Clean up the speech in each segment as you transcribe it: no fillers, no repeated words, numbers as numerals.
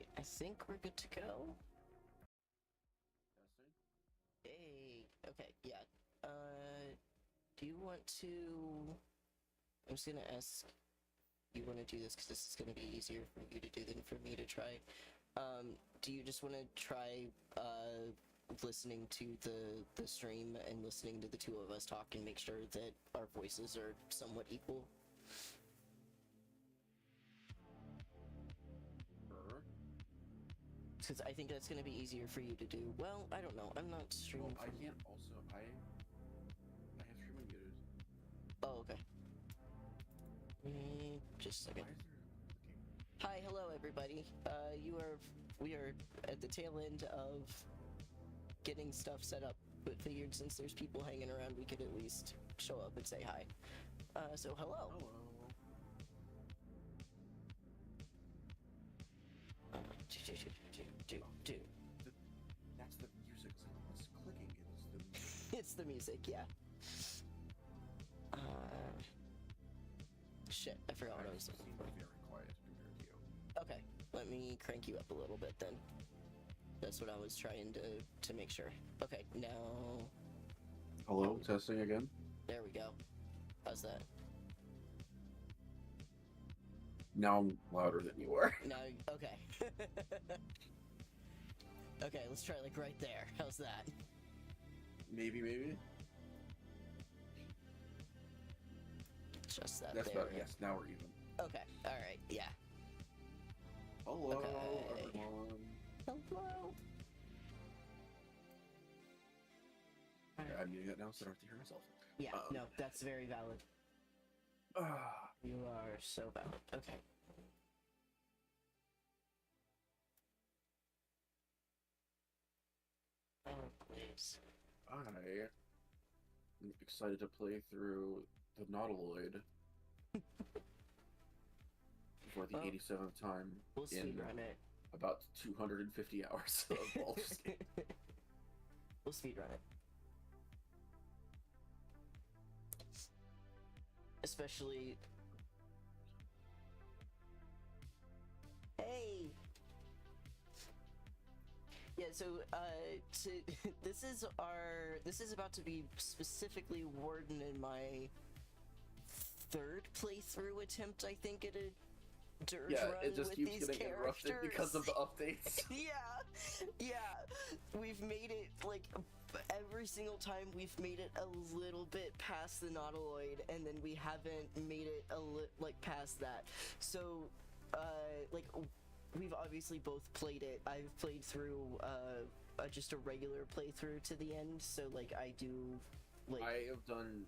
Alright, I think we're good to go. Testing. Hey, okay, yeah. Do you want to... I'm just gonna ask... You want to do this because this is going to be easier for you to do than for me to try. Do you just want to try listening to the stream and listening to the two of us talk and make sure that our voices are somewhat equal? Sure. Because I think that's going to be easier for you to do. Well, I don't know. I'm not streaming. Well, I can't also. I have streaming muted. Oh, okay. Just a second. Why is there clicking? Hi, hello everybody. We are at the tail end of getting stuff set up, but figured since there's people hanging around, we could at least show up and say hi. So hello. Hello. That's the music. So what's clicking? It's the music. It's the music, yeah. Shit, I forgot what I was looking seem for. very quiet compared to you. Okay, let me crank you up a little bit then. That's what I was trying to make sure. Okay, now... Hello, testing again. There we go. How's that? Now I'm louder than you are. Now, okay. Okay, let's try like right there. How's that? Maybe. Just that That's there. better. Yes, now we're even. Okay, alright, yeah. Hello, Okay. everyone. Hello. Okay, I'm muting that now, so I don't have to hear myself. Yeah, no, that's very valid. You are so valid. Okay. Oh, please. I'm excited to play through the Nautiloid for the Well, 87th time We'll in speedrun it. about 250 hours of Baldur's Gate. We'll speedrun it. Especially... Hey! Yeah, so, this is about to be specifically Warden in my third playthrough attempt, I think, at a Durge Yeah, Run it just with keeps these getting interrupted characters. because of the updates. Yeah, we've made it, like, every single time we've made it a little bit past the Nautiloid, and then we haven't made it past that. So, like, we've obviously both played it. I've played through, just a regular playthrough to the end, so, like, I do, like... I have done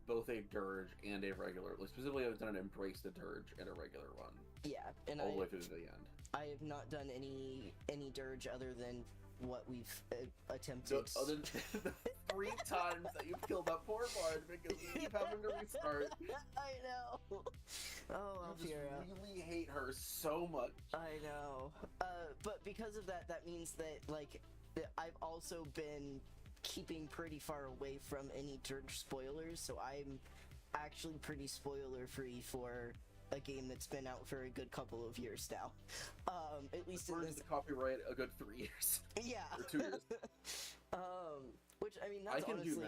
both a Durge and a regular. Like, specifically, I've done an Embrace the Durge and a regular one. Yeah, and all the way through to the end. I have not done any Durge other than what we've attempted. So, other than the 3 times that you've killed that poor bard because you keep having to restart. I know. Oh, I'll figure out. I really hate her so much. I know. But because of that, that means that, like, I've also been keeping pretty far away from any Durge spoilers, so I'm actually pretty spoiler-free for a game that's been out for a good couple of years now. At least in this... the copyright a good 3 years. Yeah. Or 2 years. Which, I mean, that's honestly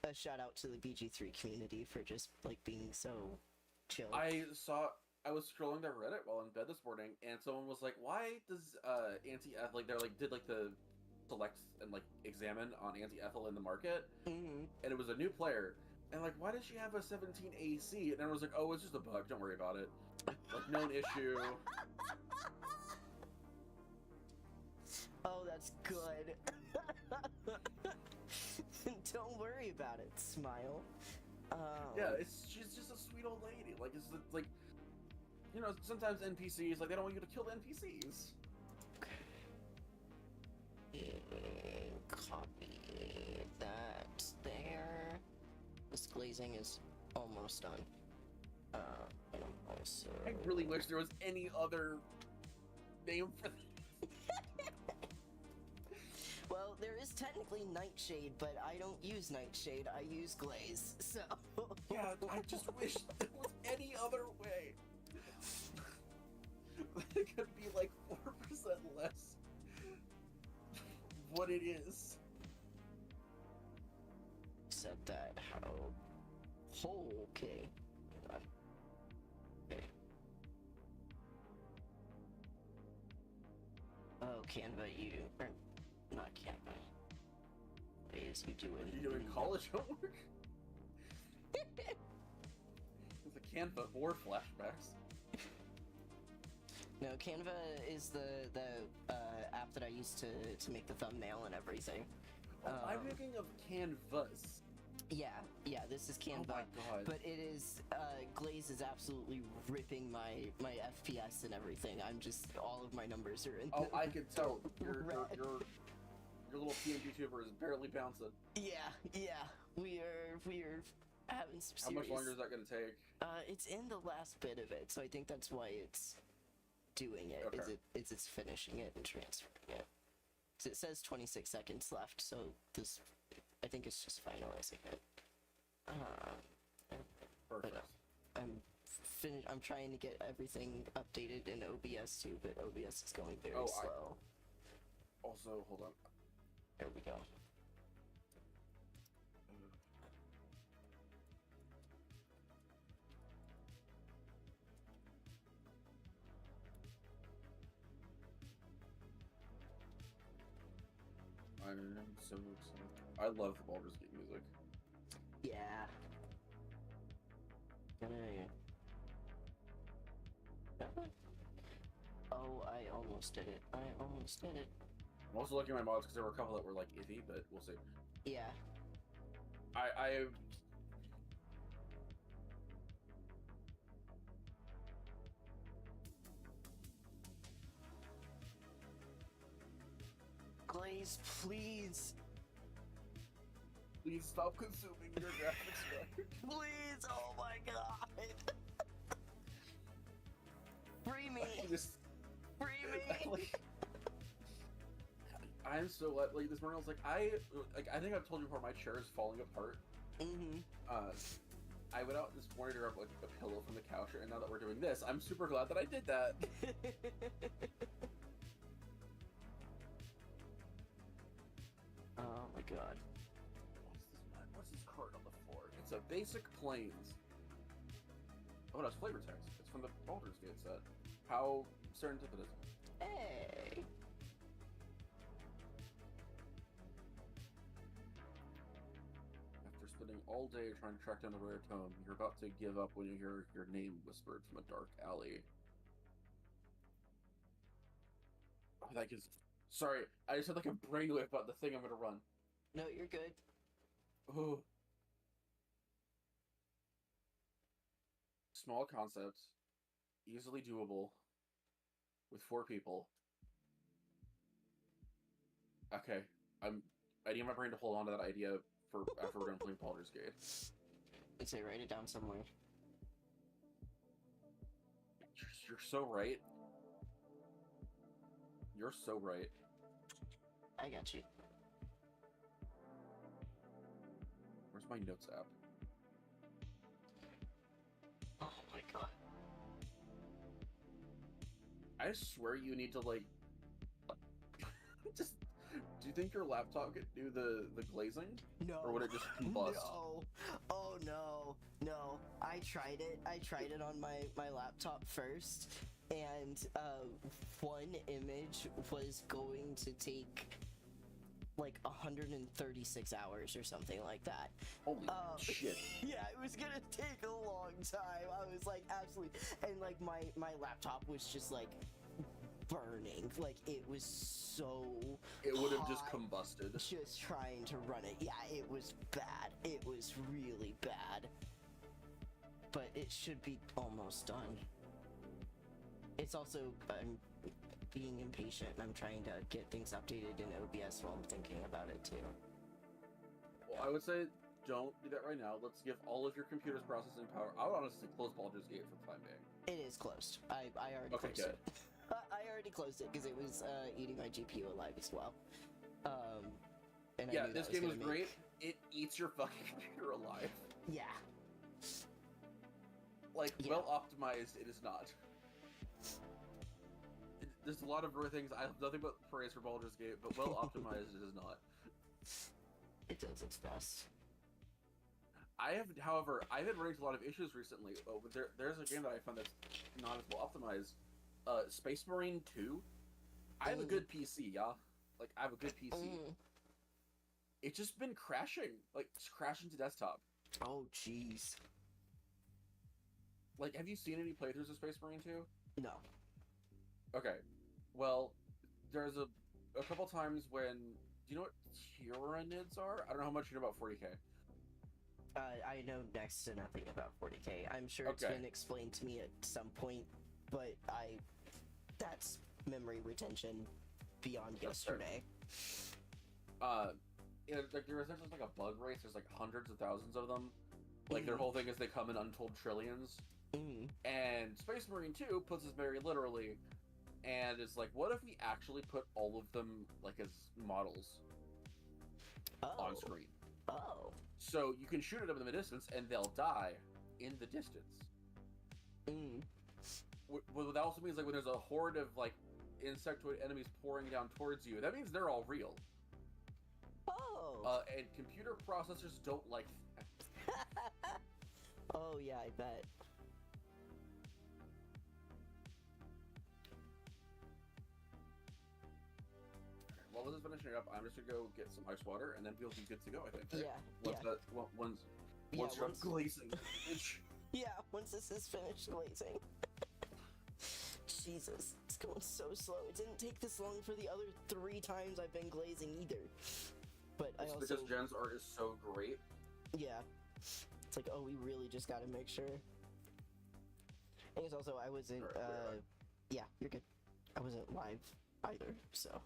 a shout out to the BG3 community for just, like, being so chill. I was scrolling their Reddit while in bed this morning, and someone was like, why does anti-eth, like, they're like, did like the select and like examine on anti-ethel in the market, Mm-hmm. and it was a new player, and like, why does she have a 17 AC? And everyone was like, oh, it's just a bug, don't worry about it. Like, known issue. Oh, that's good. Don't worry about it, smile. Yeah, she's just a sweet old lady. Like, it's like, you know, sometimes NPCs, like, they don't want you to kill the NPCs. Copy that there. This glazing is almost done. And I'm also... I really wish there was any other name for this. Well, there is technically Nightshade, but I don't use Nightshade, I use Glaze, so... Yeah, I just wish there was any other way. It could be like 4% what it is. Set that how. Oh, okay. Okay. Oh, Canva, you or not Canva. What is you doing? Are you doing college homework? It's a Canva war flashbacks. No, Canva is the app that I use to make the thumbnail and everything. I'm thinking of Canvas. Yeah, this is Canva. Oh my god. But it is, Glaze is absolutely ripping my FPS and everything. I'm just, all of my numbers are in. Oh, I can tell. Your red. little PNG tuber is barely bouncing. Yeah. We are having some How serious... much longer is that going to take? It's in the last bit of it, so I think that's why it's doing it. Okay. It's finishing it and transferring it. So it says 26 seconds left, so this, I think it's just finalizing it. Perfect. But I'm trying to get everything updated in OBS too, but OBS is going very slow. Also, hold on. There we go. I'm so excited. I love the Baldur's Gate music. Yeah. Oh, I almost did it. I'm also looking at my mods because there were a couple that were like iffy, but we'll see. Yeah. I Glaze, please. Please stop consuming your graphics card. Please, oh my god. Free me. Free me. Like, I'm so like this morning I was like I think I've told you before my chair is falling apart. Mm-hmm. I went out this morning to grab like a pillow from the couch, and now that we're doing this, I'm super glad that I did that. Oh my god. What's this card on the floor? It's a basic plains. Oh, that's flavor text. It's from the Baldur's Gate set. How serendipitous. Hey. After spending all day trying to track down the rare tome, you're about to give up when you hear your name whispered from a dark alley. Oh, that gives... Sorry, I just had like a brainwave about the thing I'm gonna run. No, you're good. Oh. Small concept, easily doable, with 4 people. Okay, I need my brain to hold on to that idea for after we're done playing Baldur's Gate. I'd say write it down somewhere. You're so right. You're so right. I got you. Where's my notes app? Oh my god. I swear you need to like just do you think your laptop could do the glazing? No. Or would it just combust? No. Oh no. No. I tried it on my laptop first, and one image was going to take like 136 hours or something like that. Holy shit. Yeah, it was gonna take a long time. I was like, absolutely. And like my laptop was just like burning. Like it was so It would have just hot combusted. just trying to run it. Yeah, it was bad. It was really bad. But it should be almost done. It's also, I'm being impatient and I'm trying to get things updated in OBS while I'm thinking about it too. Well, I would say don't do that right now. Let's give all of your computer's processing power. I would honestly close Baldur's Gate for the time being. It is closed. I already closed it. I already closed it because it was eating my GPU alive as well. And yeah, this game was great. It eats your fucking computer alive. Yeah. Like, well optimized, it is not. There's a lot of rare things. I have nothing but praise for Baldur's Gate, but well optimized it is not. It does its best. However, I've been running into a lot of issues recently. There's a game that I found that's not as well optimized. Space Marine 2. I have a good PC, yeah. Like, I have a good PC. It's just been crashing. Like, it's crashing to desktop. Oh, jeez. Like, have you seen any playthroughs of Space Marine 2? No. Okay. Well, there's a couple times when... Do you know what Tyranids are? I don't know how much you know about 40k. I know next to nothing about 40k. I'm sure it's been explained to me at some point, but that's memory retention beyond yesterday. Yeah, like there's essentially like a bug race. There's like hundreds of thousands of them. Like their whole thing is they come in untold trillions. And Space Marine 2 puts this very literally, and it's like, what if we actually put all of them like as models on screen? Oh. So you can shoot at them in the distance, and they'll die in the distance. What that also means, like, when there's a horde of like insectoid enemies pouring down towards you, that means they're all real. Oh. And computer processors don't like that. Oh yeah, I bet. While this is finishing up, I'm just gonna go get some ice water, and then we'll be good to go, I think. Right? Yeah. Once you're glazing. Yeah, once this is finished glazing. Jesus, it's going so slow. It didn't take this long for the other 3 times I've been glazing either. But I also... Because Jen's art is so great. Yeah. It's like, oh, we really just gotta make sure. I think it's also, I wasn't, yeah, you're good. I wasn't live either, so...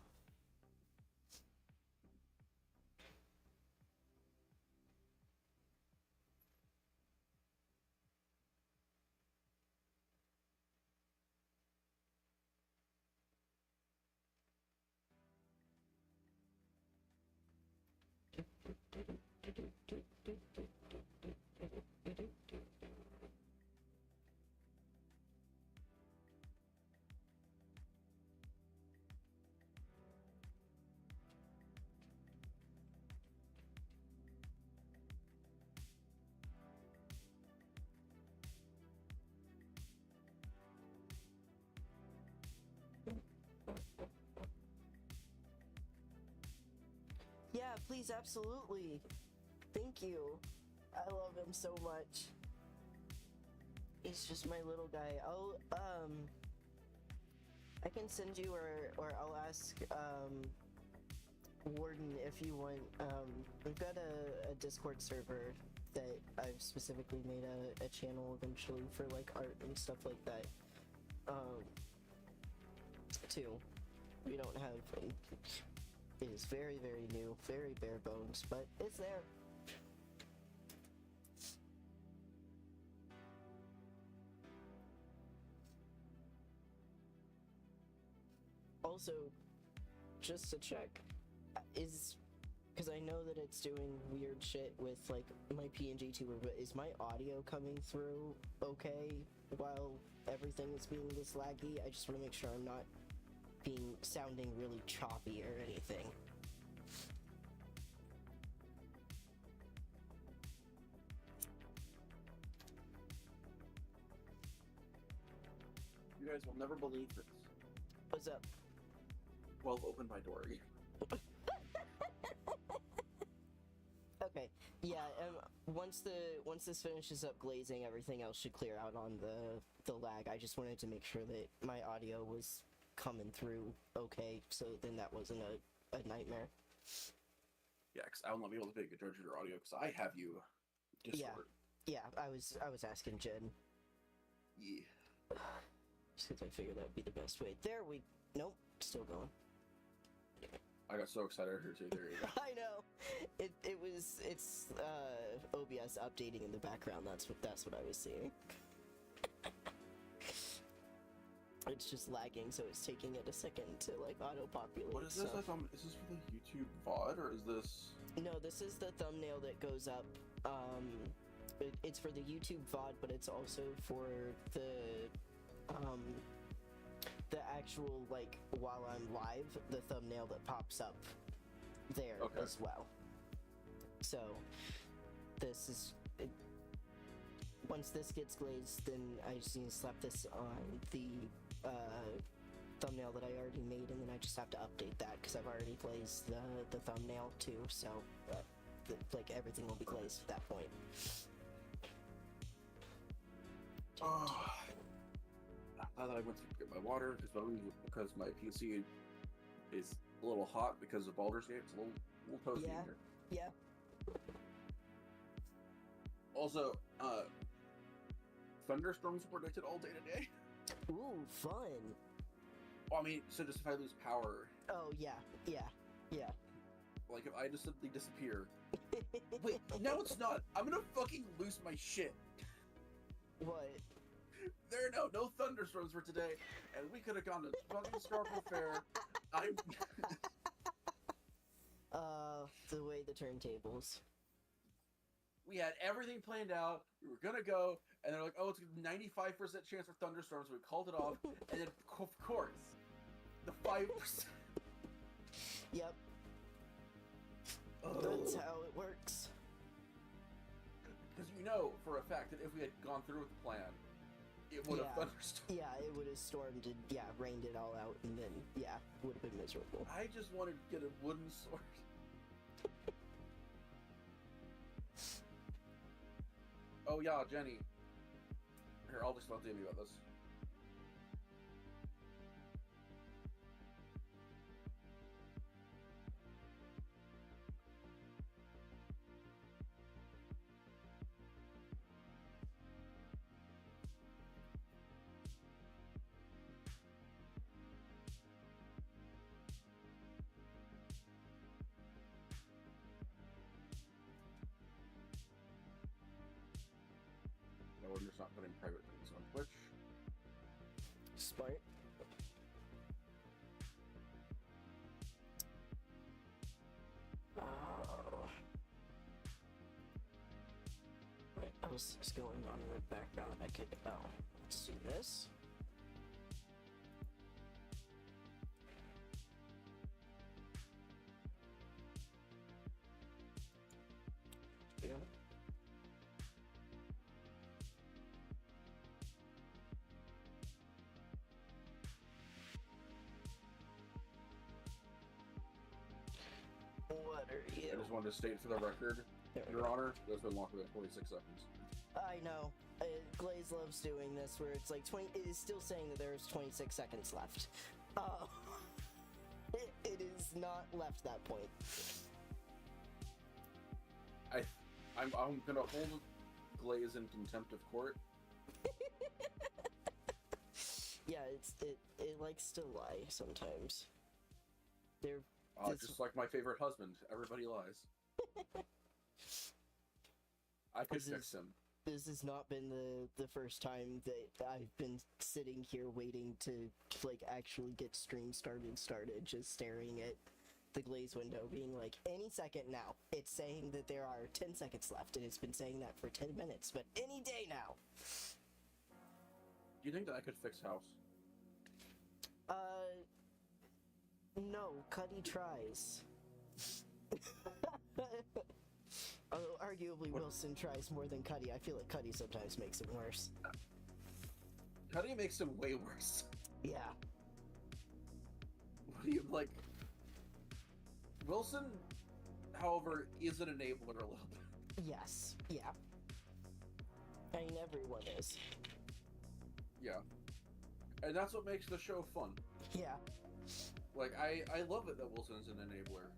Yeah, please, absolutely. Thank you. I love him so much. He's just my little guy. I can send you or I'll ask, Warden if you want. We've got a Discord server that I've specifically made a channel eventually for, like, art and stuff like that. Too. We don't have... It is very, very new, very bare bones, but it's there. Also, just to check, because I know that it's doing weird shit with, like, my PNG tuber, but is my audio coming through okay while everything is being this laggy? I just want to make sure I'm not sounding really choppy or anything. You guys will never believe this. What's up? 12 open my door. Okay, yeah, once this finishes up glazing, everything else should clear out on the lag. I just wanted to make sure that my audio was coming through okay, so then that wasn't a nightmare. Yeah, because I will not be able to make a judge of your audio because I have you Discord. Yeah, I was asking Jen. Yeah. Just because I figured that would be the best way. Nope, still going. I got so excited here too. There you go. I know. It's OBS updating in the background. That's what I was seeing. It's just lagging, so it's taking it a second to, like, auto-populate. What is this? Is this for the YouTube VOD, or is this... No, this is the thumbnail that goes up. It's for the YouTube VOD, but it's also for the the actual, like, while I'm live, the thumbnail that pops up there as well. So, this is... once this gets glazed, then I just need to slap this on the thumbnail that I already made, and then I just have to update that, because I've already glazed the thumbnail too, so, like, everything will be glazed at that point. Now that I went to get my water, because my PC is a little hot because of Baldur's Gate, it's a little toasty in here. Yeah. Also, thunderstorms predicted all day today. Ooh, fun. Well, I mean, so just if I lose power. Oh, yeah. Like, if I just simply disappear. Wait, no it's not. I'm gonna fucking lose my shit. What? There are no thunderstorms for today, and we could have gone to fucking Scarful Fair. The way the turntables. We had everything planned out. We were gonna go, and they're like, "Oh, it's a 95% chance for thunderstorms." So we called it off, and then of course, the 5%. Yep. That's how it works. Because you know for a fact that if we had gone through with the plan, it would have thunderstormed. Yeah, it would have stormed and rained it all out, and then would have been miserable. I just wanted to get a wooden sword. Oh yeah, Jenny. Here, I'll just talk to Amy about this. We're just not putting private things on Twitch. Smart. What else is going on in the background? I could, let's do this. Yeah. What are you? I just wanted to state for the record, Your Honor, that's been locked within 26 seconds. I know. Glaze loves doing this, where it's like 20. It is still saying that there's 26 seconds left. It is not left that point. I'm gonna hold Glaze in contempt of court. Yeah, it likes to lie sometimes. They're just like my favorite husband, everybody lies. I could fix him. This has not been the first time that I've been sitting here waiting to, like, actually get stream started, just staring at the Glaze window, being like, any second now. It's saying that there are 10 seconds left, and it's been saying that for 10 minutes, but any day now. Do you think that I could fix house? No, Cuddy tries. Although, arguably, Wilson tries more than Cuddy. I feel like Cuddy sometimes makes it worse. Cuddy makes it way worse. Yeah. What do you, like... Wilson, however, is an enabler a little bit. Yes, yeah. I mean, everyone is. Yeah. And that's what makes the show fun. Yeah. Like, I love it that Wilson's an enabler.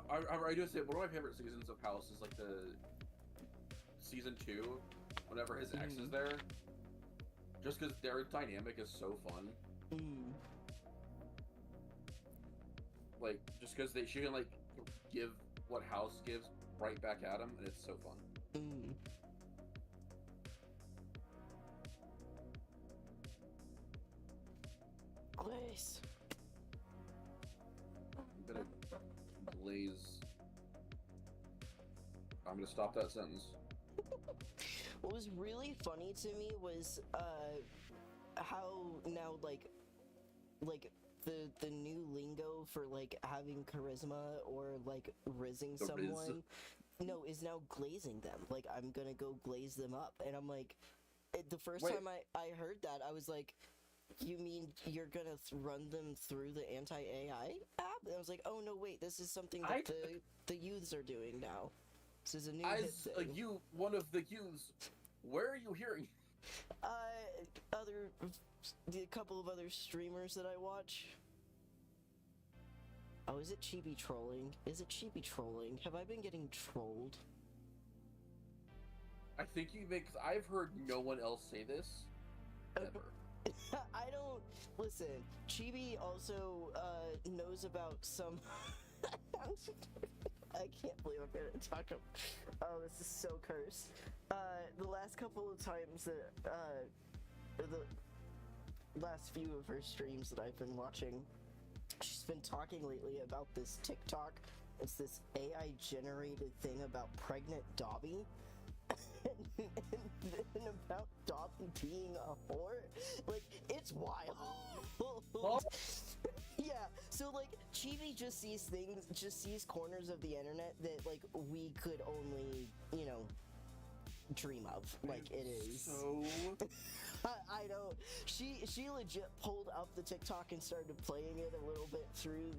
I do say, one of my favorite seasons of House is, like, the... Season 2, whenever his ex is there. Just because their dynamic is so fun. Like, just because she can, like, give what House gives right back at him, and it's so fun. Glaze. I'm gonna glaze. I'm gonna stop that sentence. What was really funny to me was, how now like the new lingo for like having charisma or like rizzing The Riz. someone no is now glazing them. Like I'm gonna go glaze them up, and I'm like, the first Wait. time I heard that, I was like, you mean you're gonna run them through the anti-AI app? And I was like, oh no, wait, this is something that the youths are doing now. This is a new hit As thing. one of the youths, where are you hearing? A couple of other streamers that I watch. Oh, is it Chibi trolling? Is it Chibi trolling? Have I been getting trolled? I think you make. Cause I've heard no one else say this ever. I don't listen. Chibi also knows about some. I can't believe I'm gonna talk. Oh, this is so cursed. The last couple of times that the last few of her streams that I've been watching, she's been talking lately about this TikTok. It's this AI generated thing about pregnant Dobby. and then about Dobby being a whore. Like, it's wild. Oh. Yeah, so like Chibi just sees corners of the internet that like we could only, dream of. Like it is. So I don't. She legit pulled up the TikTok and started playing it a little bit through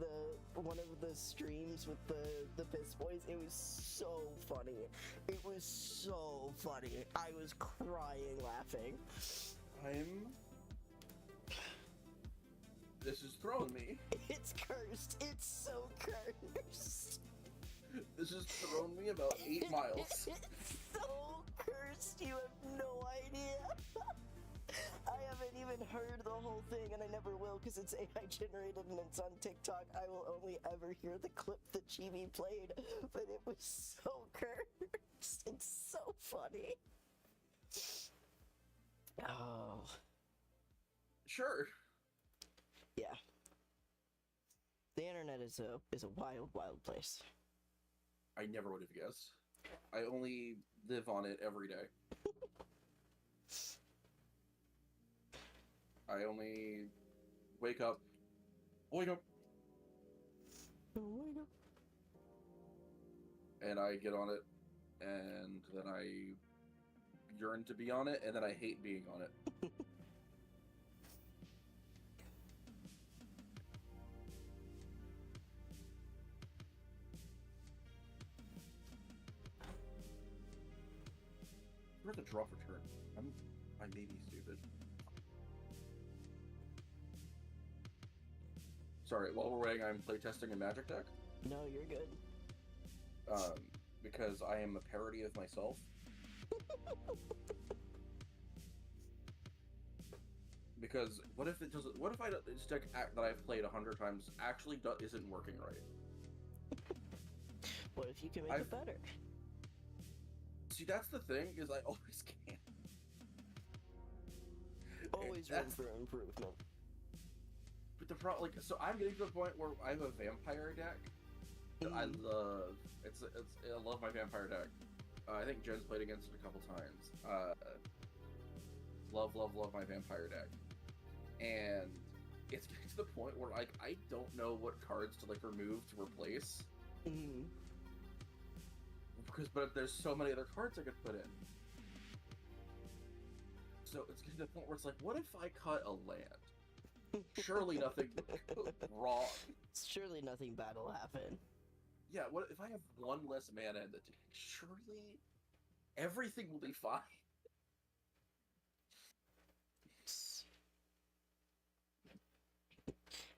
one of the streams with the Piss Boys. It was so funny. It was so funny. I was crying laughing. This is throwing me. It's cursed. It's so cursed. This has thrown me about 8 miles. It's so cursed. You have no idea. I haven't even heard the whole thing, and I never will because it's AI generated and it's on TikTok. I will only ever hear the clip that Chibi played, but it was so cursed. It's so funny. Oh. Sure. Yeah. The internet is a wild, wild place. I never would have guessed. I only live on it every day. I only wake up, and I get on it, and then I yearn to be on it, and then I hate being on it. Where's the drop return? I may be stupid. Sorry, while we're waiting, I'm playtesting a magic deck. No, you're good. Because I am a parody of myself. Because what if it doesn't? What if this deck that I've played 100 times actually isn't working right? What if you can make it better? See, that's the thing, is I always can. Always room for improvement. But the problem, like, so I'm getting to the point where I have a vampire deck that I love. I love my vampire deck. I think Jen's played against it a couple times. Love my vampire deck. And it's getting to the point where, like, I don't know what cards to, like, remove to replace. Mm-hmm. But there's so many other cards I could put in. So it's getting to the point where it's like, what if I cut a land? Surely nothing would go wrong. Surely nothing bad will happen. Yeah, what if I have one less mana in the deck? Surely everything will be fine.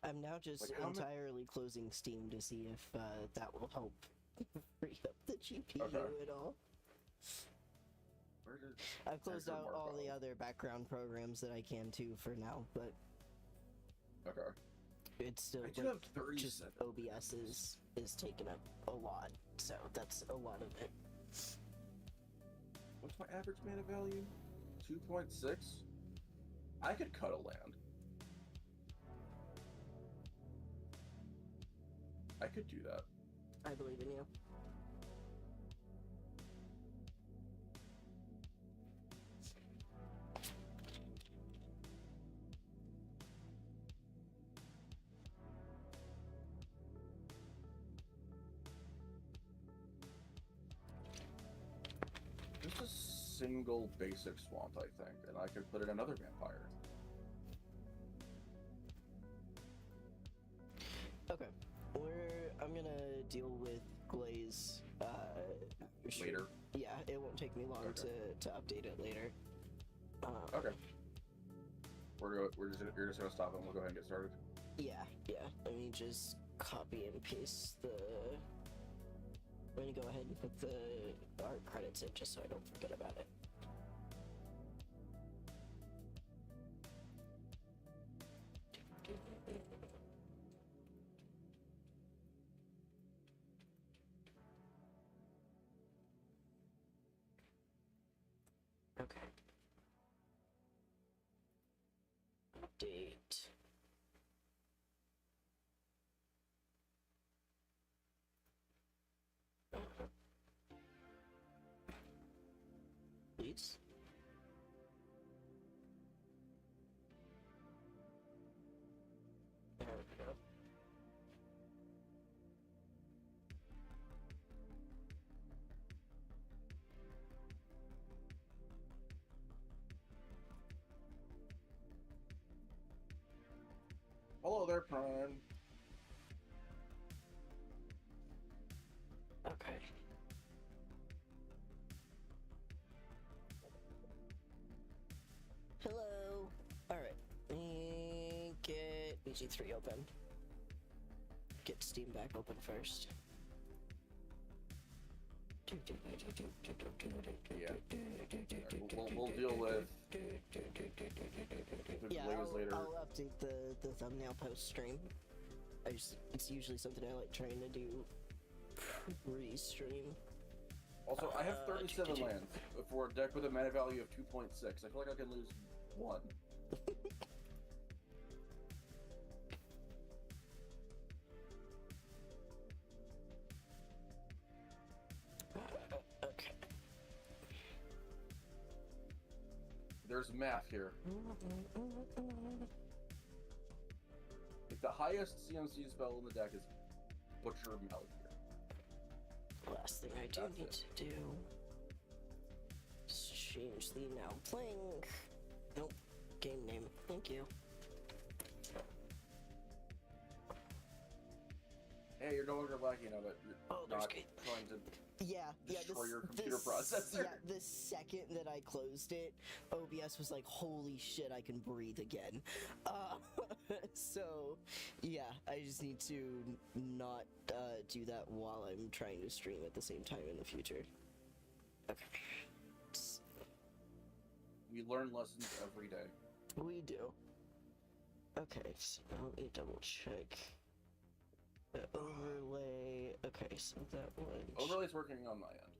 I'm now just entirely closing Steam to see if that will help free up the GPU at all. I've closed out all the other background programs that I can too for now, but okay, it's still just OBS is taking up a lot, so that's a lot of it. What's my average mana value? 2.6? I could cut a land. I could do that. I believe in you. single basic swamp, I think, and I could put in another vampire. Okay. I'm gonna deal with Glaze Later. Yeah, it won't take me long to update it later. Okay. You're just gonna stop and we'll go ahead and get started. Yeah. Let me just copy and paste the. I'm gonna go ahead and put the art credits in just so I don't forget about it. Okay. Update. Please. There we go. Hello there, Prime. Okay. Hello. Alright. Let me get BG3 open. Get Steam back open first. Yeah. We'll deal with Yeah, Blaze later. I'll update the thumbnail post stream. It's usually something I like trying to do pre-stream. Also, I have 37 lands for a deck with a mana value of 2.6. I feel like I can lose one. Okay. There's math here. Like the highest CMC spell in the deck is Butcher Malakir. Last thing I do need to do is change the now playing. Nope. Game name. Thank you. Hey, you're no longer lacking of it. You're not Durge. trying to destroy your computer processor. Yeah, the second that I closed it, OBS was like, holy shit, I can breathe again. So, yeah, I just need to not do that while I'm trying to stream at the same time in the future. Okay. We learn lessons every day. We do. Okay, so let me double check. The overlay. Okay, so that one. Overlay's working on my end.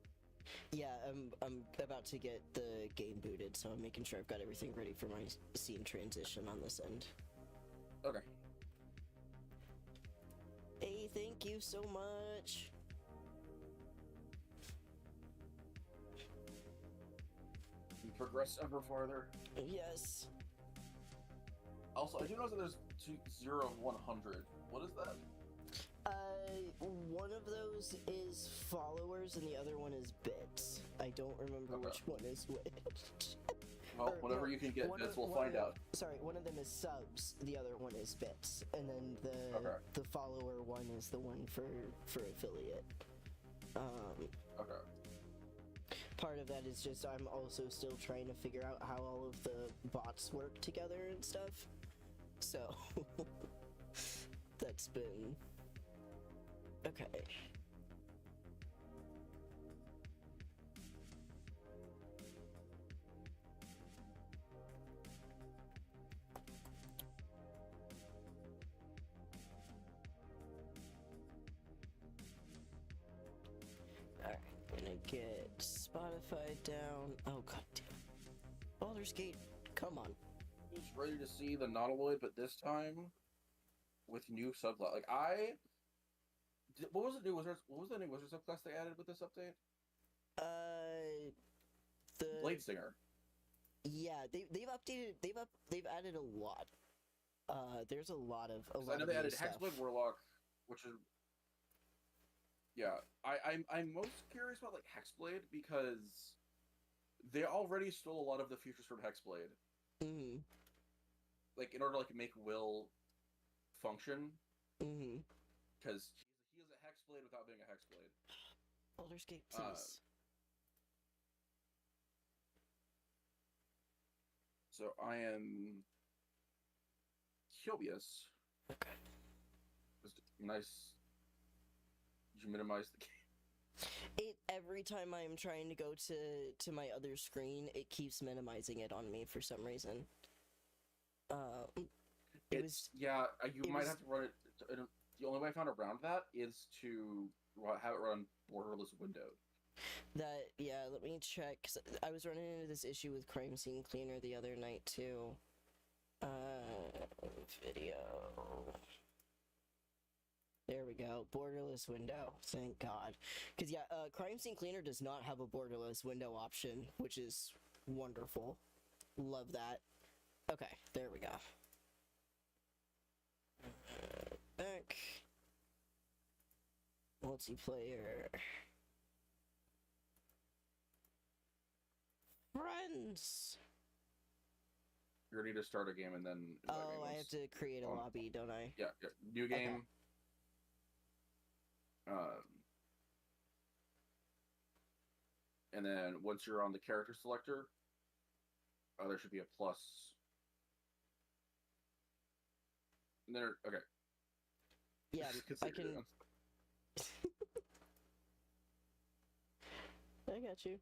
Yeah, I'm about to get the game booted, so I'm making sure I've got everything ready for my scene transition on this end. Okay. Hey, thank you so much. We progress ever farther. Yes. Also, I do know that there's 0 of 100. What is that? One of those is followers and the other one is bits. I don't remember which one is which. Well, whenever you can get bits, we'll find out. Sorry, one of them is subs, the other one is bits, and then the follower one is the one for affiliate. Okay. Part of that is just I'm also still trying to figure out how all of the bots work together and stuff. So that's been okay. Alright, gonna get Spotify down. Oh god damn. Baldur's Gate, come on. Just ready to see the Nautiloid, but this time with new subclass. Like what was the new wizard subclass they added with this update? The Blade Singer. Yeah, they've updated. They've added a lot. There's a lot of. I know they added stuff. Hexblade Warlock, which is. Yeah, I'm most curious about like Hexblade because they already stole a lot of the features from Hexblade. Mm-hmm. Like, in order to, like, make Will function. Mm-hmm. Because he is a Hexblade without being a Hexblade. Baldur's Gate, please. So I am curious. Okay. Just nice. Did you minimize the game? Every time I'm trying to go to my other screen, it keeps minimizing it on me for some reason. You might have to run it. The only way I found around that is to have it run borderless windowed. Let me check, 'cause I was running into this issue with Crime Scene Cleaner the other night too. Video. There we go. Borderless window. Thank God. Because, yeah, Crime Scene Cleaner does not have a borderless window option, which is wonderful. Love that. Okay, there we go. Back. Multiplayer. Friends! You need to start a game and then. Oh, I have to create a lobby, don't I? Yeah. New game. Okay. And then once you're on the character selector, there should be a plus. And then, okay. Yeah, I can. I got you.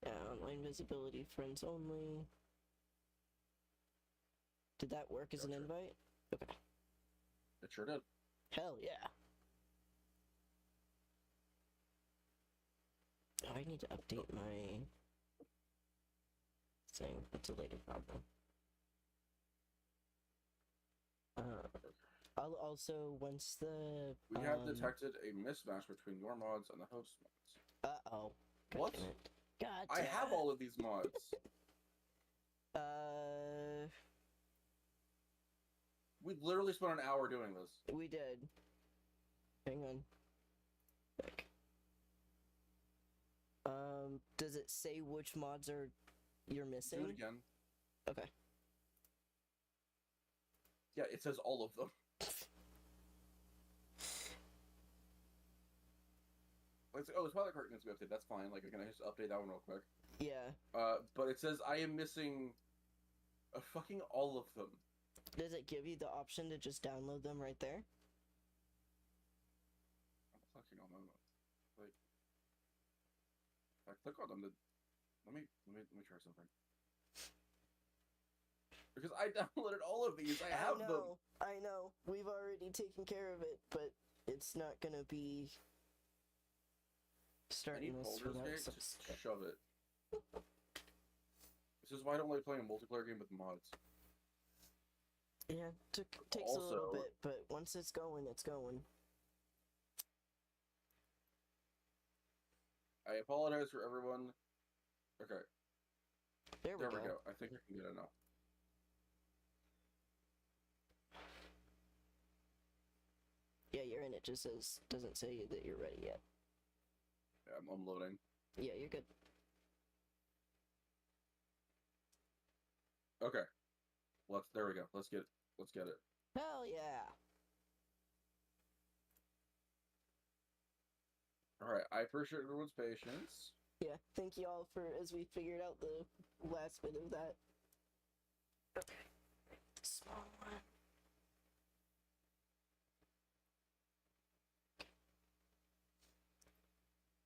Yeah, online visibility, friends only. Did that work as an invite? Okay. It sure did. Hell yeah. Oh, I need to update my thing. That's a later problem. I'll also, once the... We have detected a mismatch between your mods and the host mods. Uh-oh. What? God I have all of these mods. We literally spent an hour doing this. We did. Hang on. Back. Does it say which mods you're missing? Do it again. Okay. Yeah, it says all of them. It's like, oh, the Twilight Curtain needs to be updated. That's fine. Like, can I just update that one real quick? Yeah. But it says I am missing fucking all of them. Does it give you the option to just download them right there? I'm clicking on them. Like, if I click on them, let me try something. Because I downloaded all of these. I have them. I know. We've already taken care of it, but it's not gonna be starting this without some stuff. Shove it. This is why I don't like playing a multiplayer game with mods. Yeah, takes a little bit, but once it's going, it's going. I apologize for everyone. Okay. There we go. I think I can get enough. Yeah, you're in. It just doesn't say that you're ready yet. Yeah, I'm loading. Yeah, you're good. Okay. There we go. Let's get it. Hell yeah. Alright, I appreciate everyone's patience. Yeah, thank you all as we figured out the last bit of that. Okay. Small one.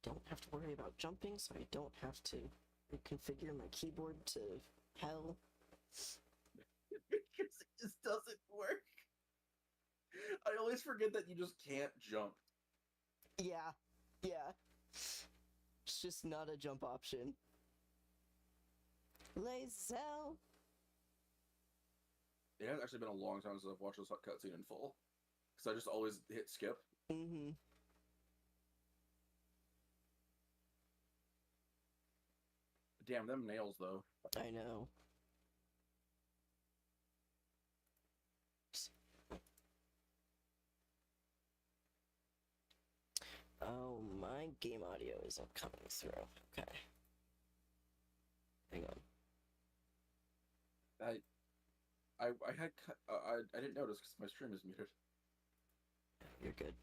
Don't have to worry about jumping, so I don't have to reconfigure my keyboard to hell. Because it just doesn't work. I always forget that you just can't jump. Yeah. It's just not a jump option. Lazel. It has actually been a long time since I've watched this cutscene in full. Because I just always hit skip. Mm-hmm. Damn, them nails, though. I know. Oh my game audio isn't coming through. Okay. Hang on. I didn't notice because my stream is muted. You're good.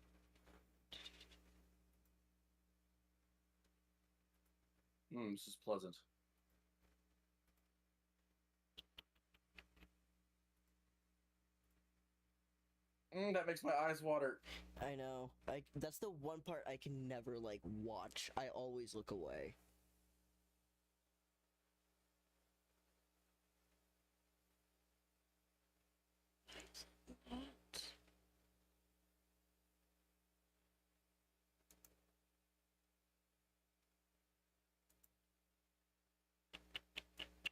This is pleasant. That makes my eyes water. I know. That's the one part I can never, like, watch. I always look away.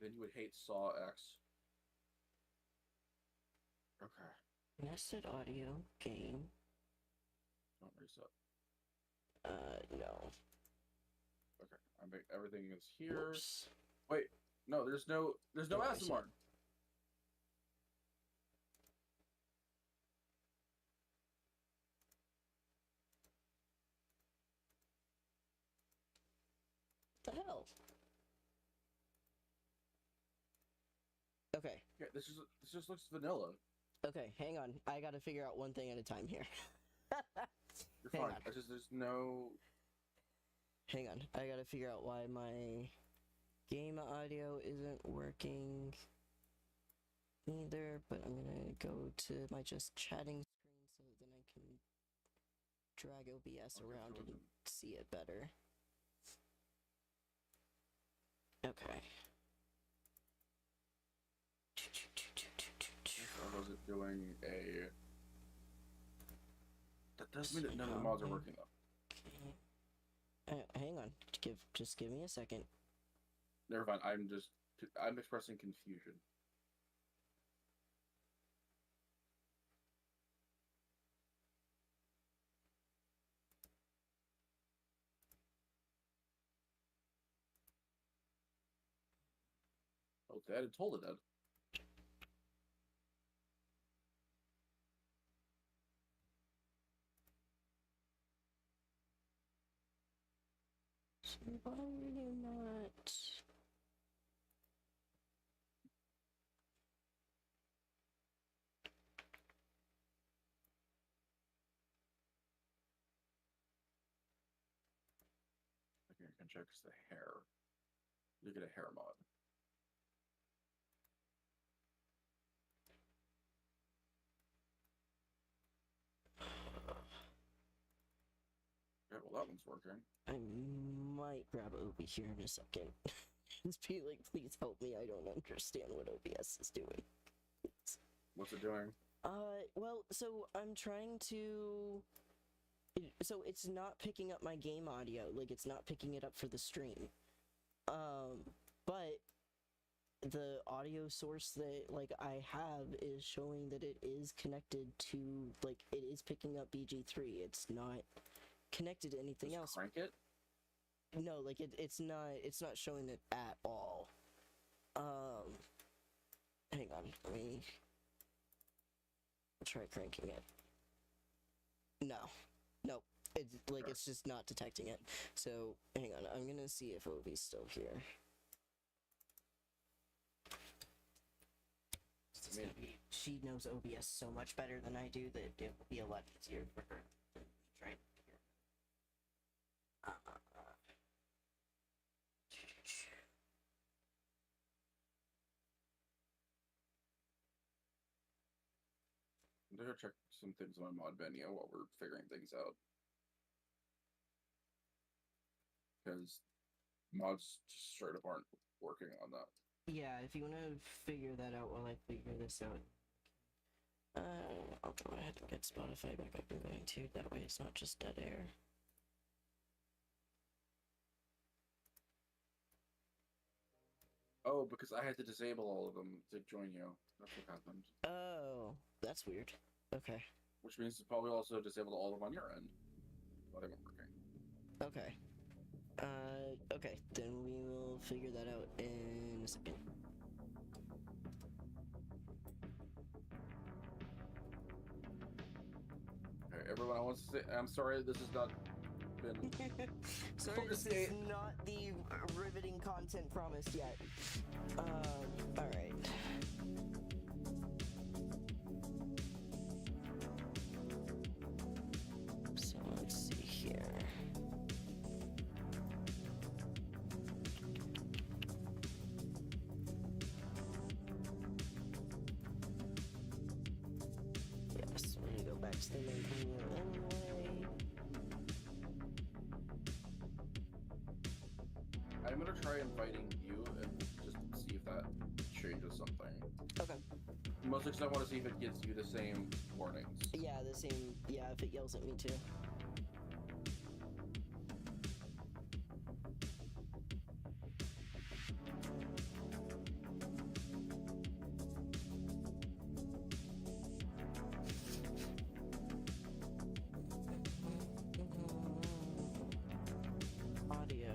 Then you would hate Saw X. Okay. Nested audio game. Don't reset. No. Okay. Everything is here. Whoops. Wait, no, there's no Aasimar. What the hell? Okay. Yeah, this just looks vanilla. Okay, hang on. I gotta figure out one thing at a time here. You're Hang fine. on. There's no. Hang on. I gotta figure out why my game audio isn't working either, but I'm gonna go to my just chatting screen so then I can drag OBS around and see it better. Okay. Or was it doing a? That does mean that none of the mods are working though. Hang on. Just give me a second. Never mind. I'm expressing confusion. Oh, Dad had told it that. So why are you not? Okay, I can check the hair. You get a hair mod. Yeah, well, that one's working. I might grab Obi here in a second. Just be like, please help me. I don't understand what OBS is doing. What's it doing? Well, so I'm trying to. So it's not picking up my game audio. Like, it's not picking it up for the stream. But the audio source that, like, I have is showing that it is connected to, like, it is picking up BG3. It's not connected to anything else. Crank it? No, like it's not showing it at all. Hang on, let me try cranking it. Nope. It's like it's just not detecting it. So hang on, I'm gonna see if Ovi's still here. She knows OBS so much better than I do that it will be a lot easier for her to try. I'm gonna check some things on my mod venue while we're figuring things out. Because mods just straight up aren't working on that. Yeah, if you want to figure that out while I figure this out. I'll go ahead and get Spotify back up and going too. That way it's not just dead air. Oh, because I had to disable all of them to join you. That's what happened. Oh, that's weird. Okay. Which means it's probably also disabled all of them on your end. But they weren't working. Okay. Okay, then we will figure that out in a second. Okay, everyone, I want to say, I'm sorry, this is not been. Sorry, this is not the riveting content promised yet. Alright. So let's see here. Yes, we're gonna go back to the main menu anyway. I'm gonna try inviting you and just see if that changes something. Okay. Mostly because I want to see if it gives you the same warnings. Yeah, the same. Yeah, if it yells at me too. Audio.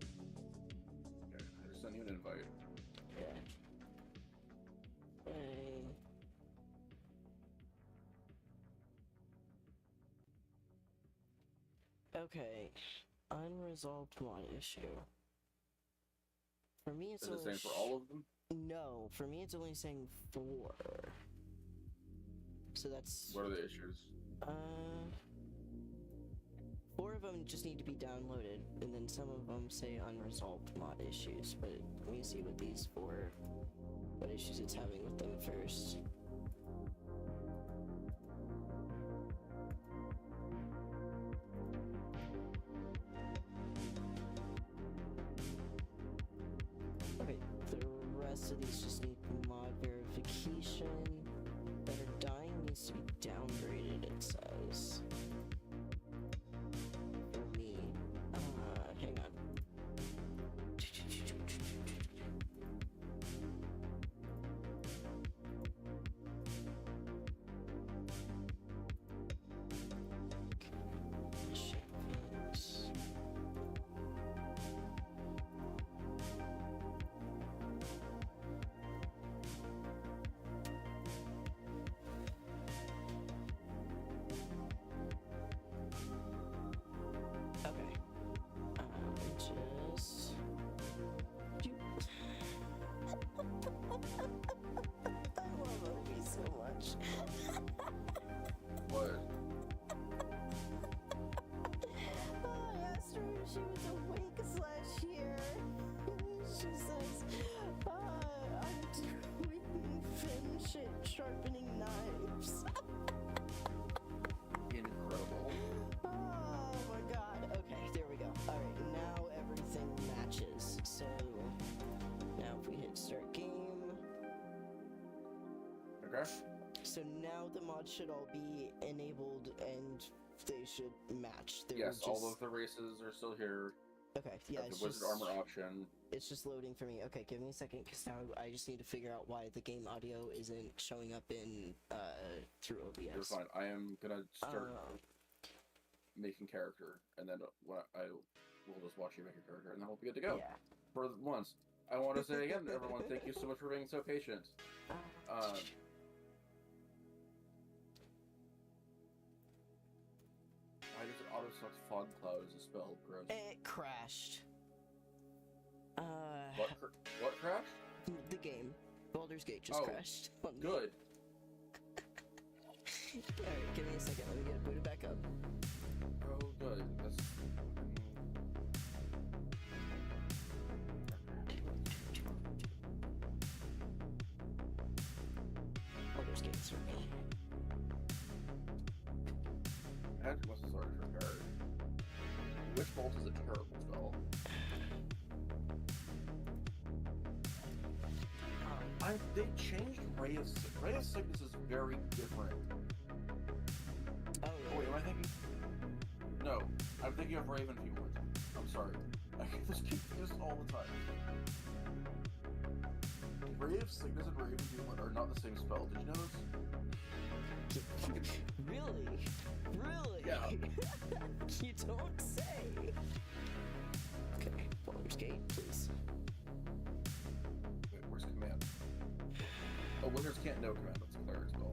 Okay, I just sent you an invite. Yeah. Hey. Okay. Unresolved mod issue. For me, it's Is it only the same for all of them? No, for me, it's only saying 4. So that's What are the issues? 4 of them just need to be downloaded, and then some of them say unresolved mod issues. But let me see what these 4, what issues it's having with them first. Okay, the rest of these just need mod verification. Better dying needs to be downgraded, it says. For me. Hang on. Shipments. Okay. Just... I love Obi so much. What? I asked her if she was awake/here. She says, I'm doing friendship sharpening knives. Incredible. Oh my god. Okay, there we go. Alright, now everything matches. So, now if we hit start game. Okay. So now the mods should all be enabled and they should match. They Yes, were all of the races are still here. Okay, yeah, Got it's the wizard just, armor option. it's just loading for me. Okay, give me a second, because now I just need to figure out why the game audio isn't showing up in, through OBS. You're fine. I am gonna start Um, making character, and then I will just watch you make a character, and then we'll be good to go. Yeah. For once. I want to say again, everyone, thank you so much for being so patient. Why does it auto-select fog cloud as a spell? Gross. It crashed. What crashed? The game. Baldur's Gate just crashed. on me. Good. Alright, give me a second, let me get it booted back up. Oh, good. That's... Baldur's Gate's for me. Magic was already prepared. Witch Bolt is a terrible spell. They changed Ray of Sickness is very different. Oh, Oh, wait, am I thinking? No, I'm thinking of Raven Fueled. I'm sorry. I get this confused all the time. Ray of Sickness and Raven Fueled are not the same spell. Did you know this? Really? Really? Yeah. You don't say. Okay. Baldur's Gate, please. Wait, where's command? Oh, wizards can't know command. That's a cleric spell.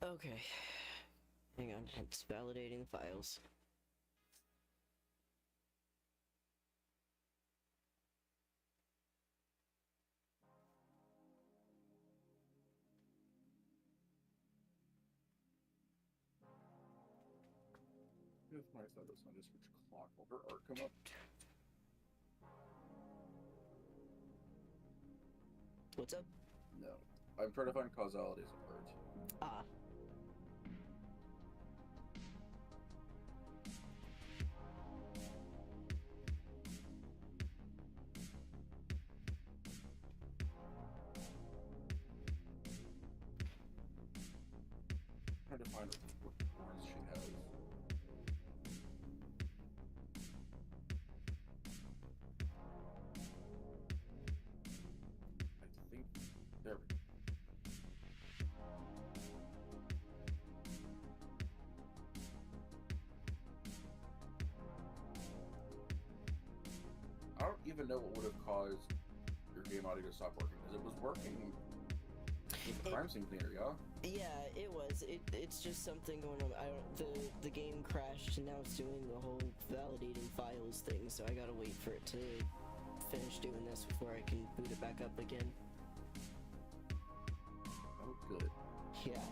Okay. Hang on, it's validating the files. If my thought was on just switch clock over or come up. What's up? No. I'm trying to find causality as a word. Ah. Trying to find what words she has. I think there we go. I don't even know what would have caused your game audio to stop working, because it was working with the crime scene cleaner, yeah? Yeah, it was. It's just something going on. The game crashed and now it's doing the whole validating files thing, so I gotta wait for it to finish doing this before I can boot it back up again. Oh, good. Yeah.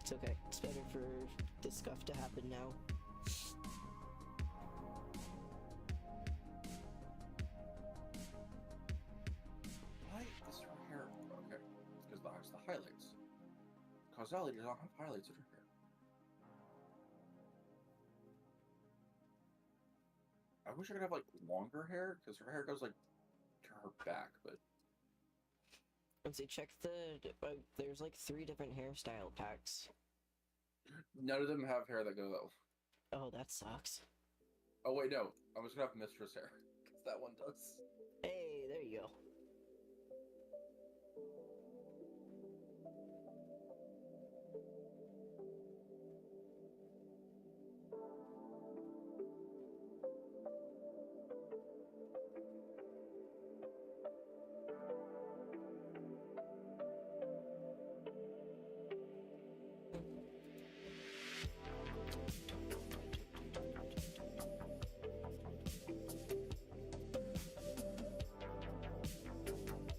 It's okay. It's better for this stuff to happen now. Why is her hair? Okay, it's because that's the highlights. Causality does not have highlights in her hair. I wish I could have like longer hair, because her hair goes like to her back, but Let's see, check the... there's like 3 different hairstyle packs. none of them have hair that go. Oh, that sucks. Oh wait, no, I'm just gonna have mistress hair, because that one does. Hey, there you go.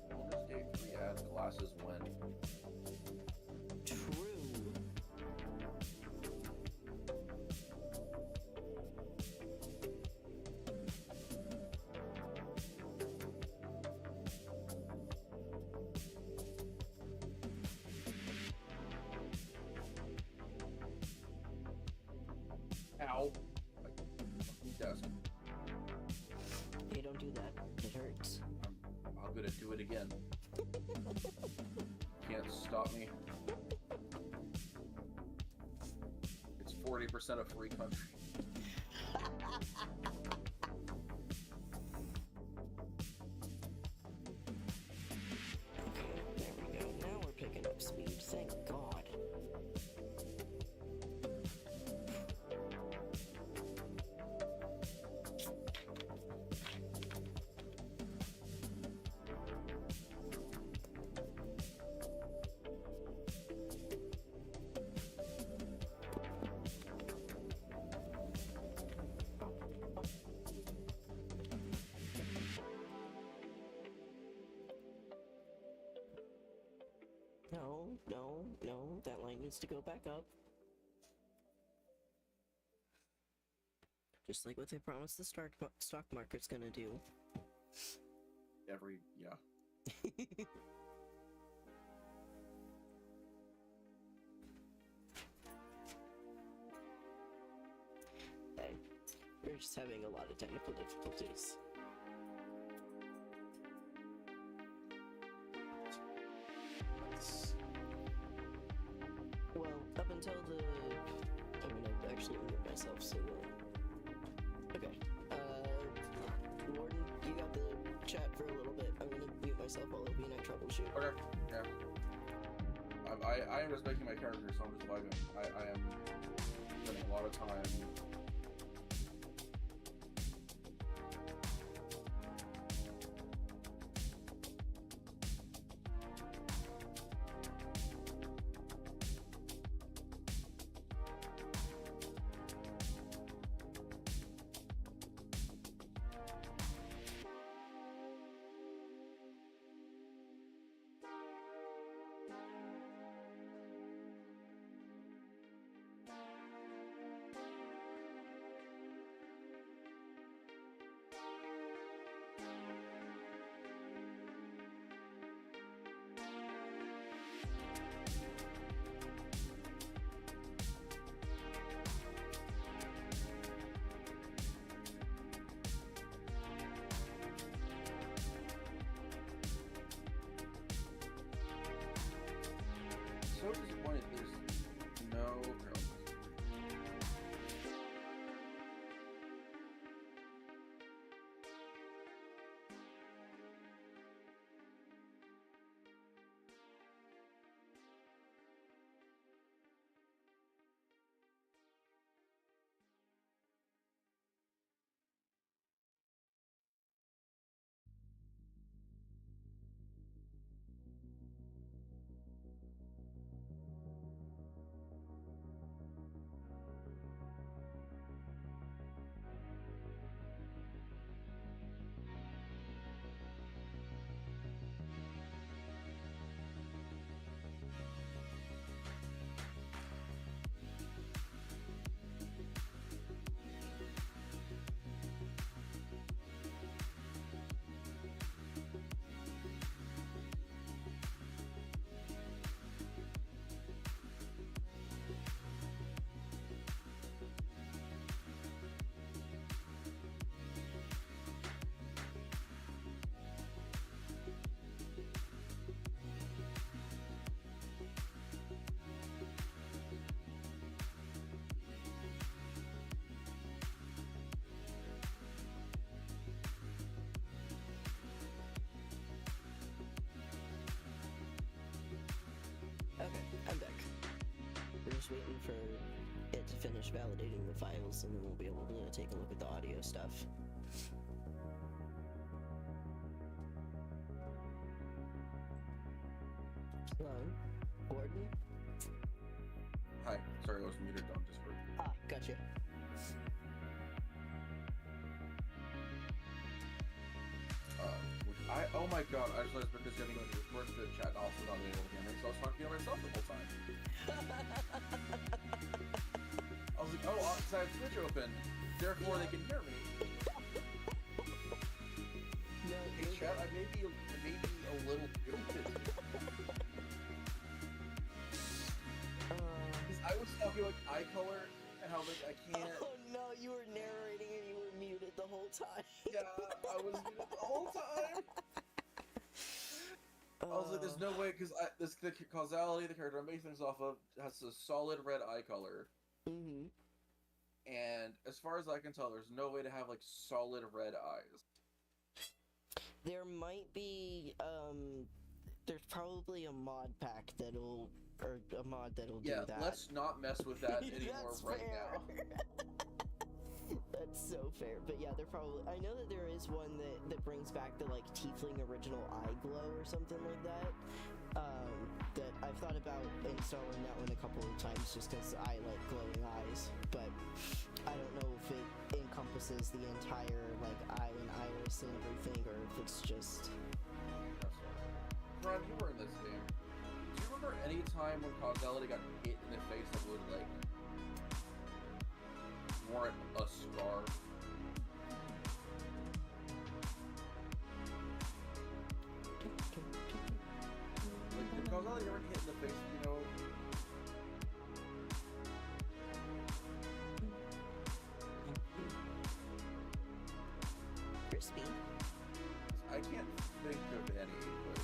Baldur's Gate 3 adds glasses when. True. Ow! Like, fucking desk. Hey, don't do that. It hurts. I'm gonna do it again. Can't stop me. It's 40% of free country. There we go. Now we're picking up speed. Thank God. No, that line needs to go back up. Just like what they promised the stock market's gonna do. Yeah. Hey, we're just having a lot of technical difficulties. until the... I'm gonna actually mute myself so that... Okay. Warden, you got the chat for a little bit. I'm gonna mute myself while Obi and I troubleshoot. Okay, yeah. I am just making my character, so I'm just vibing. I am spending a lot of time. So disappointed there's no girls. Okay, I'm back. We're just waiting for it to finish validating the files, and then we'll be able to take a look at the audio stuff. Hello, Warden? Hi, sorry I was muted on Discord. Ah, gotcha. Oh my god, I just realized because you haven't gone to Discord, the chat also not able to hear me, so I was talking to myself the whole time. I was like, oh, because I have Twitch open, therefore they can hear me. No, Hey chat, I may be a little stupid. Because I was talking like eye color and how like I can't. Oh no, you were narrating and you were muted the whole time. Yeah, I was muted the whole time. I was like, there's no way, because the Causality, the character I'm basing things off of, has a solid red eye color. Mm-hmm. And as far as I can tell, there's no way to have, like, solid red eyes. There might be, there's probably a mod pack that'll, or a mod that'll do that. Yeah, let's not mess with that anymore right now. That's so fair. But yeah, they're probably... I know that there is one that brings back the, like, Tiefling original eye glow or something like that. That I've thought about installing that one a couple of times just because I like glowing eyes. But I don't know if it encompasses the entire, like, eye and iris and everything, or if it's just... Ron, you were in this game. Do you remember any time when Causality got hit in the face that would, like, warrant a scar? Like, did Causality ever get hit in the face, you know? crispy. I can't think of any, but...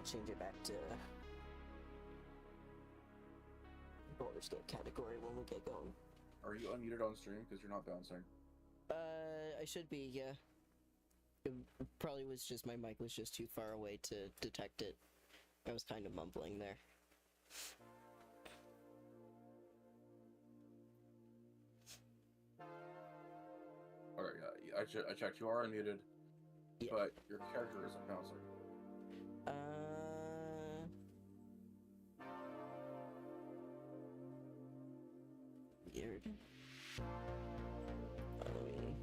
change it back to Baldur's Gate category when we get going. Are you unmuted on stream? Because you're not bouncing. I should be, yeah. It probably was just my mic was just too far away to detect it. I was kind of mumbling there. Alright, yeah, I checked. You are unmuted, Yeah. but your character isn't bouncing. Weird. Let me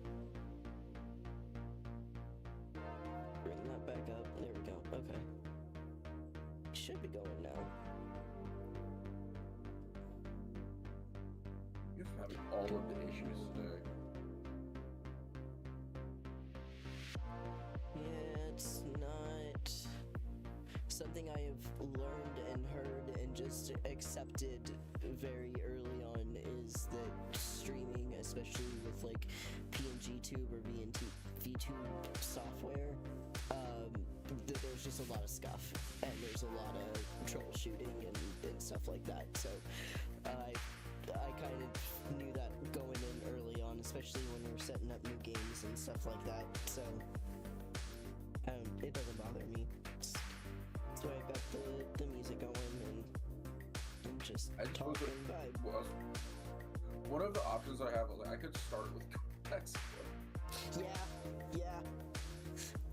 bring that back up. There we go. Okay. Should be going now. You're having all of the issues today. Yeah, it's not something I have learned and heard and just accepted very early on is that streaming, especially with like PNG Tube or VTube software, there's just a lot of scuff and there's a lot of troubleshooting and stuff like that. So I kind of knew that going in early on, especially when we were setting up new games and stuff like that. So it doesn't bother me. That's why I got the music going and just talking vibe. One of the options I have, I could start with text. Yeah.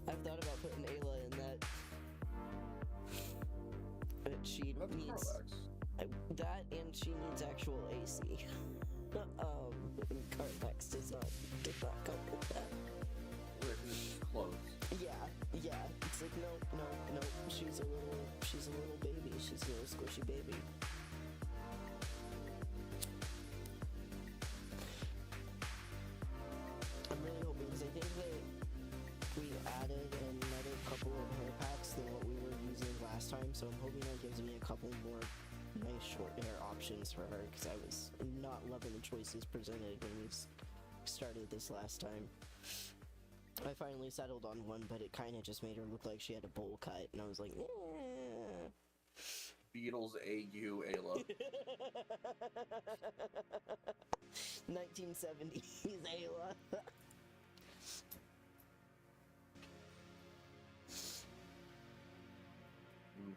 I've thought about putting Aela in that. But she needs that, and she needs actual AC. Carlex does not come with that. Close. Yeah. It's like no. She's a little baby. She's a little squishy baby. I'm really hoping, because I think that we added another couple of hair packs than what we were using last time, so I'm hoping that gives me a couple more nice short hair options for her, because I was not loving the choices presented when we started this last time. I finally settled on one, but it kind of just made her look like she had a bowl cut, and I was like, eh. Beatles AU Aela. 1970s Aela.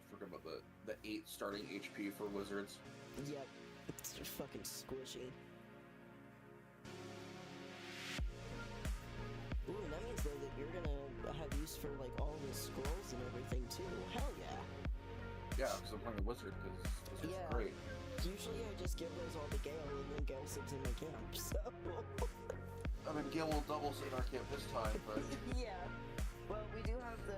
Forget about the 8 starting HP for wizards. Yep, it's just fucking squishy. Ooh, that means though that you're gonna have use for like all the scrolls and everything too. Hell yeah. Yeah, because I'm playing a wizard, because wizard's great. Usually I just give those all to Gale, and then Gale sits in my camp, so... I mean, Gale will double sit in our camp this time, but... Yeah. Well, we do have the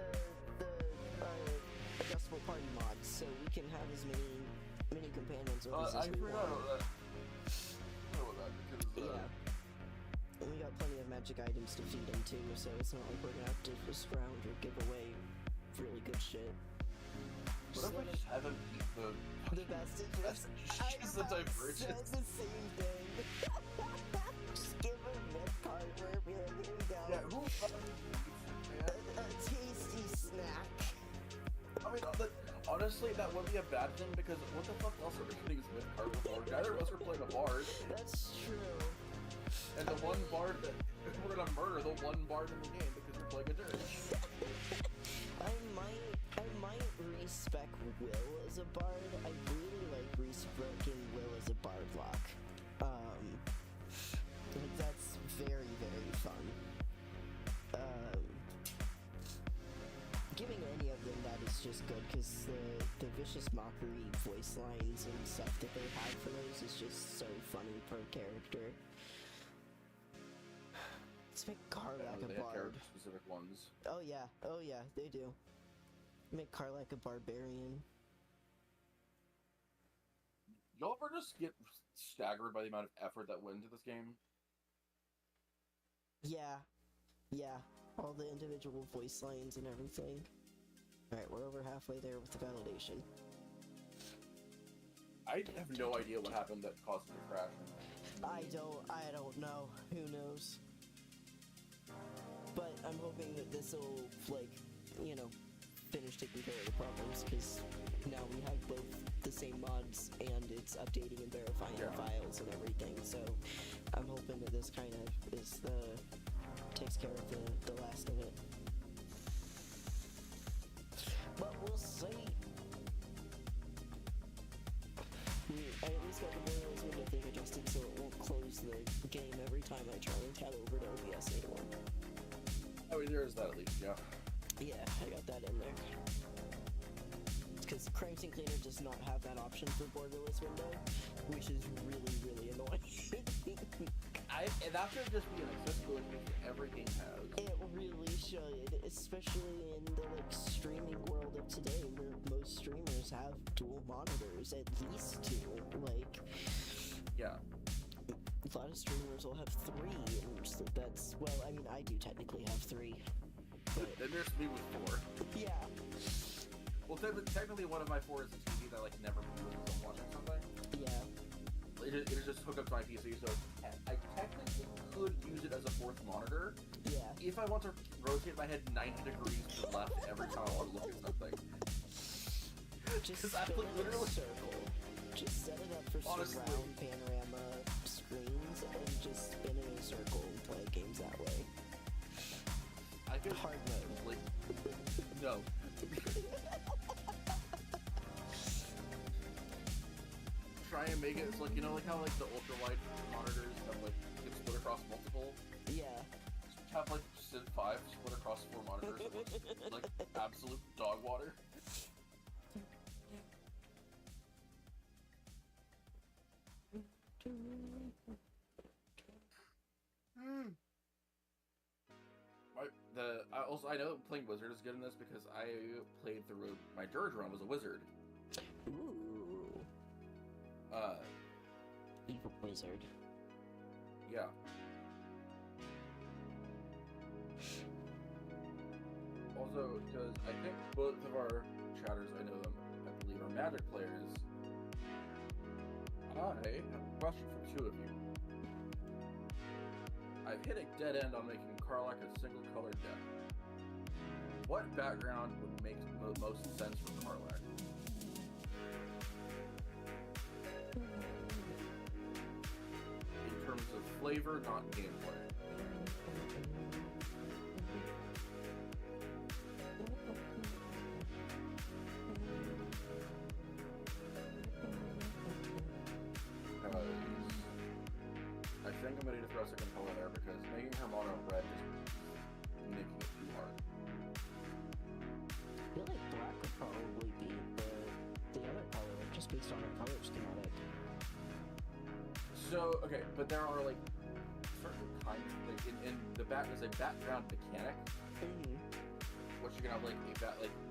adjustable party mods, so we can have as many companions with us as we want. I forgot about that. I know about that, because... Yeah. And we got plenty of magic items to feed him too, so it's not like we're gonna have to just scrounge or give away really good shit. What if I just have him eat the vestiges? She's the divergence. Said the same thing. Just give him Nick Carver, be like, here you go. Yeah, who a tasty snack. I mean, honestly, that would be a bad thing, because what the fuck else are we gonna use Nick Carver for? Neither of us are playing a bard. That's true. And the one bard that we're gonna murder the one bard in the game because we're playing a dirge. I might respec Will as a bard. I really like respeccing Will as a bard lock. That's very, very fun. Giving any of them that is just good, because the vicious mockery voice lines and stuff that they have for those is just so funny per character. Let's make Karlak a bard. Specific ones. Oh yeah, they do. Make Karlak a barbarian. Y'all ever just get staggered by the amount of effort that went into this game? Yeah. All the individual voice lines and everything. Alright, we're over halfway there with the validation. I have no idea what happened that caused it to crash. I don't know. Who knows? But I'm hoping that this'll, like, finish taking care of the problems, because now we have both the same mods and it's updating and verifying the files and everything. So I'm hoping that this kind of takes care of the last of it. But we'll see. I at least got the Baldurs window thing adjusted so it won't close the game every time I try and tab over to OBS anymore. Oh, there is that at least, yeah. Yeah, I got that in there. Because Crime Scene Cleaner does not have that option for borderless window, which is really, really annoying. And that should just be an accessibility feature every game has. It really should, especially in the streaming world of today, where most streamers have dual monitors, at least two. Yeah. A lot of streamers will have three, and so that's, well, I mean, I do technically have three. But then there's me with four. Yeah. Well, technically one of my four is a TV that never moves when I'm watching something. Yeah. It is just hooked up to my PC, so I technically could use it as a fourth monitor. Yeah. If I want to rotate my head 90 degrees to the left every time I want to look at something. Just spin it in a circle. Just set it up for surround panorama screens and just spin in a circle and play games that way. I feel hard mode. No. Try and make it so how the ultra wide monitors have get split across multiple. Yeah. Have Civ 5 split across 4 monitors. It looks absolute dog water. I know playing Wizard is good in this because I played through my Durge Run as a Wizard. Ooh. Evil Wizard. Yeah. Also, because I think both of our chatters, I know them, I believe, are Magic players. I have a question for two of you. I've hit a dead end on making Karlach a single color deck. What background would make the most sense for Karlach? In terms of flavor, not gameplay. I think I'm going to throw a second color there because making her mono red is making it too hard. I feel like black would probably be the other color, just based on her color schematic. So, okay, but there are certain kinds in the back is a background mechanic. Which you can have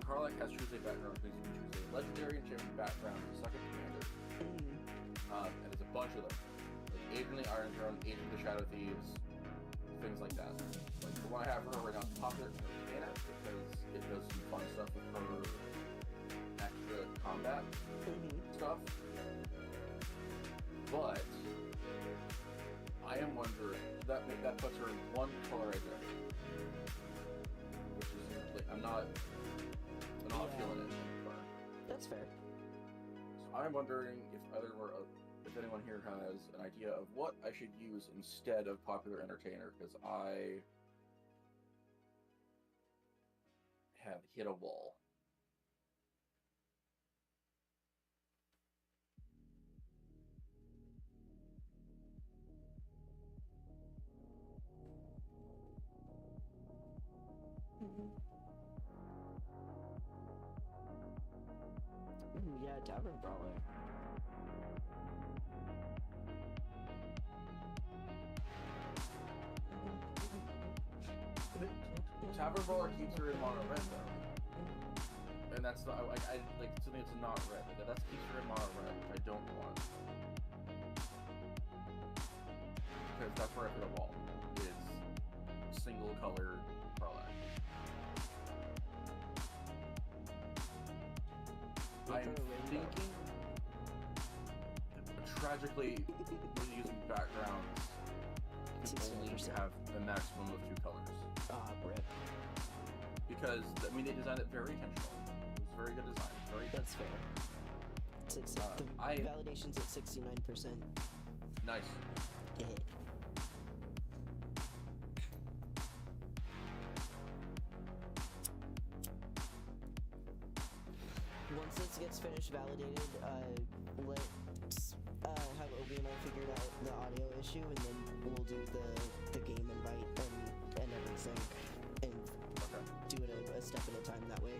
Karlach has choose a background, because you can choose a legendary and champion background as a second commander. And there's a bunch of them. Agent of the Iron Throne, Agent of the Shadow Thieves, things like that. The one I have for her right now is popular in her mechanic because it does some fun stuff with her extra combat stuff. But I am wondering that puts her in one color identity, which is I'm not feeling it. That's fair. So I'm wondering if if anyone here has an idea of what I should use instead of Popular Entertainer, because I have hit a wall. Yeah, Tavern Brawler. Tavern Brawler keeps her in mono red though, and that's not I something that's not red. That keeps her in mono red, which I don't want, because that's where I hit a wall. Is single color Karlach. I'm thinking tragically when using backgrounds, you can only have the maximum of 2 colors. Rip. because I mean they designed it very intentional. It was a very good design. Very good. That's fair. The validation's at 69%. Nice. Yeah. Once this gets finished validated, let's have Obi and I figured out the audio issue, and then we'll do the game invite and everything, and do it a step at a time that way.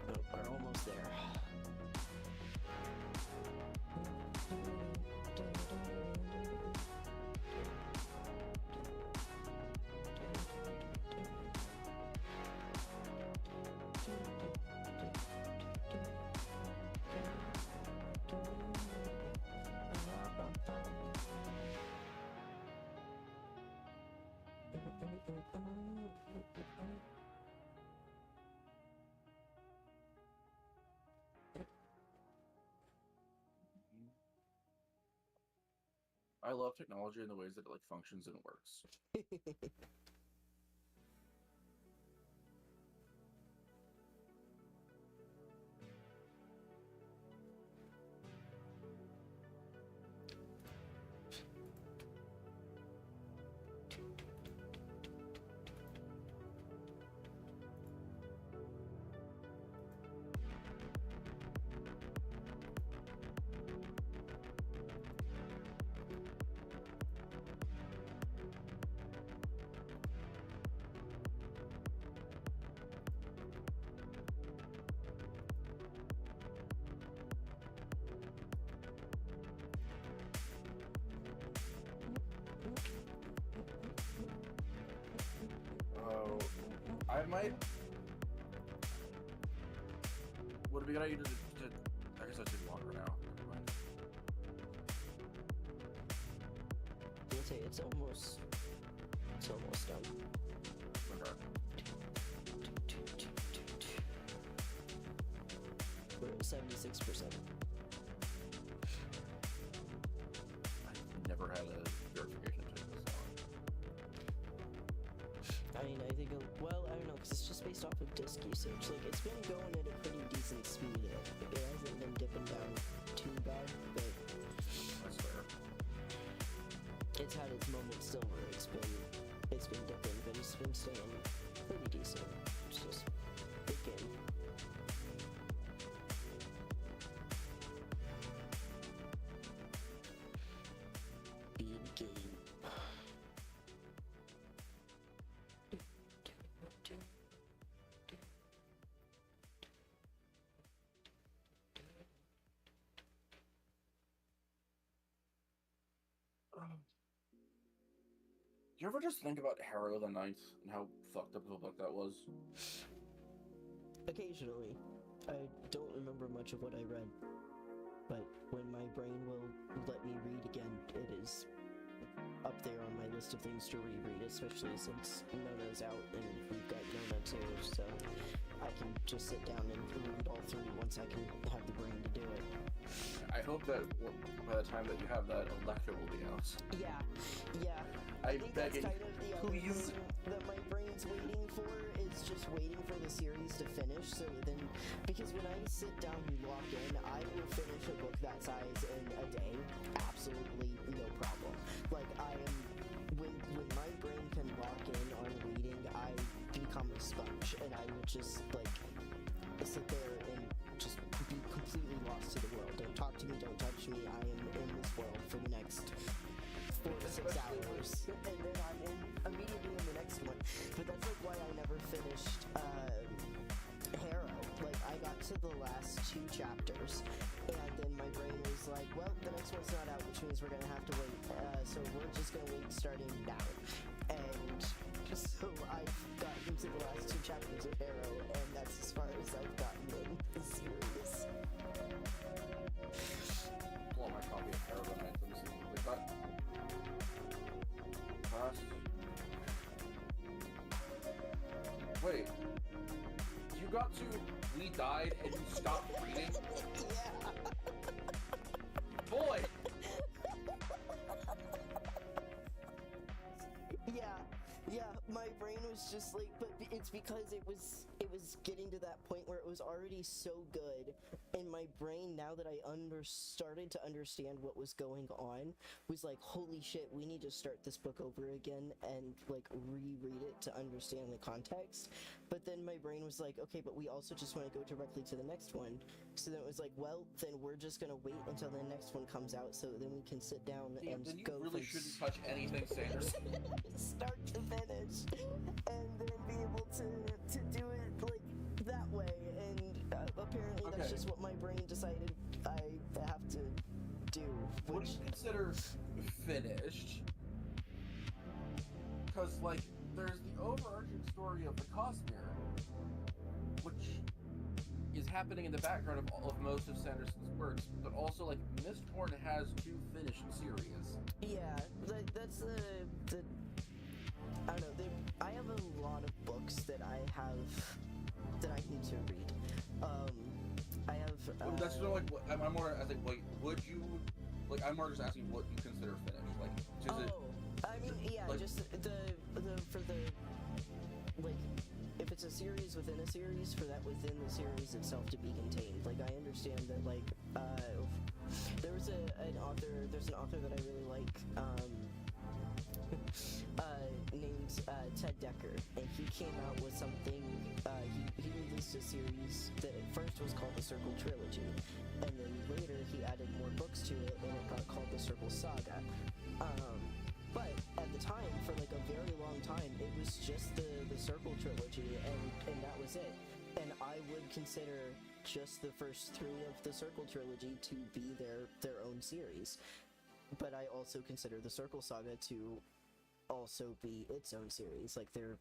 Oh, we're almost there. I love technology and the ways that it like functions and works. I might. Would it be a good idea to I guess I should longer now. I'll say it's almost done. Okay. We're at 76%. I've never had a verification take this long. I mean, I think, well, I don't know, because it's just based off of disk usage. Like, it's been going at a pretty decent speed. It hasn't been dipping down too bad, but That's fair. it's had its moments still where it's been dipping, but it's been staying pretty decent. It's just big game. Big game. Do you ever just think about Harrow the Ninth and how fucked up of a book that was? Occasionally. I don't remember much of what I read, but when my brain will let me read again, it is up there on my list of things to reread, especially since Nona's out and we've got Nona too, so I can just sit down and read all through once I can have the brain to do it. I hope that by the time that you have that, Electra will be out. Yeah. I think beg that's it, kind of the other please. thing that my brain's waiting for is just waiting for the series to finish, so then, because when I sit down and lock in, I will finish a book that size in a day, absolutely no problem. Like, when my brain can lock in on reading, I become a sponge, and I will just, like, sit there and just be completely lost to the world. Don't talk to me, don't touch me, I am in this world for the next 4 to 6 hours, and then I'm immediately in the next one. But that's like why I never finished Harrow. Like, I got to the last 2 chapters, and then my brain was like, well, the next one's not out, which means we're gonna have to wait. So we're just gonna wait starting now. And so I've gotten to the last 2 chapters of Harrow, and that's as far as I've gotten in the series. Pull out my copy of Harrow the Ninth. Let me see. Like that. Wait. You got to We Died and you stopped reading? Yeah. Boy! was just like, but it's because it was getting to that point where it was already so good, and my brain, now that I started to understand what was going on, was like, holy shit, we need to start this book over again and like reread it to understand the context. But then my brain was like, okay, but we also just want to go directly to the next one. So then it was like, well, then we're just gonna wait until the next one comes out, so then we can sit down and then you go really from shouldn't touch anything Sanderson. start to finish, and then be able to do it like that way. And apparently that's just what my brain decided I have to do. What do you consider finished? Because like there's the overarching story of the Cosmere, which is happening in the background of most of Sanderson's works, but also like Mistborn has 2 finished series. Yeah, that's the I don't know. I have a lot of books that I need to read. I have. That's sort of like I'm more as like would you like I'm more just asking what you consider finished. Like just I mean, yeah, like, just the for the like. If it's a series within a series, for that within the series itself to be contained. Like, I understand that, like, there's an author that I really like, named Ted Decker, and he came out with something, he released a series that at first was called the Circle Trilogy, and then later he added more books to it, and it got called the Circle Saga. But at the time, for like a very long time, it was just the Circle Trilogy, and that was it. And I would consider just the first 3 of the Circle Trilogy to be their own series. But I also consider the Circle Saga to also be its own series. Like, they're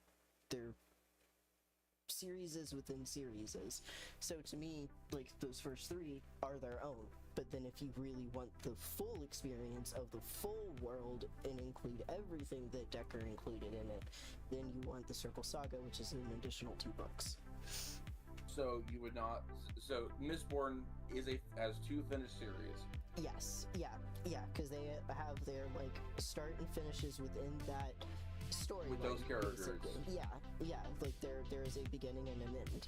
series within series. So to me, like, those first 3 are their own. But then if you really want the full experience of the full world and include everything that Decker included in it, then you want the Circle Saga, which is an additional 2 books. So you would not. So Mistborn has 2 finished series. Yes, yeah, because they have their like start and finishes within that story with those characters. Basically. Yeah, like there is a beginning and an end.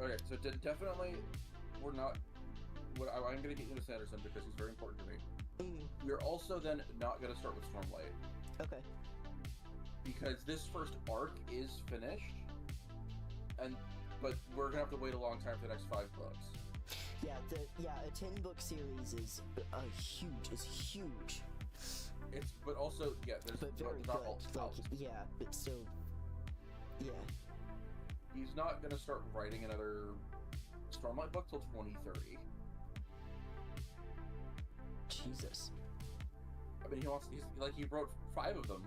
Okay, so definitely we're not. I'm going to get into Sanderson because he's very important to me. Mm-hmm. We're also then not going to start with Stormlight. Okay. Because this first arc is finished, but we're going to have to wait a long time for the next 5 books. Yeah, a 10-book series is huge. But also, yeah, there's but very not good. all yeah, but still, yeah. He's not going to start writing another Stormlight book till 2030. Jesus. I mean, he wrote 5 of them.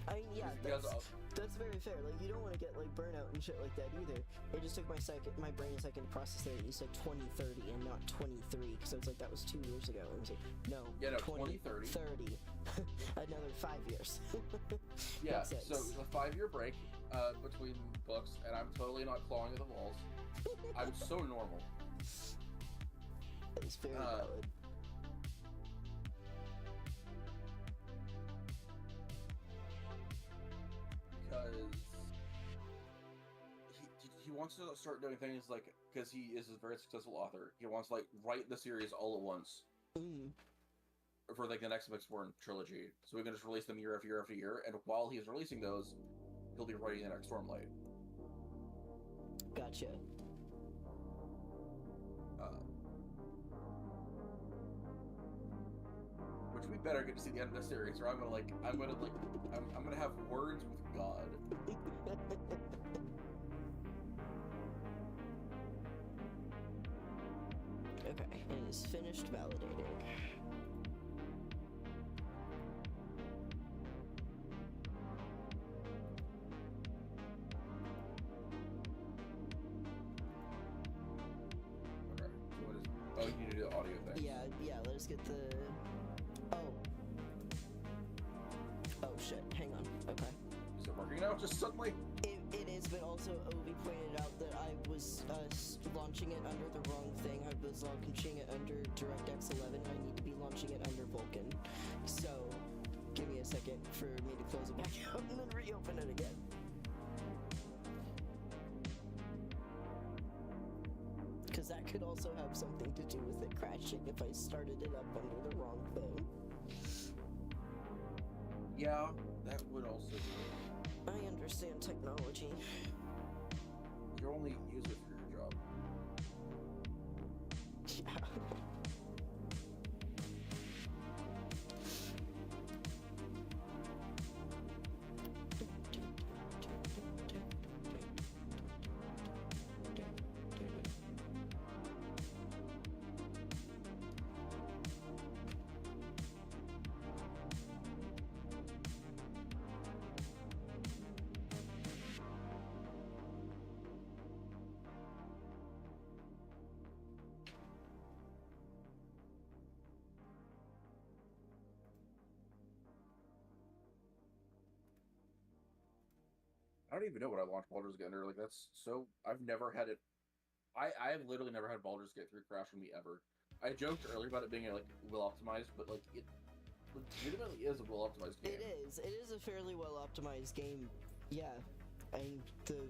I mean, yeah, that's very fair. Like, you don't want to get like burnout and shit like that either. It just took my brain a second to process that you said 2030 and not 23, because I was like, that was 2 years ago. And I was like, no, 2030. 30. Another 5 years. Yeah, so a 5-year break between books, and I'm totally not clawing at the walls. I'm so normal. It's very valid. Because he wants to start doing things like, because he is a very successful author, he wants to like write the series all at once. For like the next Mistborn trilogy, so we can just release them year after year after year, and while he's releasing those, he'll be writing the next Stormlight. Gotcha. Which we better get to see the end of the series, or I'm gonna have words with God. Okay, it is finished validating. Oh, you need to do the audio thing. Yeah, let us get the... Oh shit, hang on, okay. Is it working now, just suddenly? It is, but also Obi pointed out that I was launching it under the wrong thing. I was launching it under DirectX 11, I need to be launching it under Vulkan. So, give me a second for me to close it back out, and then reopen it again. Because that could also have something to do with it crashing if I started it up under the wrong thing. Yeah, that would also be. I understand technology. You only use it for your job. Yeah. I don't even know what I launched Baldur's Gate under. Like, that's so. I've never had it. I have literally never had Baldur's Gate 3 crash on me ever. I joked earlier about it being like well optimized, but like it legitimately is a well optimized game. It is. It is a fairly well optimized game. Yeah, and the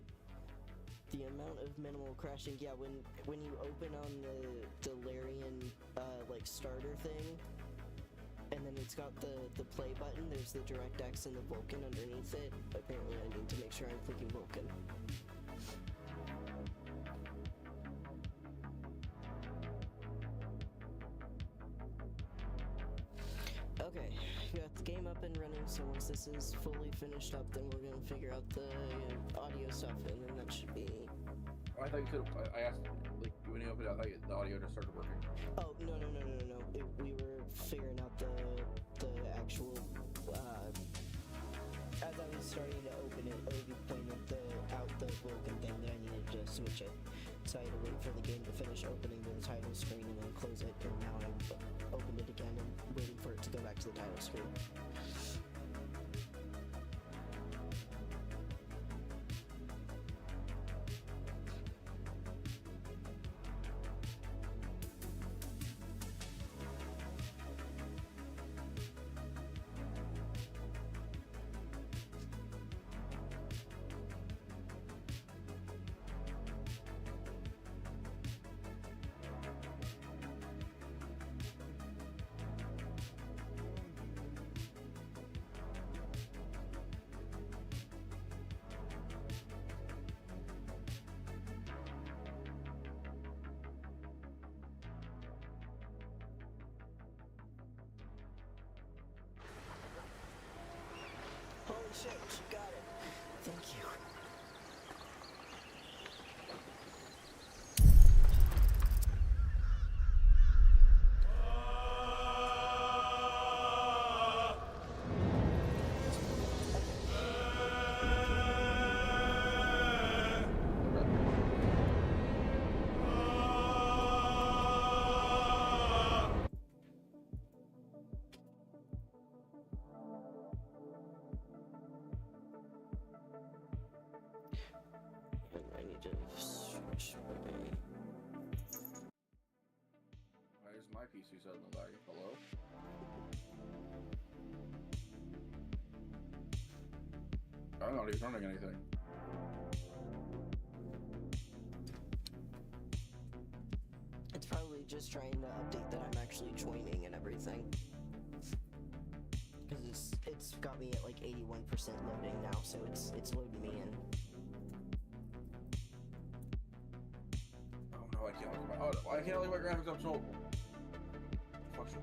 amount of minimal crashing. Yeah, when you open on the Larian like starter thing. And then it's got the play button, there's the DirectX and the Vulkan underneath it. Apparently I need to make sure I'm clicking Vulkan. Okay, got the game up and running, so once this is fully finished up, then we're gonna figure out the audio stuff, and then that should be... I thought you said, I asked, like, when you opened it, I thought the audio just started working. Oh, no. We were figuring out the actual, as I was starting to open it, Ovi pointed out the Vulkan thing that I needed to switch it. So I had to wait for the game to finish opening the title screen and then close it, and now I've opened it again and waiting for it to go back to the title screen. Holy shit, she got it. Thank you. I need to switch my... Why is my PC suddenly lagging? Hello? I'm not even running anything. It's probably just trying to update that I'm actually joining and everything. Because it's got me at like 81% loading now, so it's loading me in. Oh no, I can't look at my auto. I can't look at my graphics up so. Fuck you.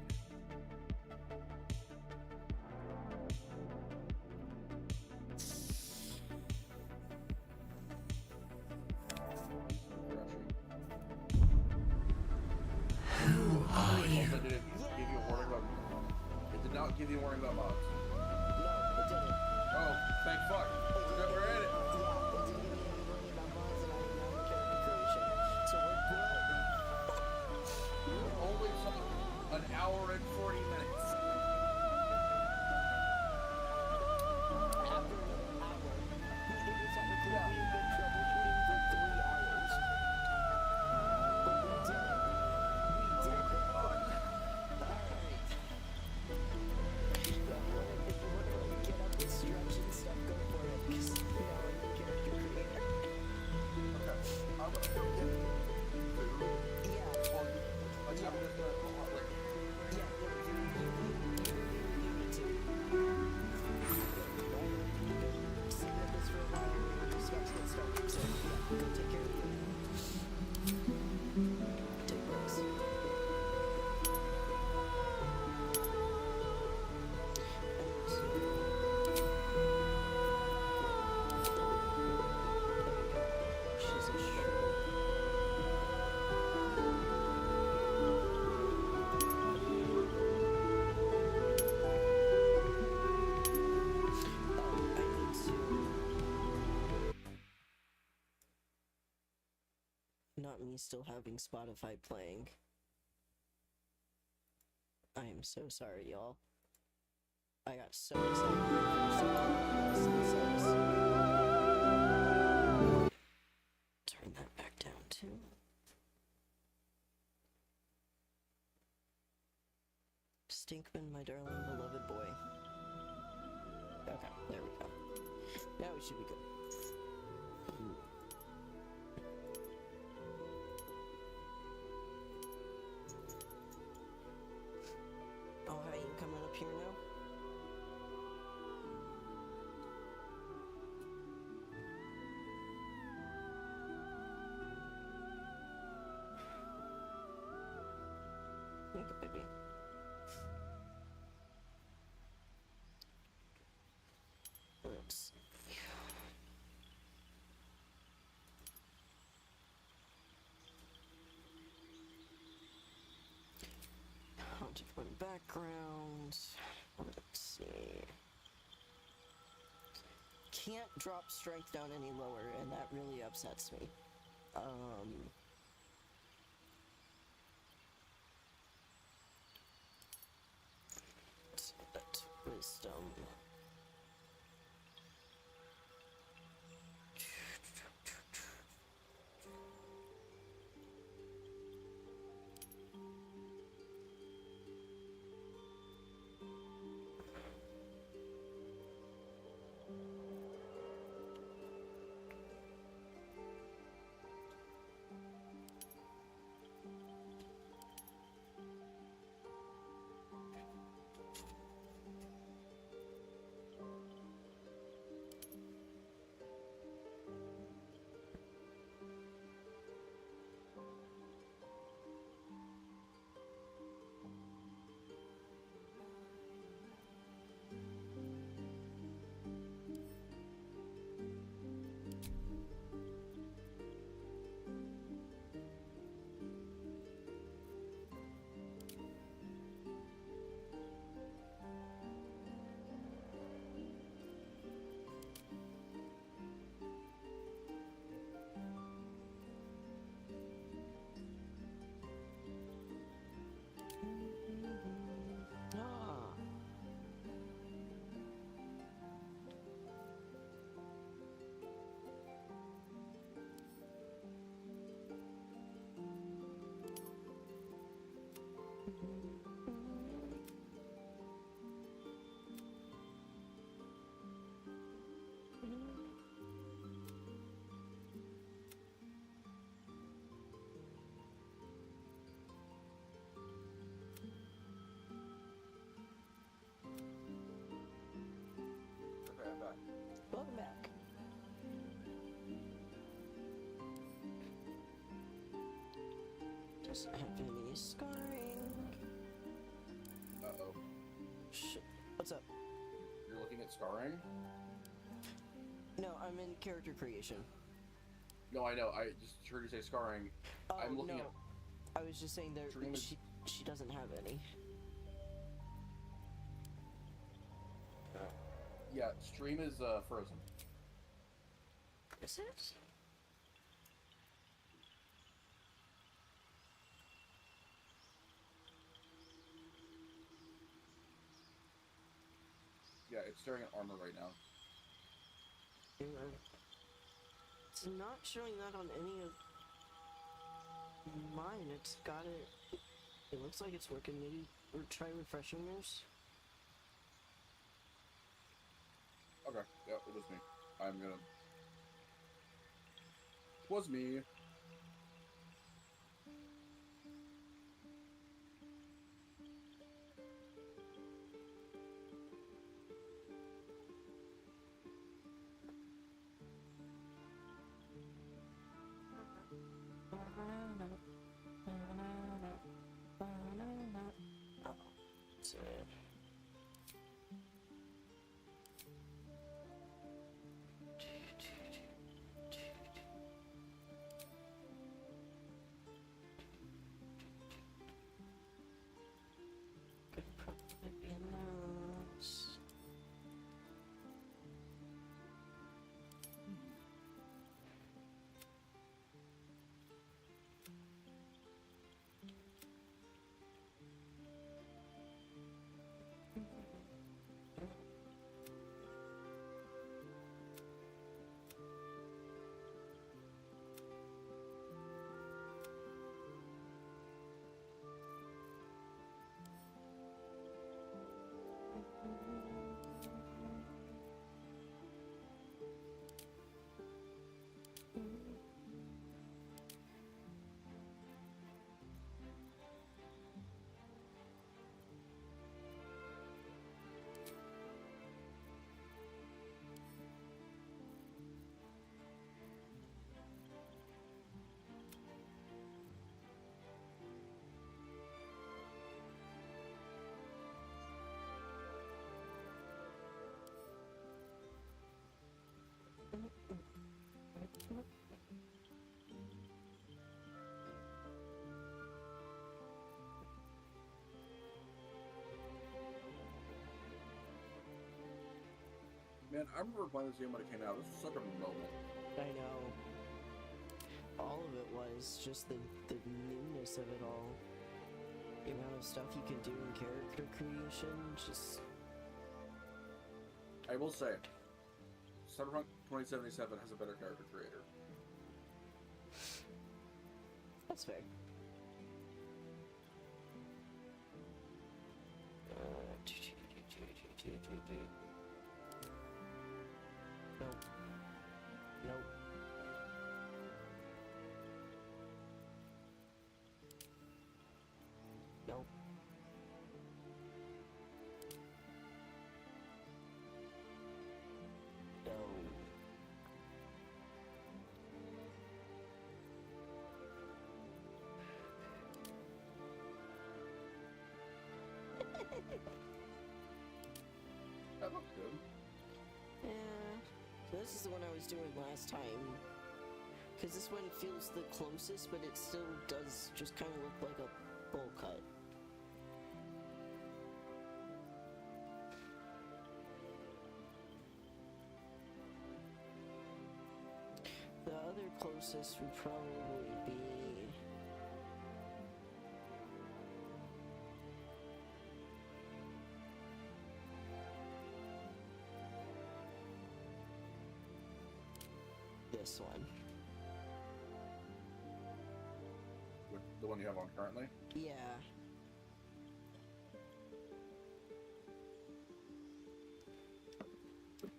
Who are you? Also, did it give you a warning about? It did not give you a warning about mods. No, it didn't. Oh, thank fuck. We're at it. Yeah, it didn't give me any warning about mods, and I didn't know the character creation. So we're good. Only an hour and 40 minutes. After an hour, it was technically we've been troubleshooting for 3 hours. But we did it. We did it. Alright. If you want to like, get up and stretch not me still having Spotify playing. I am so sorry, y'all. I got so excited when I first saw this. Turn that back down too. Stinkman, my darling beloved boy. Okay, there we go. Now we should be good. Oh, hi, you coming up here now? Thank you, baby. Let's see. Haunted one background. Let's see. Can't drop strength down any lower, and that really upsets me. Let's get that to wisdom. Welcome back. Doesn't have any scarring. Uh-oh. Shit. What's up? You're looking at scarring? No, I'm in character creation. No, I know. I just heard you say scarring. Oh, I'm looking no. at... I was just saying there she doesn't have any. Yeah, stream is frozen. Is it? Yeah, it's staring at armor right now. It's not showing that on any of mine. It's got it. It looks like it's working. Maybe try refreshing yours. Okay, yeah, it was me. I'm gonna... It was me. Man, I remember playing this game when it came out. This was such a moment. I know. All of it was just the newness of it all. The amount of stuff you can do in character creation, just... I will say, Cyberpunk 2077 has a better character creator. That's fair. Nope. Nope. Nope. No. That looks good. Yeah. So this is the one I was doing last time. Because this one feels the closest, but it still does just kind of look like a bowl cut. The other closest would probably be... this one. The one you have on currently? Yeah.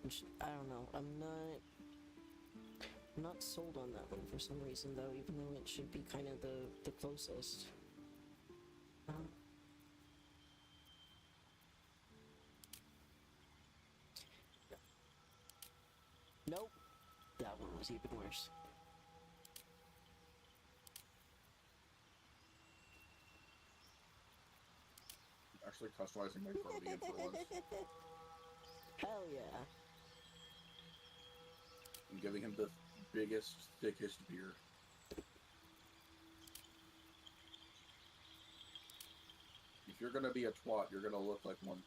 Which, I don't know. I'm not sold on that one for some reason, though, even though it should be kind of the closest. Nope. That one was even worse. Actually customizing my Guardian for once. Hell yeah. I'm giving him the biggest, thickest beard. If you're gonna be a twat, you're gonna look like one.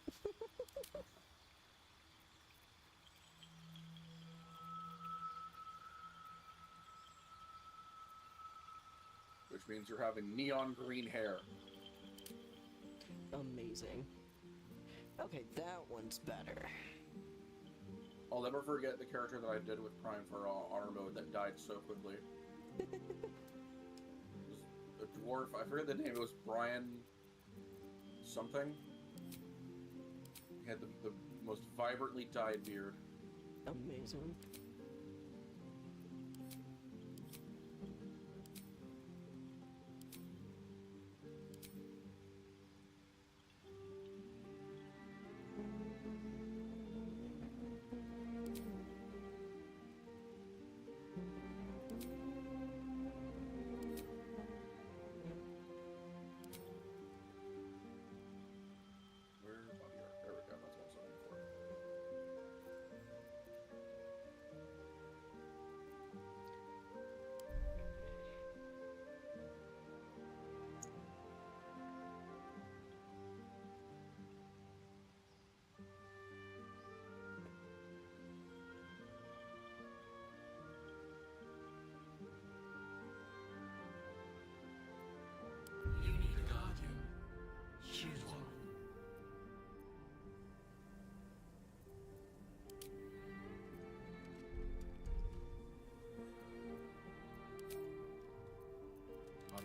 Which means you're having neon green hair. Amazing. Okay, that one's better. I'll never forget the character that I did with Prime for honor mode that died so quickly. It was a dwarf, I forget the name, it was Brian something. He had the most vibrantly dyed beard. Amazing.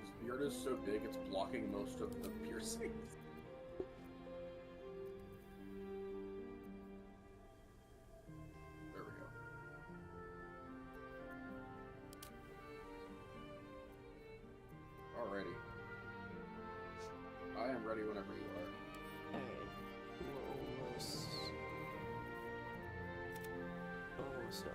His beard is so big, it's blocking most of the piercings. There we go. Alrighty. I am ready whenever you are. Alright. We're almost done.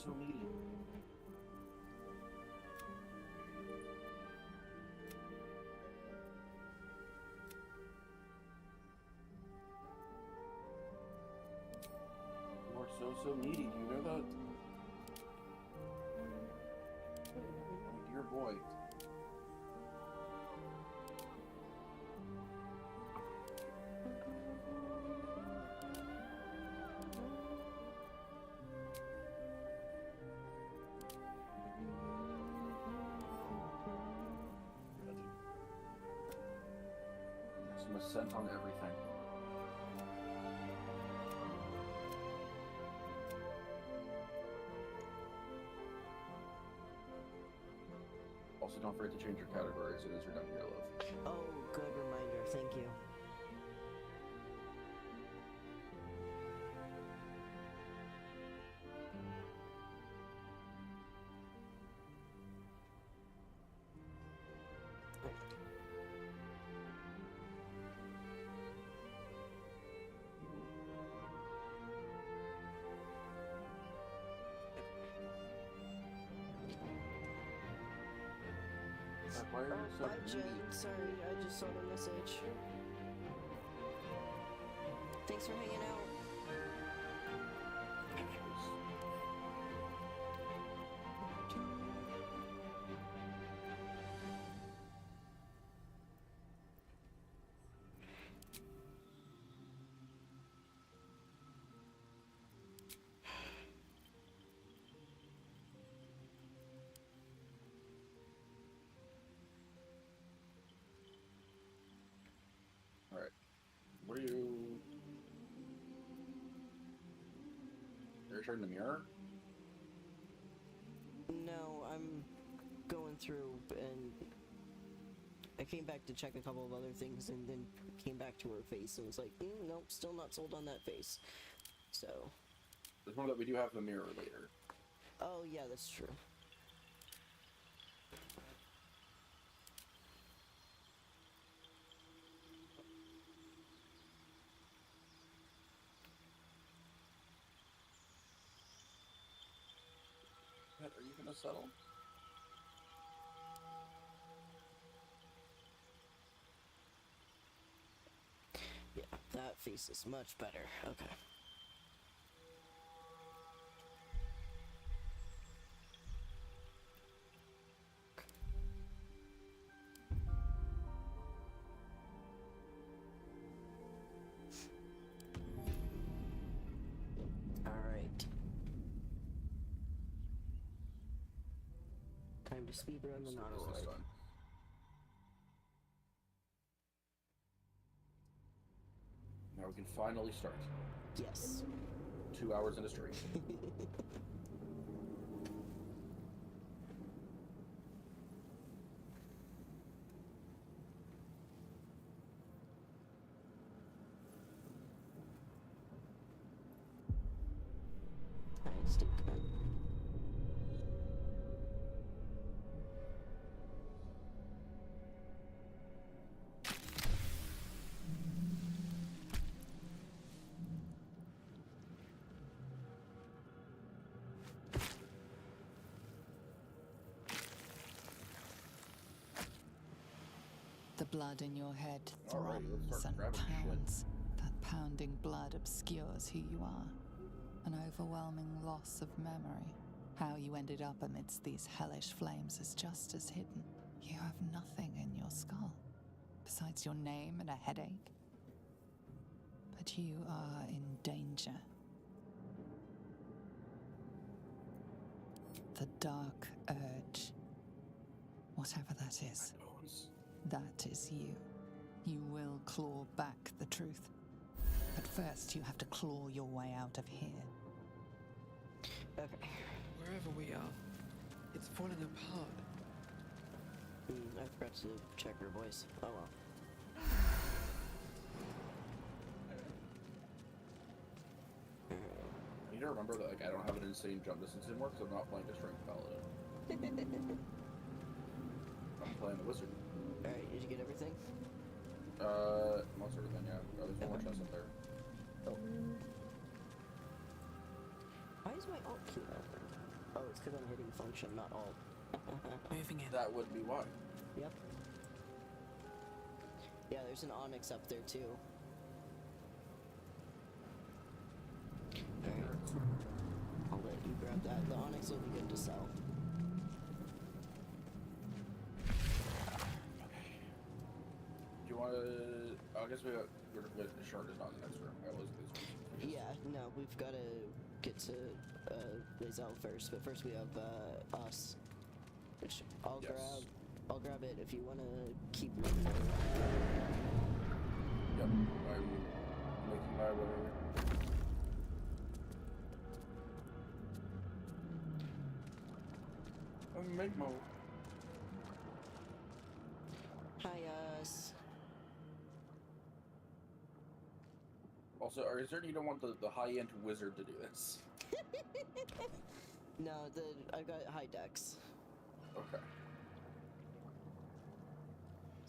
so meaty. You are so needy. Do you know that? Oh, dear boy. Some scent on everything. Also, don't forget to change your category as soon as you're done here, love. Oh, good reminder. Thank you. Why are you so Bye, Jen. needy? Sorry, I just saw the message. Thanks for hanging out. Alright. What are you... Are you trying the mirror? No, I'm going through and I came back to check a couple of other things and then came back to her face and was like, nope, still not sold on that face. So. There's one that we do have the mirror later. Oh, yeah, that's true. Pet, are you gonna settle? Yeah, that face is much better. Okay. Alright. Time to speedrun the So Nautilus. this one. Now we can finally start. Yes. 2 hours in a stream. Nice, dude. The blood in your head Alright, let's thrums start and grabbing shit. pounds. That pounding blood obscures who you are. An overwhelming loss of memory. How you ended up amidst these hellish flames is just as hidden. You have nothing in your skull, besides your name and a headache. But you are in danger. The dark urge. Whatever that is. Bones. That is you. You will claw back the truth. But first, you have to claw your way out of here. Okay. Wherever we are, it's falling apart. I forgot to check her voice. Oh well. I need to remember that I don't have an insane jump distance anymore because I'm not playing the strength paladin. I'm playing the wizard. Alright, did you get everything? Most everything, yeah. Oh, there's one more chest up there. Oh. Why is my alt key not working? Oh, it's because I'm hitting function, not alt. Moving in. That would be why. Yep. Yeah, there's an onyx up there too. Alright. I'll let you grab that. The onyx will be good to sell. Do you want to? I guess the shard is not in the next room. I always get this room. Yeah, no, we've got to get to Lae'zel first, but first we have us, which I'll Yes. grab it if you want to keep moving. Yep, I'm making my way. Make my way. Hi, us. Also, are you certain you don't want the high-end wizard to do this? No, I've got high decks. Okay.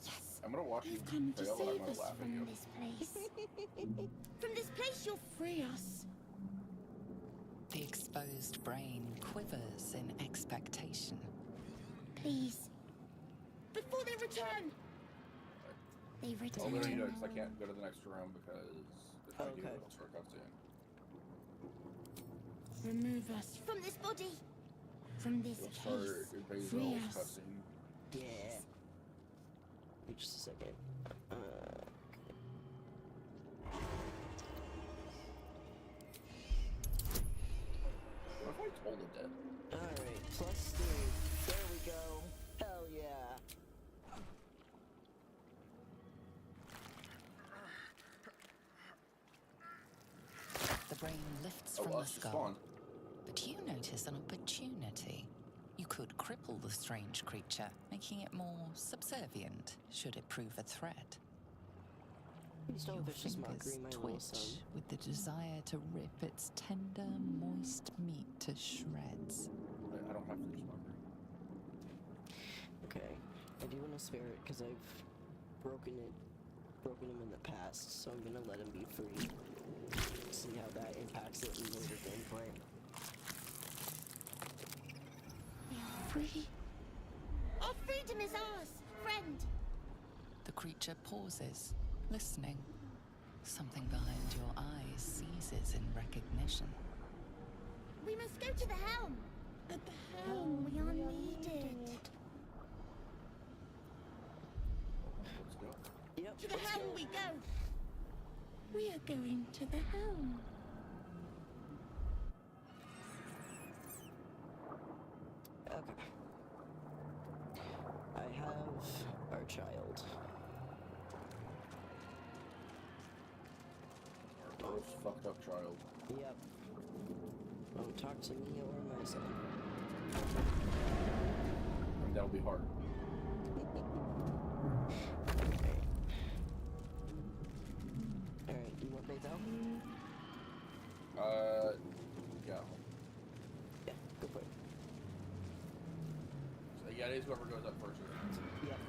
Yes. I'm gonna watch you You've come to fail and I'm save gonna us laugh at from you. this place. From this place, you'll free us. The exposed brain quivers in expectation. Please. Before they return. They I'll return. literally do it because I can't go to the next room because if I do, Okay. it'll start cutscene. Remove us from this body. From this It'll start case. Free Basil's us. cutscene. Yeah. Wait just a second. What if I told it dead? Alright, +3. There we go. Hell yeah. The brain lifts Oh, from the us skull. spawned. But you notice an opportunity. You could cripple the strange creature, making it more subservient, should it prove a threat. Please don't Your vicious mockery, fingers my little son. twitch with the desire to rip its tender, moist meat to shreds. I don't have to do smoke. Okay. I do want to spare it because I've broken him in the past, so I'm gonna let him be free. See how that impacts it in later gameplay. We are free. Our freedom is ours, friend. The creature pauses, listening. Something behind your eyes seizes in recognition. We must go to the helm. At the helm, we are needed. Let's go. Yep. To the let's helm go. we go. We are going to the helm. Okay. I have our child. Our most fucked up child. Yep. Don't talk to me or my son. I mean, that'll be hard. Okay. Alright, you want Lae'zel? Yeah. Yeah, go for it. So, yeah, it is whoever goes up first. Yep.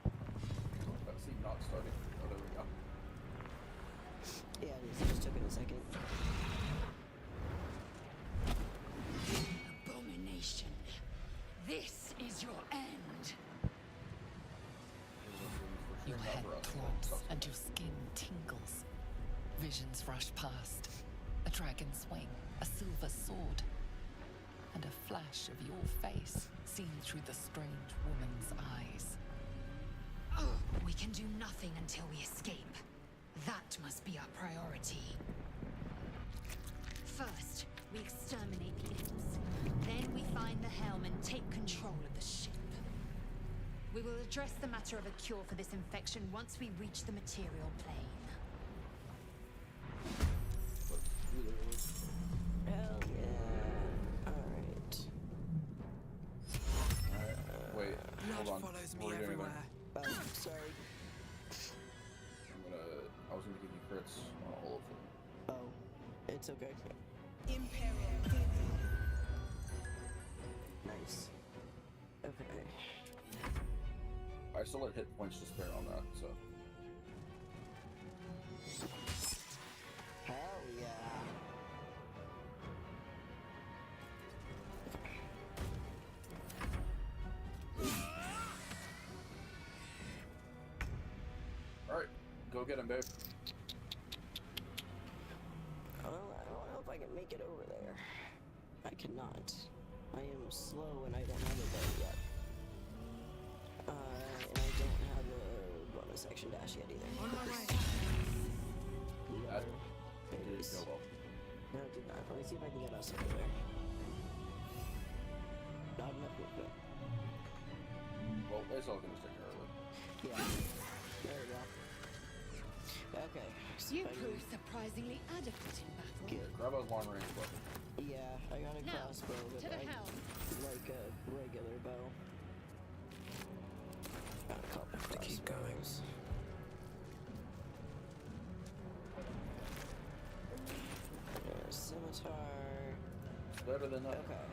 Cutscene not starting. Oh, there we go. Yeah, it is. It just took it a second. Abomination. This is your end. Your head throbs and your skin tingles. Visions rush past. A dragon swing, a silver sword, and a flash of your face seen through the strange woman's eyes. Oh, we can do nothing until we escape. That must be our priority. First, we exterminate the imps. Then we find the helm and take control of the ship. We will address the matter of a cure for this infection once we reach the material plane. Hell yeah. Alright. Alright, wait, hold Blood on. follows me Before we do anything, everywhere. Oh, sorry. I was gonna give you crits on all of them. Oh, it's okay. Imperial. Nice. Okay. I still had hit points to spare on that, so. Hell yeah. Alright, go get him, babe. Well, I don't know if I can make it over there. I cannot. I am slow and I don't have a bow yet. And I don't have a bonus action dash yet either. On my way. That There it didn't is. go well. No, it did not. Let me see if I can get us over there. Not enough movement. Well, it's all gonna stick care of it. Yeah. There we go. Okay. so You if I can- proved surprisingly adequate in battle. Good. Grab a long range weapon. Yeah, I got a Now, crossbow, but to the I helm. like a regular bow. Got a couple Have to keep going. crossbows. Scimitar. It's better than nothing. Okay.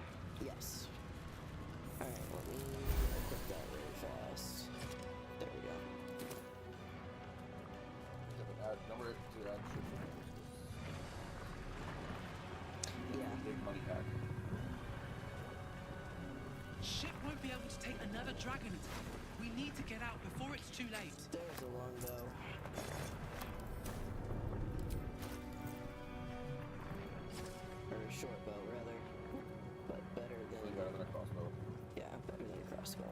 Yes. Alright, let me equip that really fast. There we go. Yeah, but add number 8 to add shit to it. Yeah. Big money hack. Ship won't be able to take another dragon. We need to get out before it's too late. There's a longbow. Or a short bow, rather. But better Way than... better than a crossbow. Yeah, better than a crossbow.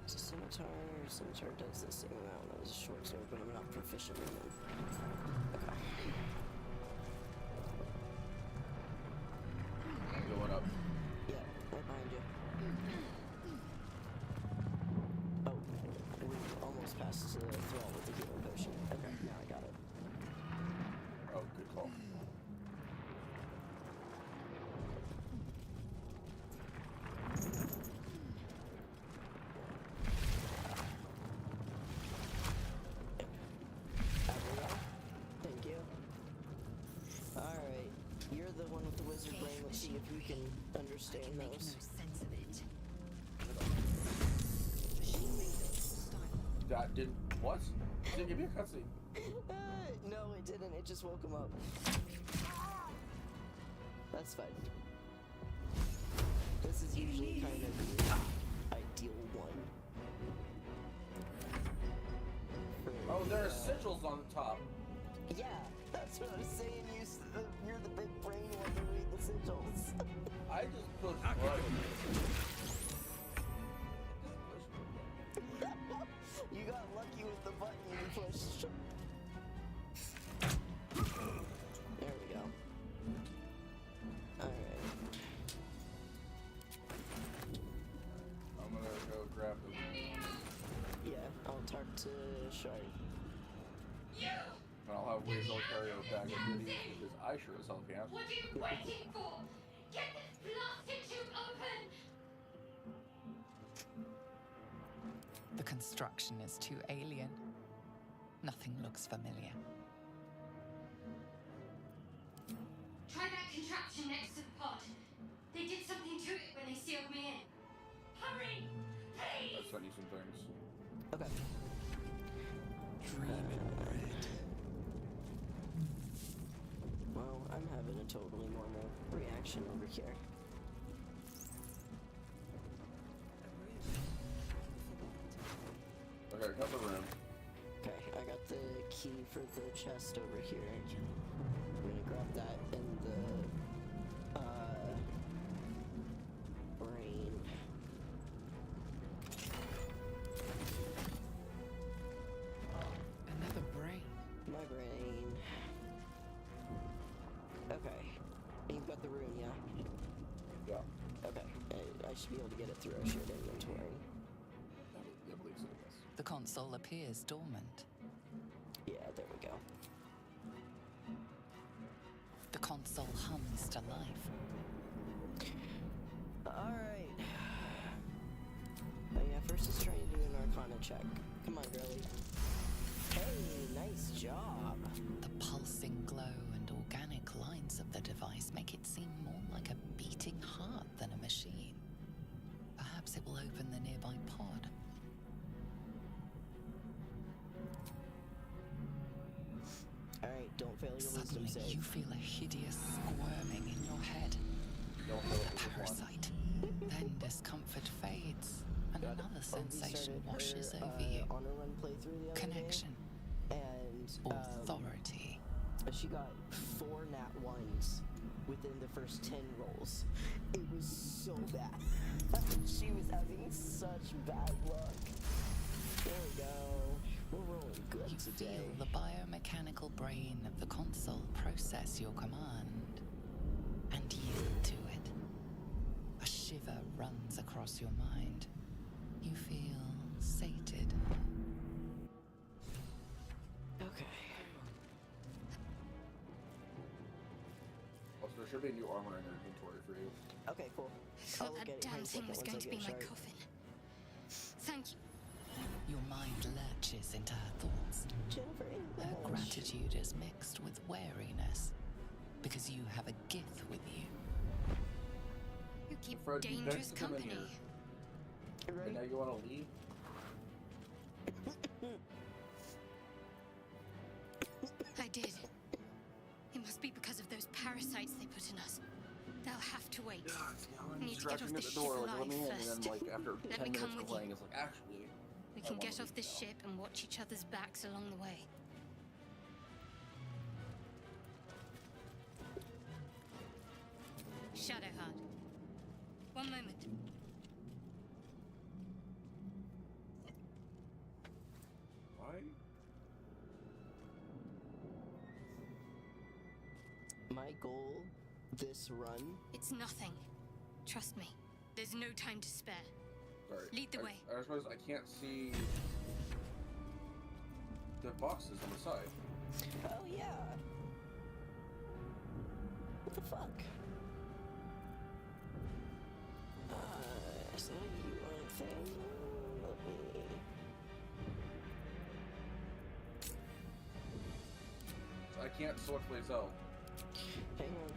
It's a scimitar. Scimitar does the same amount as a short sword, but I'm not proficient in them. Okay. I'm going up. Yeah, right behind you. Oh, we almost passed the thrall with the healing potion. Okay, now I got it. Oh, good call. Aela, thank you. Alright, you're the one with the wizard brain. Let's see if you can understand I can make no those. sense of it. That didn't. What? It didn't give me a cutscene. No, it didn't. It just woke him up. That's fine. This is usually kind of the ideal one. For, Oh, there are sigils on the top. Yeah, that's what I was saying. You're the big brain one to read the sigils. I just pushed right. You got lucky with the button you pushed. There we go. Alright. I'm gonna go grab them. Yeah, I'll talk to Shard. And I'll have Weasel carry a bag of goodies because I sure as hell can't. What are you waiting for? Get this blasted chute open! The construction is too alien. Nothing looks familiar. Try that contraption next to the pod. They did something to it when they sealed me in. Hurry! I Please! sent you some things. Okay. Dreaming bread. Well, I'm having a totally normal reaction over here. Okay, got the room. Okay, I got the key for the chest over here. I'm gonna grab that and the brain. Another brain. My brain. Okay. You've got the rune, yeah? Yeah. Okay. I should be able to get it through our shared inventory. I believe so, yes. The console appears dormant. Yeah, there we go. The console hums to life. Alright. Oh yeah, first let's try and do an Arcana check. Come on, girlie. Hey, nice job. The pulsing glow and organic lines of the device make it seem more like a beating heart than a machine. Perhaps it will open the Don't fail your Suddenly, wisdom save. you feel a hideous squirming in your head. Don't feel The it was one. parasite. Then discomfort fades, and God, another Obi sensation started her, washes over you. honor run playthrough the other Connection. day, and Authority. she got 4 nat 1s within the first 10 rolls. It was so bad. She was having such bad luck. There we go. We're rolling good You today. feel the biomechanical brain of the console process your command and yield to it. A shiver runs across your mind. You feel sated. Okay. Also, there should be new armor in your inventory for you. Okay, cool. Thought look that at it here in damn a thing second was once going I to get be my Shard. coffin. Thank you. Your mind lurches into her thoughts. Jennifer Her English. gratitude is mixed with wariness, because you have a gift with you. You keep Fred, you dangerous next to come in company. here. And now you want to leave? I did. It must be because of those parasites they put in us. They'll have to wait. I'm We need to get off scratching at this the door, ship like, let me alive in, and first. then, like, after Let 10 me minutes come of with playing, you. it's like, actually, We I can wanna get off leave this now. ship and watch each other's backs along the way. Shadowheart. One moment. Why? My goal this run. It's nothing. Trust me. There's no time to spare. Sorry. Lead the way. I suppose I can't see the boxes on the side. Oh yeah. What the fuck? Is that a UI thing? Let me. So I can't select Lae'zel. Hang on.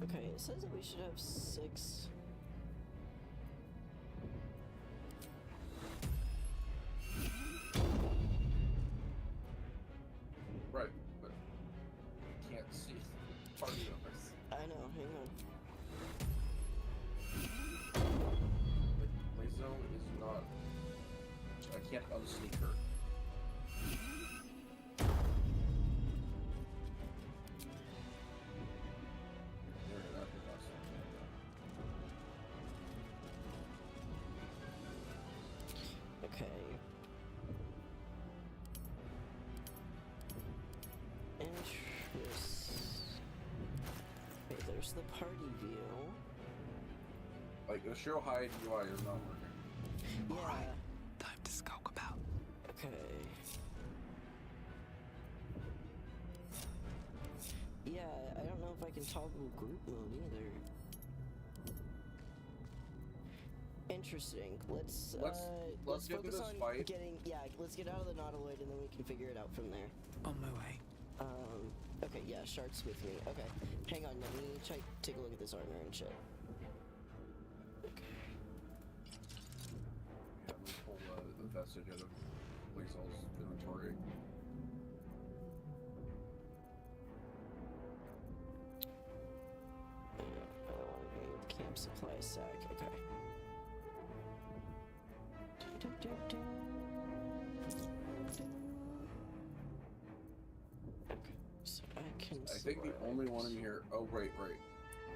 Okay, it says that we should have 6. Right, but I can't see party numbers. I know, hang on. Lae'zel is not. I can't unsneak her. Okay. Okay, there's the party view. Like, the show hide UI is not working. Yeah. Alright, time to skulk about. Okay. Yeah, I don't know if I can toggle group mode either. Interesting. Let's Let's get focus through this on fight. getting let's get out of the Nautiloid and then we can figure it out from there. On my way. Okay, yeah, Shard's with me. Okay, hang on, let me take a look at this armor and shit. Okay. Yeah, we pull the vestige out of Lae'zel's inventory. I want to need camp supply sack. Okay. Okay, so I can. I think the only one in here. Oh, right.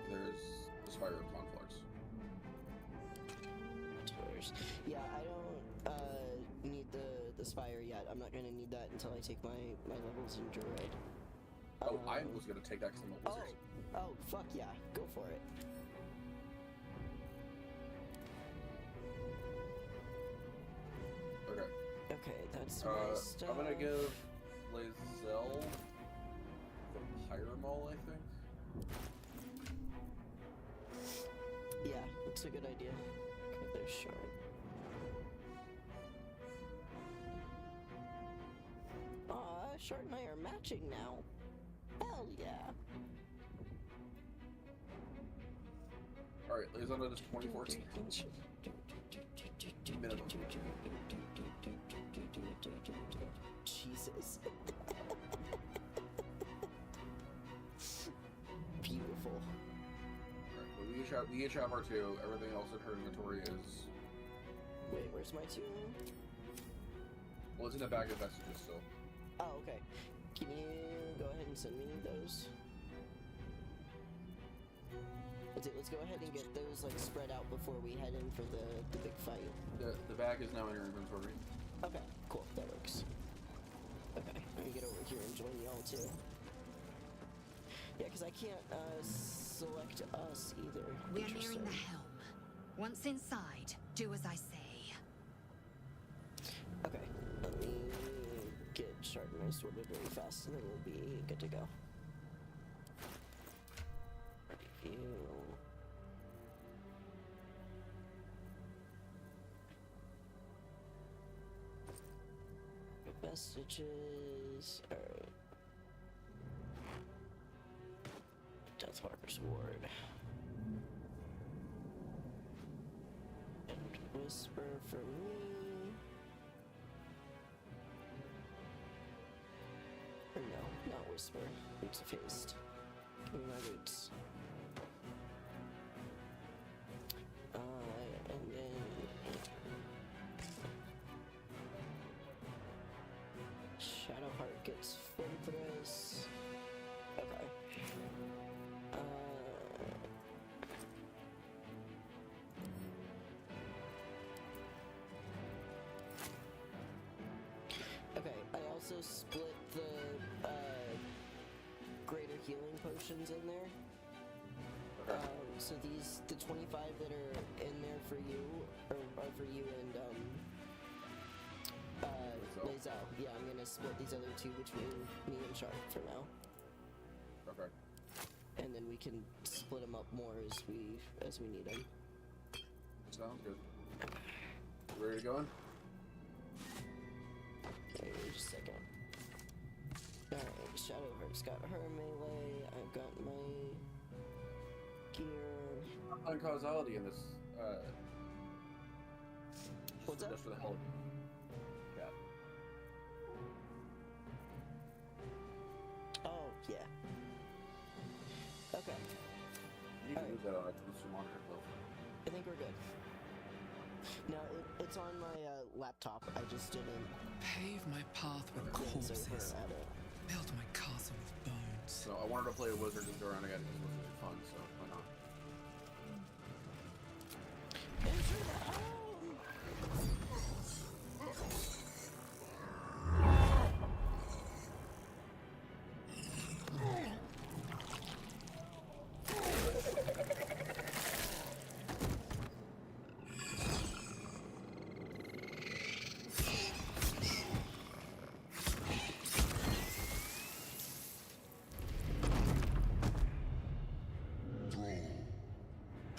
There's the Spire of Conflux. Yeah, I don't need the spire yet. I'm not gonna need that until I take my levels in Druid. Oh, I was gonna take that because I'm a wizard. Oh, fuck yeah, go for it. Okay. Okay, that's my stuff. I'm gonna give Lae'zel the Pyramol, I think. It's a good idea. Okay, there's Shard. Aw, Shard and I are matching now. Hell yeah. Alright, Liaison is 24 minimum. Jesus. Beautiful. Alright, well, we each have our 2. Everything else in her inventory is... Wait, where's my 2? Well, it's in the bag of messages still. Oh, okay. Can you go ahead and send me those? Let's go ahead and get those like spread out before we head in for the big fight. The bag is now in your inventory. Okay, cool. That works. Okay, let me get over here and join y'all too. Yeah, because I can't select us either. We are nearing the helm. Once inside, do as I say. Okay, let me get Shard and I sorted really fast, and then we'll be good to go. Review. Vestiges. Alright. Deathmarker's Ward. And Whisper for me. Or no, not Whisper. Boots of Haste. Give me my boots. And then Shadowheart gets Fortress. Okay. Okay, I also split the greater healing potions in there. Okay. So the 25 that are in there for you, are for you and Lazel. Yeah, I'm gonna split these other 2 between me and Shard for now. Okay. And then we can split them up more as we need them. Sounds good. Ready to go in? Okay, just a second. Alright, Shadowheart's got her melee, I've got my gear. On Causality in this, What's that? just for the hell of it. Yeah. Oh, yeah. Okay, You can move that on to monitor though. I think we're good. No, it's on my laptop. I just didn't Pave my path with insert her corpses. at it. Build my castle with bones. So I wanted to play a wizard and go around again because it was fun, so why not? Enter the home!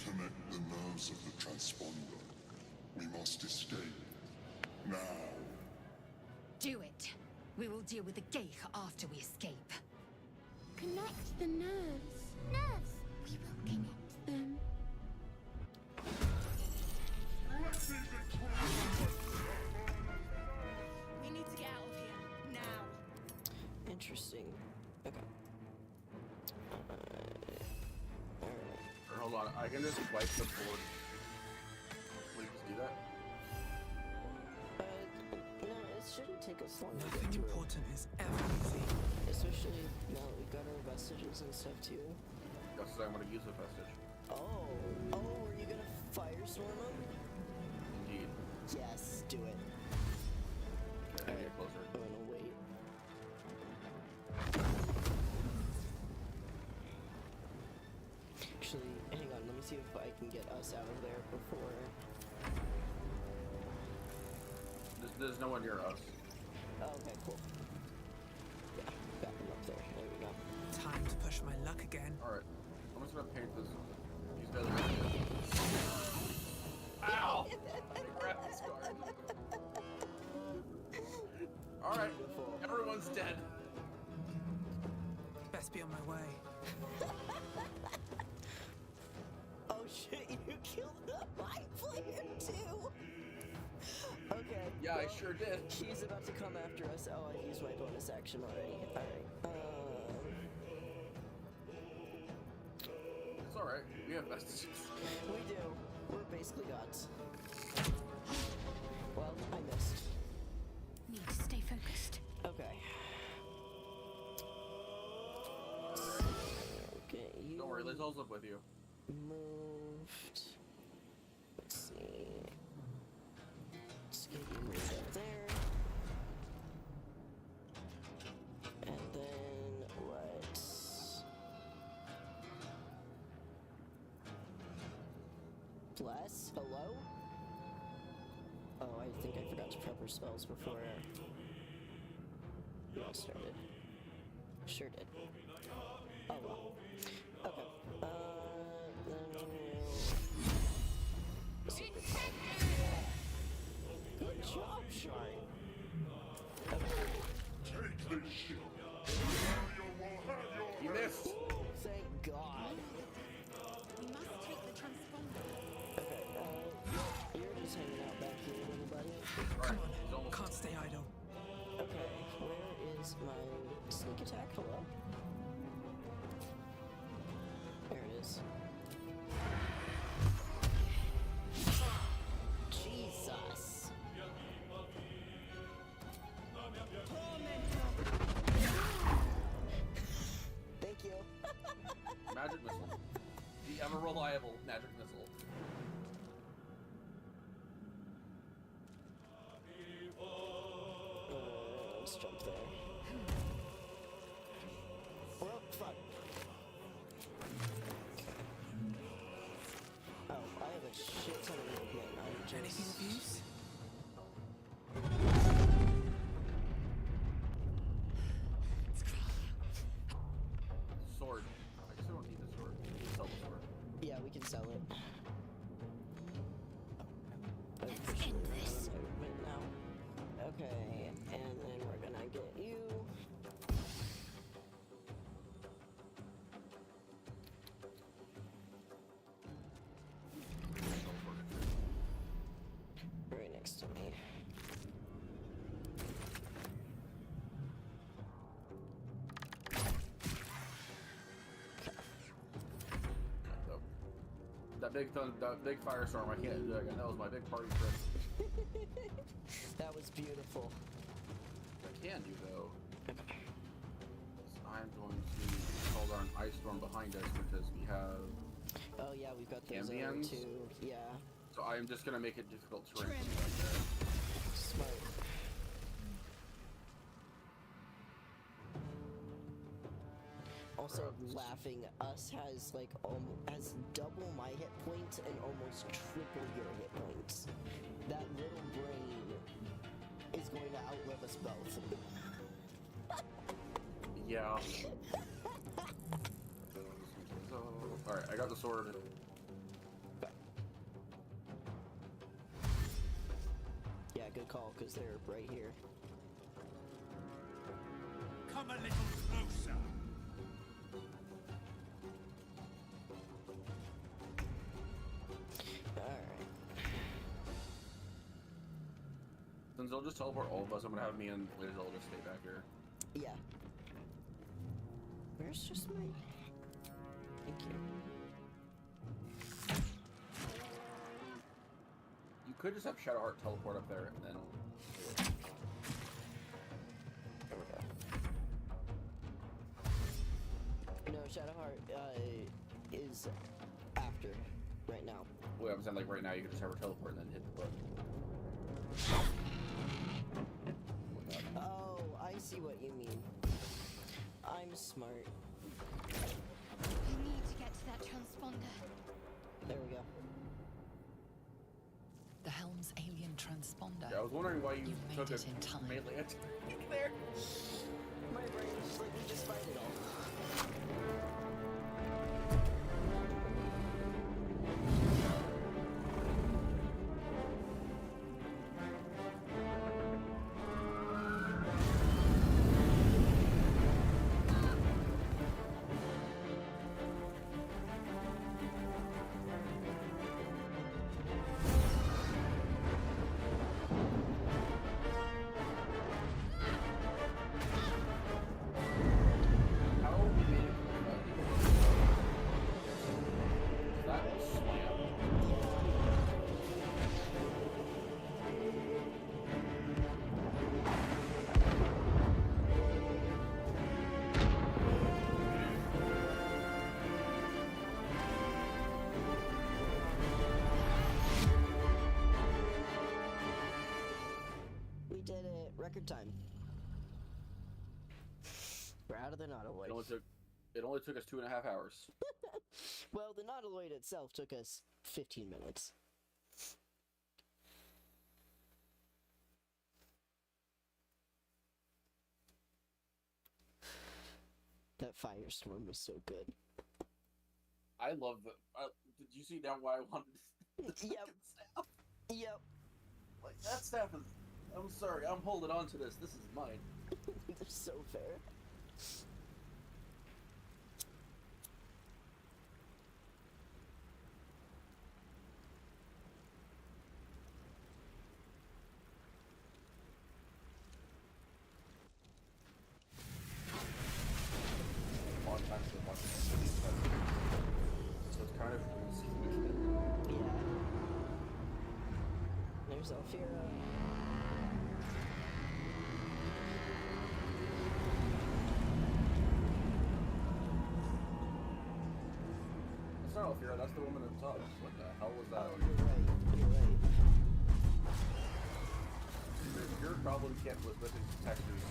Connect the nerves of the transponder. We must escape. Now. Do it. We will deal with the Geich after we escape. Connect the nerves. Nerves! We will connect them. We need to get out of here now. Interesting. Okay. Alright. Or hold on, I can just wipe the board. Will you just do that? No, it shouldn't take us long to get Nothing through. important is ever easy. Especially now that we've got our vestiges and stuff too. That's what I'm gonna use the vestige. Oh, were you gonna firestorm them? Indeed. Yes, do it. Okay, get closer. I'm gonna wait. Actually, hang on, let me see if I can get us out of there before. There's no one near us. Oh, okay, cool. Yeah, got them up there. There we go. Time to push my luck again. Alright. I'm just gonna paint this. These guys are I sure did. He's about to come after us. Oh, I've used my bonus action already. Alright. It's alright. We have messages. We do. We're basically gods. Well, I missed. Need to stay focused. Okay. Okay, you Don't worry, Liz, I'll live with you. moved. Let's see. Let's get you moved up there. And then let's... Bless? Hello? Oh, I think I forgot to prep her spells before we all started. Sure did. Oh well. Okay. Then we'll... Secret Good job, Shard. Okay. Take this ship. You missed! Thank God. We must take the transponder. Okay, you're just hanging out back here, little buddy. Alright, he's almost... Can't stay idle. Okay, where is my sneak attack? Hello? There it is. Jesus. Thank you. Magic missile. The ever reliable magic missile. Let's jump there. Well, fuck. Oh, I have a shit ton of movement. I'm Anything just... of use? Sword. I guess I don't need the sword. We can sell the sword. Yeah, we can sell it. Let's end this. Movement now. Okay, and then we're gonna get you. Right next to me. That big firestorm, I can't do that again. That was my big party trick. That was beautiful. What I can do though, is I'm going to call down ice storm behind us because we have Oh yeah, we've got those Ambience? too. Yeah, So I'm just gonna make it difficult terrain. Trim. smart. Also, laughing, us has like has double my hit points and almost triple your hit points. That little brain is going to outlive us both. Yeah. So, alright, I got the sword. Yeah, good call, because they're right here. Come a little closer. Alright. Since they'll just teleport all of us, I'm gonna have me and Liz all just stay back here. Yeah. Where's just my... Thank you. You could just have Shadowheart teleport up there and then... There we go. No, Shadowheart is after right now. Well, I'm saying like right now you could just have her teleport and then hit the button. Oh, I see what you mean. I'm smart. We need to get to that transponder. There we go. The helm's alien transponder. Yeah, I was wondering why you You've made took it a in time. melee attack there. My brain is just like, we just fight it all. record time. We're out of the nautiloid. It only took us 2.5 hours. Well, the nautiloid itself took us 15 minutes. That firestorm was so good. I love the. Did you see now why I wanted the Yep. staff? Yep. Like, that staff is. I'm sorry, I'm holding on to this. This is mine. They're so fair. Long time to watch it. So it's kind of crazy. Yeah. There's Alfira. That's not Alfira, that's the woman at the top. What the hell was that? Oh, you're right. You're right. Your problem can't with these textures.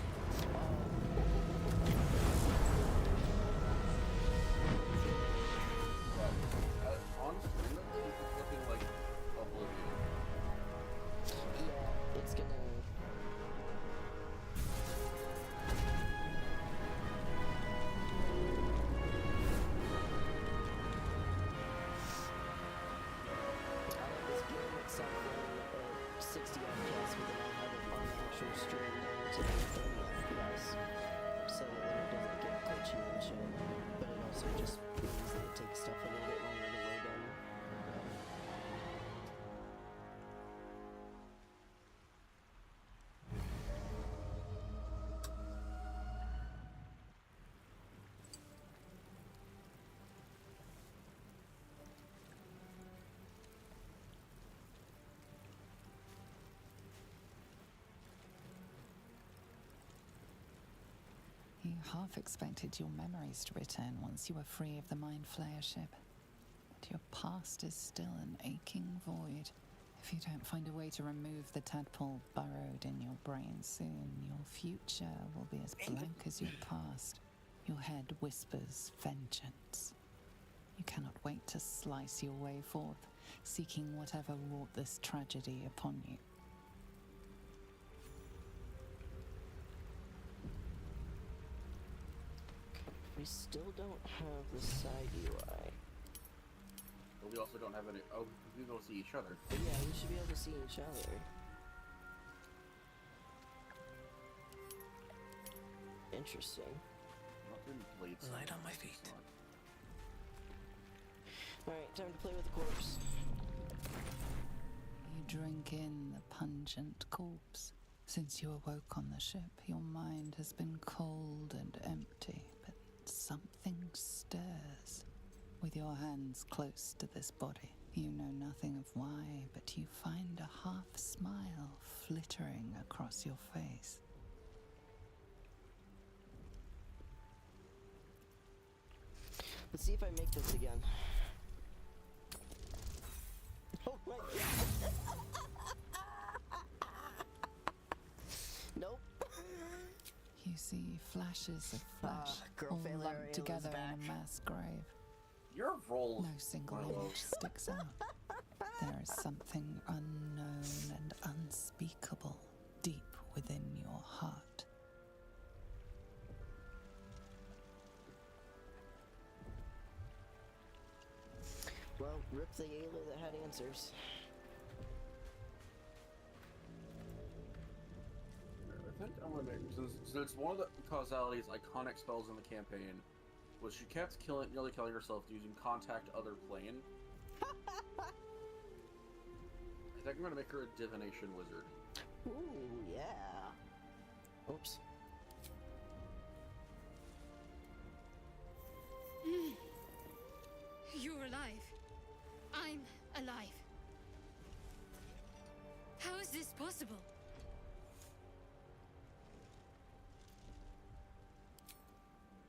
On screen, it's looking like Oblivion. Yeah, it's gonna... I have this game itself running at 60 FPS, but then I have it on the actual stream down to 30 FPS, so that then it doesn't get glitchy and shit. But it also just means that it takes stuff a little bit longer to load in. You half expected your memories to return once you were free of the Mind Flayer ship. But your past is still an aching void. If you don't find a way to remove the tadpole burrowed in your brain soon, your future will be as blank as your past. Your head whispers vengeance. You cannot wait to slice your way forth, seeking whatever wrought this tragedy upon you. We still don't have the side UI. But we also don't have any. Oh, we can go see each other. But yeah, we should be able to see each other. Interesting. Nothing blades. Light on my feet. Alright, time to play with the corpse. You drink in the pungent corpse. Since you awoke on the ship, your mind has been cold and empty, but something stirs. With your hands close to this body, you know nothing of why, but you find a half smile flittering across your face. Let's see if I make this again. Oh my god! Nope. You see flashes of flesh girl all failure lumped Aela is together back. in a mass grave. Your role. No single image sticks out. There is something unknown and unspeakable deep within your heart. Well, rip the Aela that had answers. I think I'm gonna make since one of the Causality's iconic spells in the campaign was she kept nearly killing herself using Contact Other Plane. I think I'm gonna make her a Divination Wizard. Ooh, yeah. Oops. You're alive. I'm alive. How is this possible?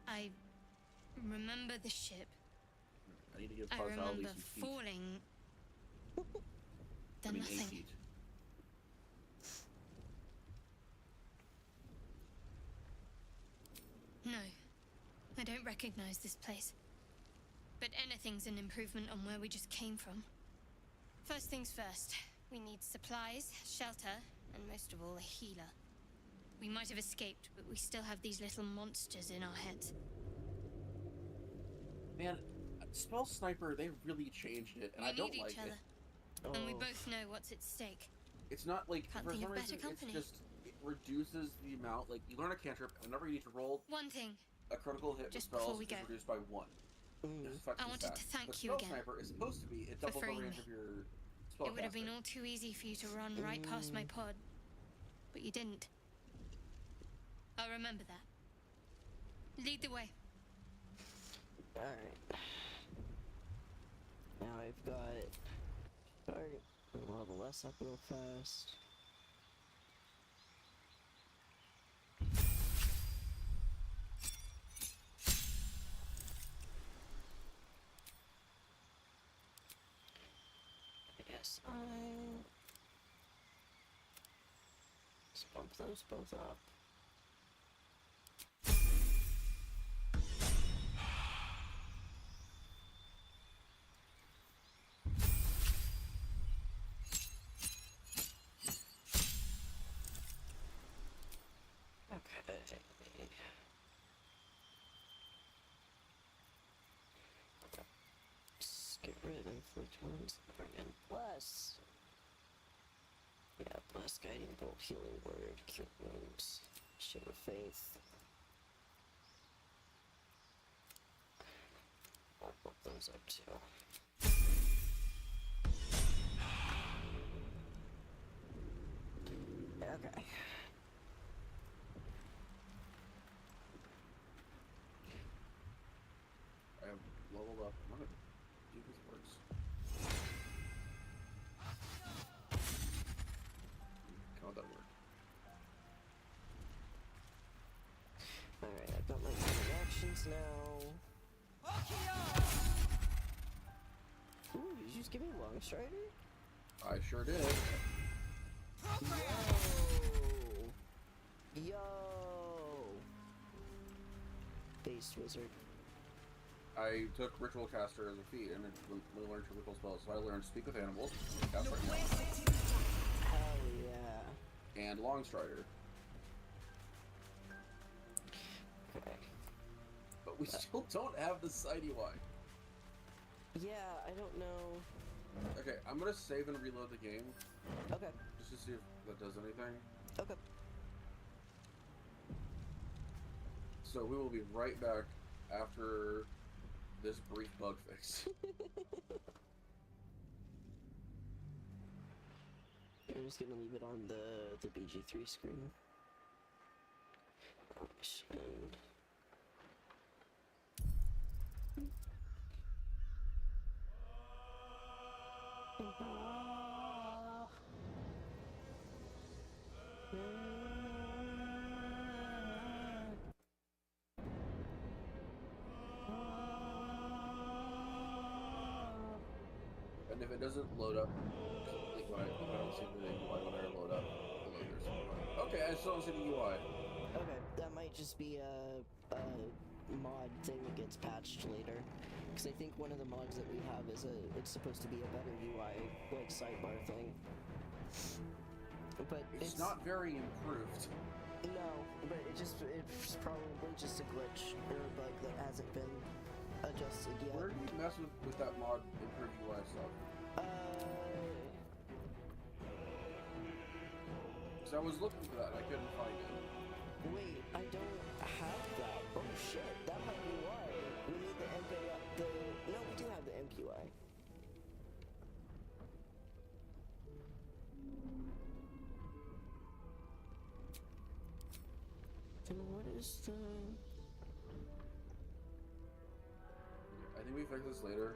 I remember the ship. I need to give I Causality remember some feet. falling. I Then mean, 8 nothing. feet. recognize this place. But anything's an improvement on where we just came from. First things first, we need supplies, shelter, and most of all, a healer. We might have escaped, but we still have these little monsters in our heads. Man, Spell Sniper, they really changed it, and I don't like it. And we both know what's at stake. It's not like, Can't for think some of better reason, company. it's just, it reduces the amount, like, you learn a cantrip, and whenever you need to roll One thing, a critical hit with just before spells, we is go. reduced by 1. I wanted to thank you Spell again Sniper is supposed to be, it doubles the freeing range me. of your spell It would have been all too easy for you to run right past my pod, but you didn't. I'll remember that. Lead the way. Alright. Now I've got target. I'll level us up real fast. I guess let's bump those both up. Okay. Let's get rid of inflict wounds. Bring in bless. Yeah, bless, guiding bolt, healing word, cure wounds, shield of faith. I'll bump those up too. Okay. I have leveled up. I'm gonna do this works. How'd that work? Alright, I've got my healing actions now. Ooh, did you just give me Long Strider? I sure did. Yo! Based wizard. I took Ritual Caster as a feat, and we learned ritual spells. So I learned Speak with Animals, cast right now, Hell yeah. and Long Strider. Okay. But we still don't have the side UI. Yeah, I don't know. Okay, I'm gonna save and reload the game. Okay. Just to see if that does anything. Okay. So we will be right back after this brief bug fix. I'm just gonna leave it on the BG3 screen. And And if it doesn't load up, like when I don't see the UI when I load up, although there's some UI. Okay, I still don't see the UI. okay, that might just be a mod thing that gets patched later. Because I think one of the mods that we have is it's supposed to be a better UI, like sidebar thing. But It's not very improved. No, but it's probably just a glitch or a bug that hasn't been adjusted yet. Where do you mess with that mod improved UI stuff? Because I was looking for that, I couldn't find it. Wait, I don't have that. Oh shit, that might be why. We need the MPUI. No, we do have the MPUI. Then what is the... I think we fix this later.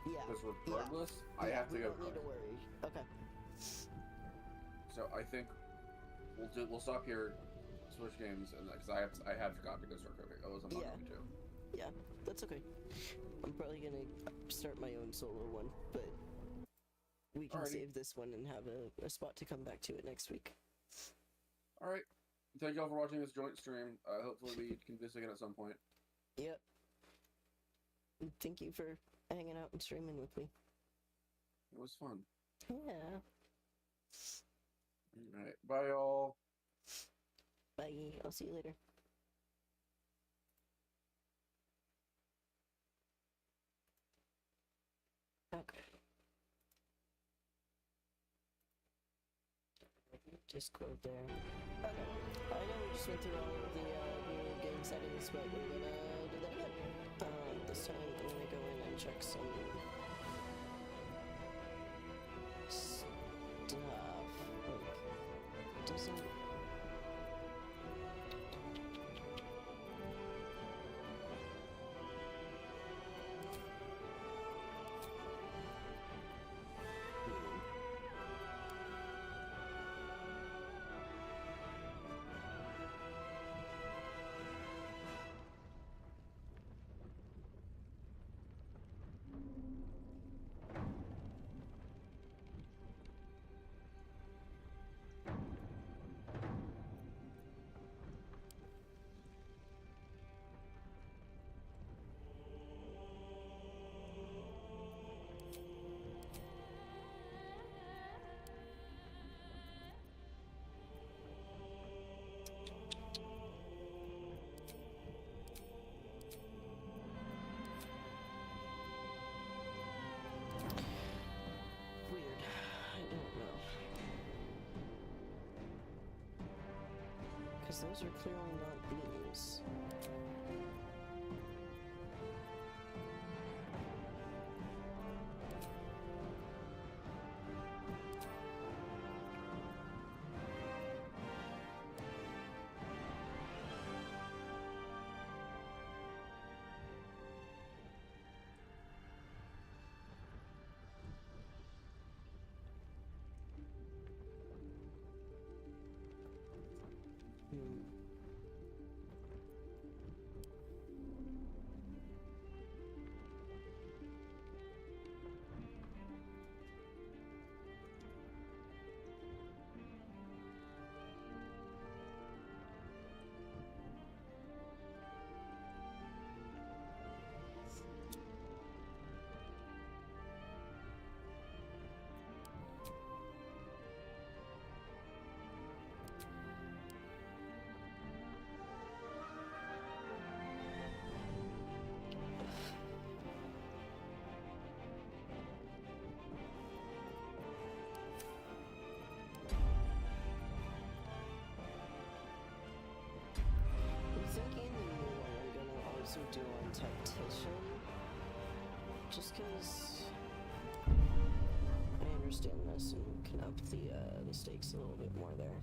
Yeah. Because regardless, Yeah. I have to we go. don't need to worry. Okay. So I think we'll stop here, switch games, and because I have forgotten to go start cooking. I wasn't going to. Yeah, that's okay. I'm probably gonna start my own solo one, but we can save this one and have a spot to come back to it next week. All right. Thank y'all for watching this joint stream. Hopefully we can do this again at some point. Yep. Thank you for hanging out and streaming with me. It was fun. Yeah. Alright, bye y'all. Bye. I'll see you later. Okay. Discord there. Okay. I know we just went through all of the new game settings, but we're gonna do that again. This time I'm gonna go in and check some stuff. Like, doesn't. Weird. I don't know. Because those are clearly not beams. I'm thinking the new one I'm gonna also do on tactician, just because I understand this and can up the stakes a little bit more there.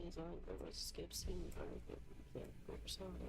I thought there was a skip scene part of it. Yeah, there's something.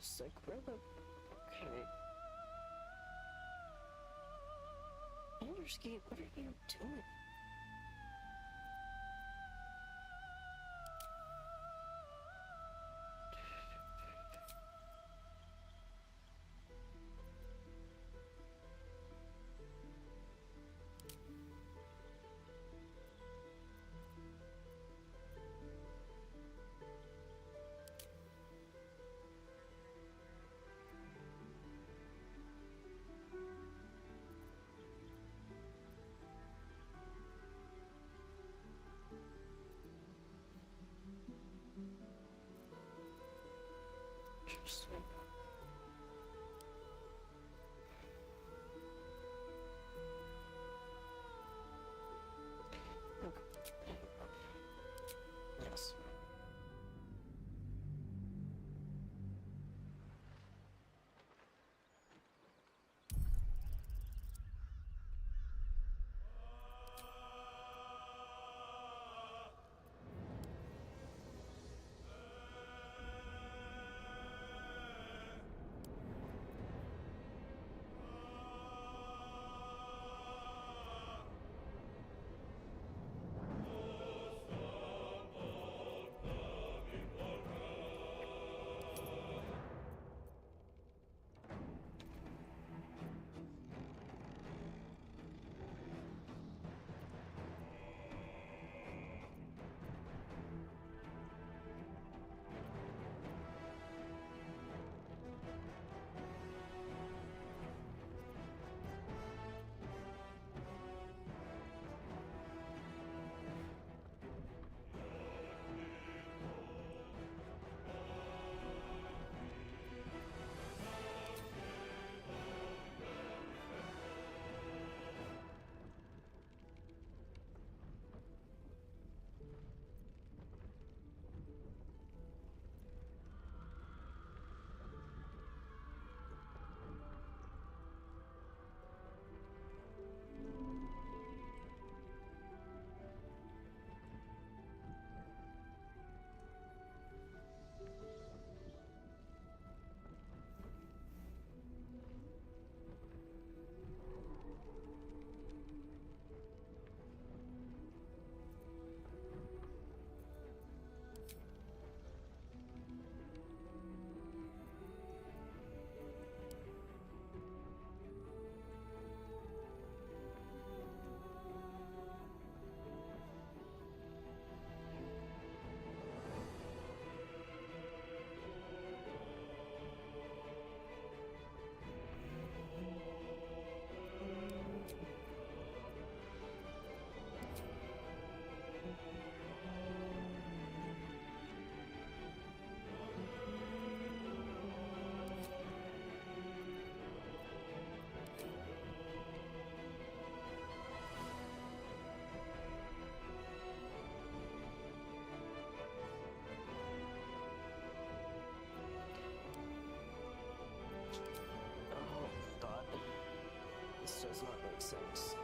It's like, where the... Okay. Baldur's Gate, what are you doing? Interesting. Okay. Yes. Oh, God. This does not make sense.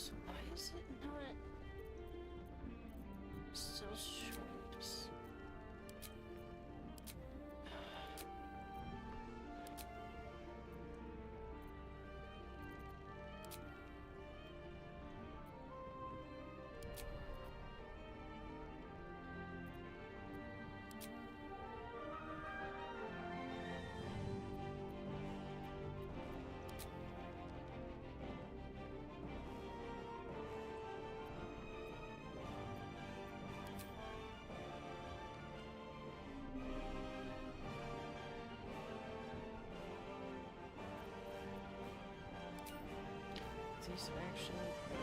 So why is it not still short? These actually.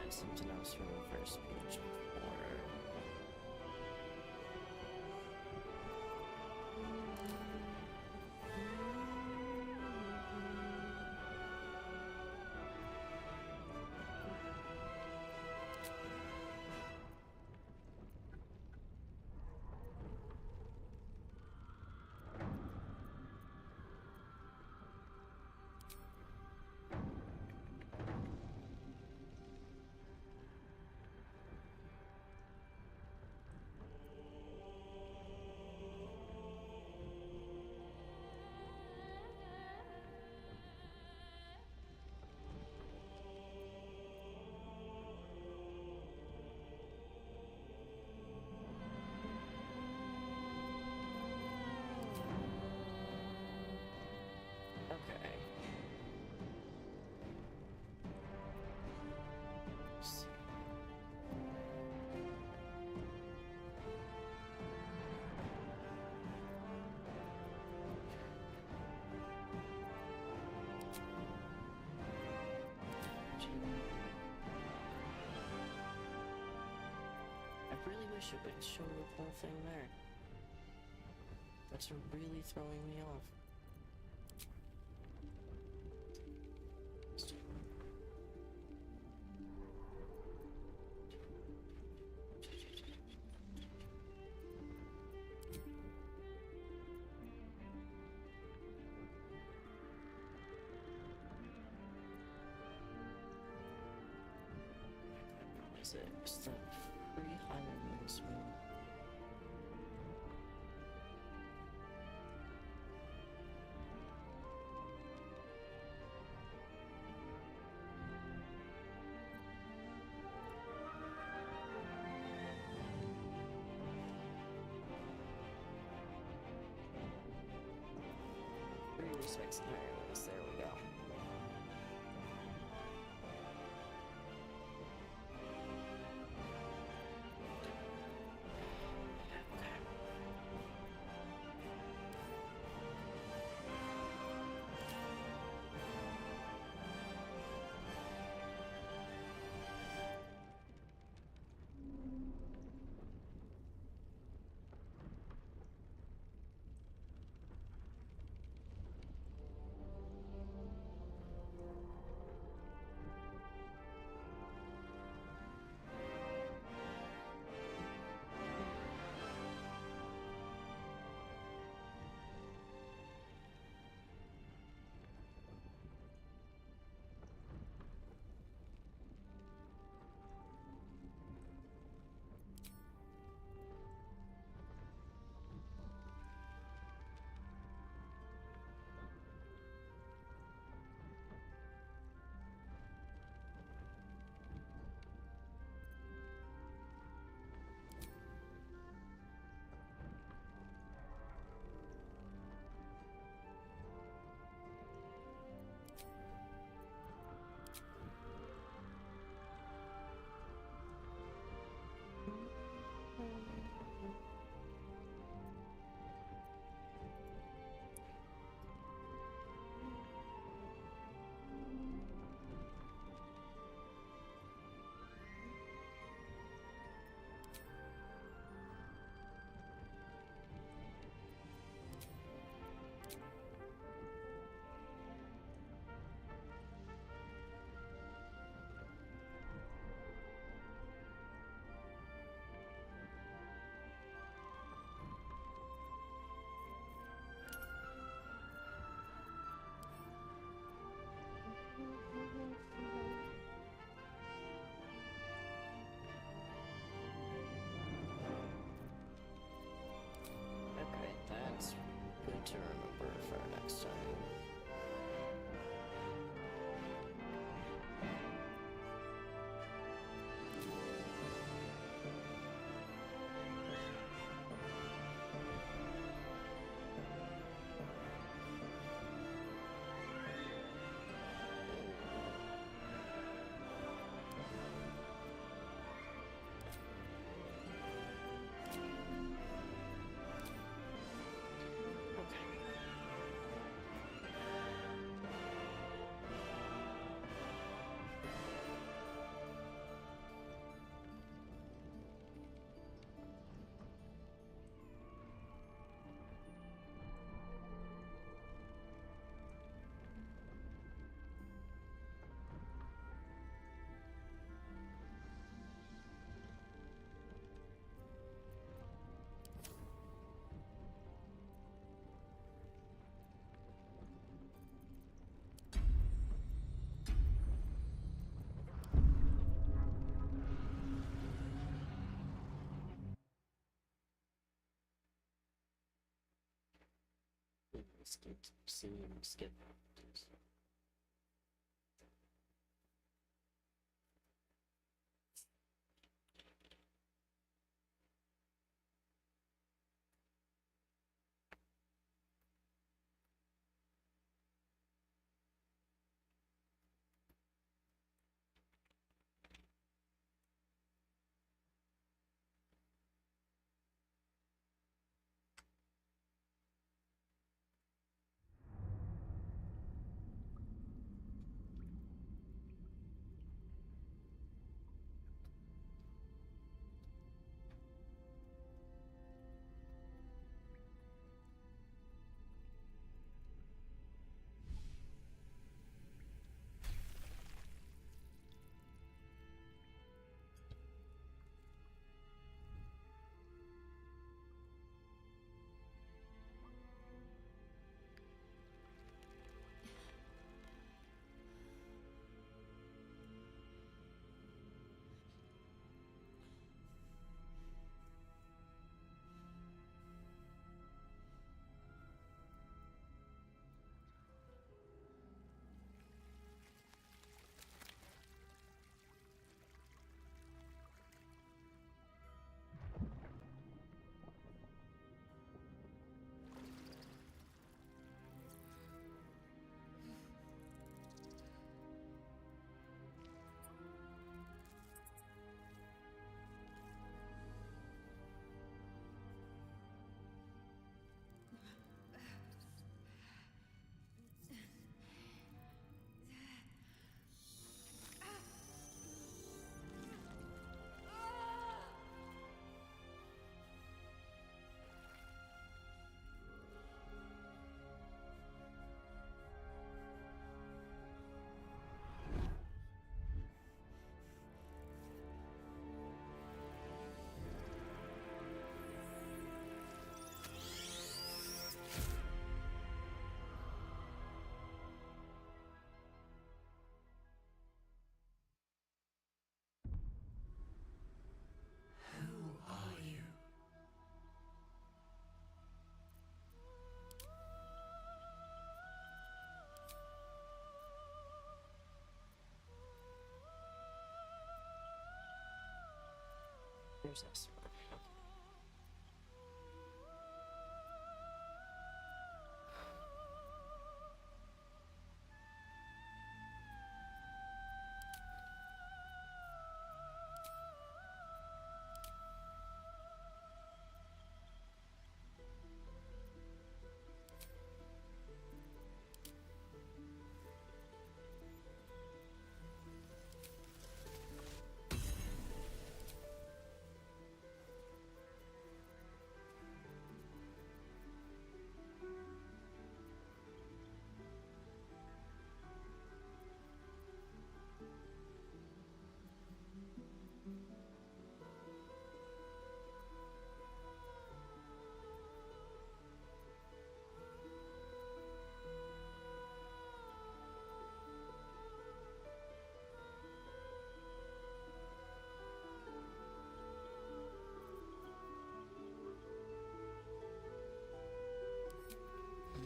find something else from the first page before. Okay. Let's see. I really wish it would show the whole thing there. That's really throwing me off. Is it? It's the free Highlands one. Respect scenarios, there we go. skip. There's Aasimar.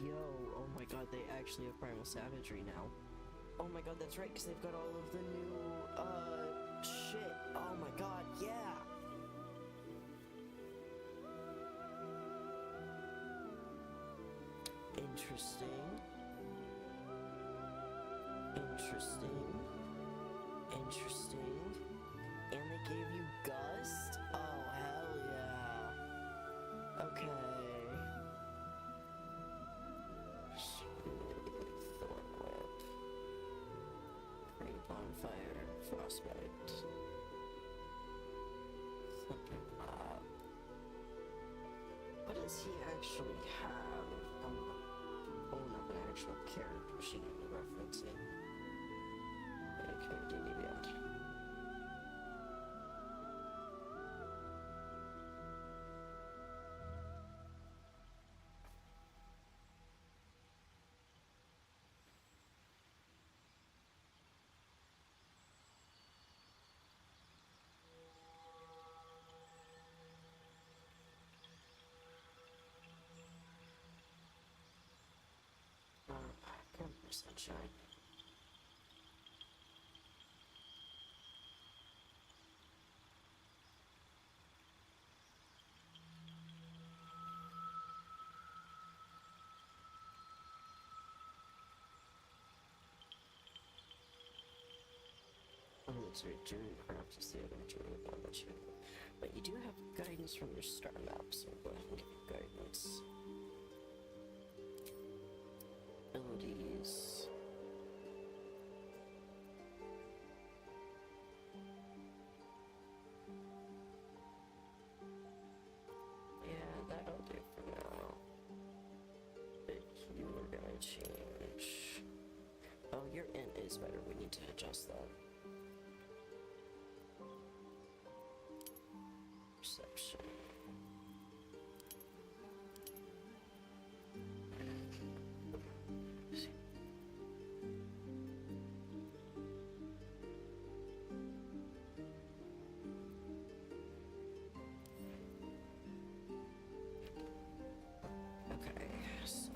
Yo, oh my god, they actually have Primal Savagery now. Oh my god, that's right, because they've got all of the new, shit. Oh my god, yeah! Interesting. Interesting. Interesting. And they gave you Gust? Oh, hell yeah. Okay. Thornwhip. Great Bonfire. Frostbite. Thunderclap. What does he actually have? I'm pulling up an actual character sheet and referencing. Okay, D&D Beyond. Sunshine. Oh, that's right, Druid perhaps is the other Druid one that you... But you do have guidance from your star map, so go ahead and give you guidance. Abilities. Yeah, that'll do for now. But you are gonna change... Oh, your int is better. We need to adjust that. Perception. Okay, so...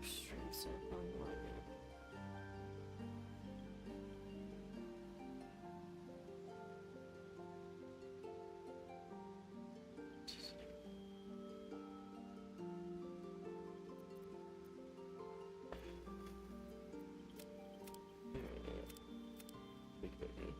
Strengths up on one. Big baby.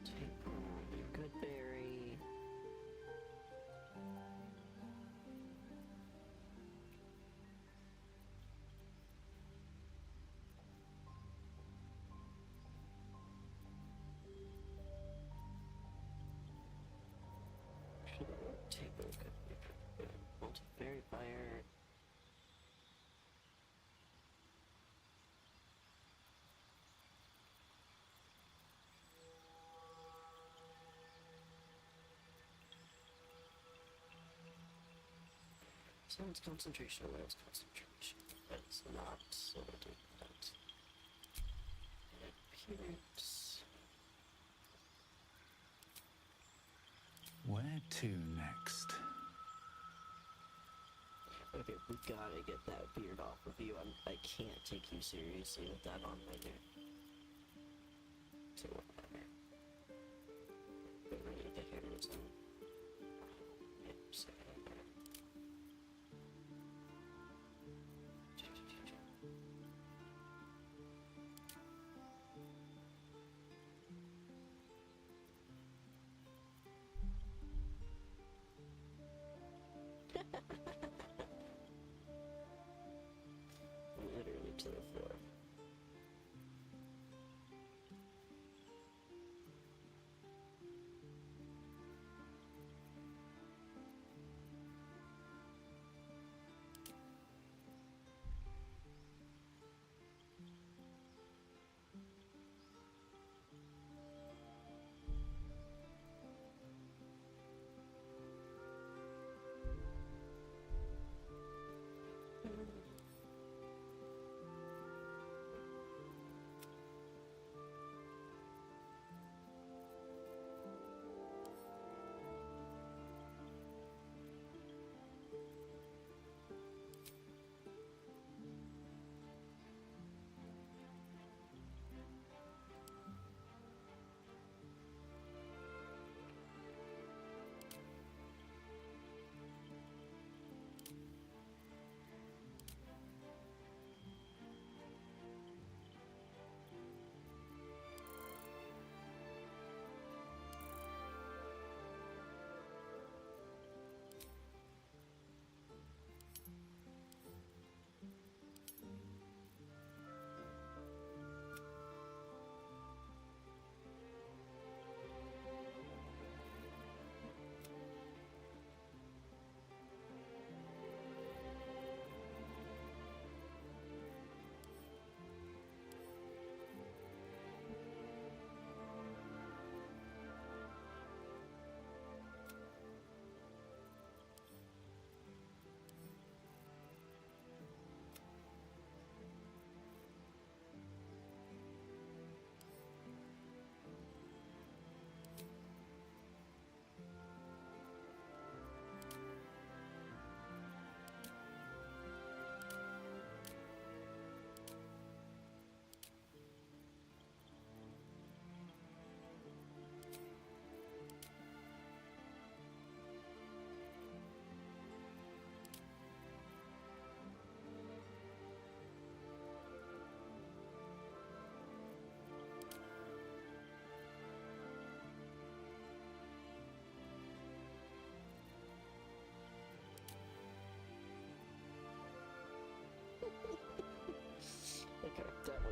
Take good berry. Take a good multi-berry fire. Sounds concentration, that's concentration. That's not, so we'll do that. Appearance. Where to next? Okay, we gotta get that beard off of you. I can't take you seriously with that on right there. So whatever. But we need the hairs on. Yeah, so literally to the floor.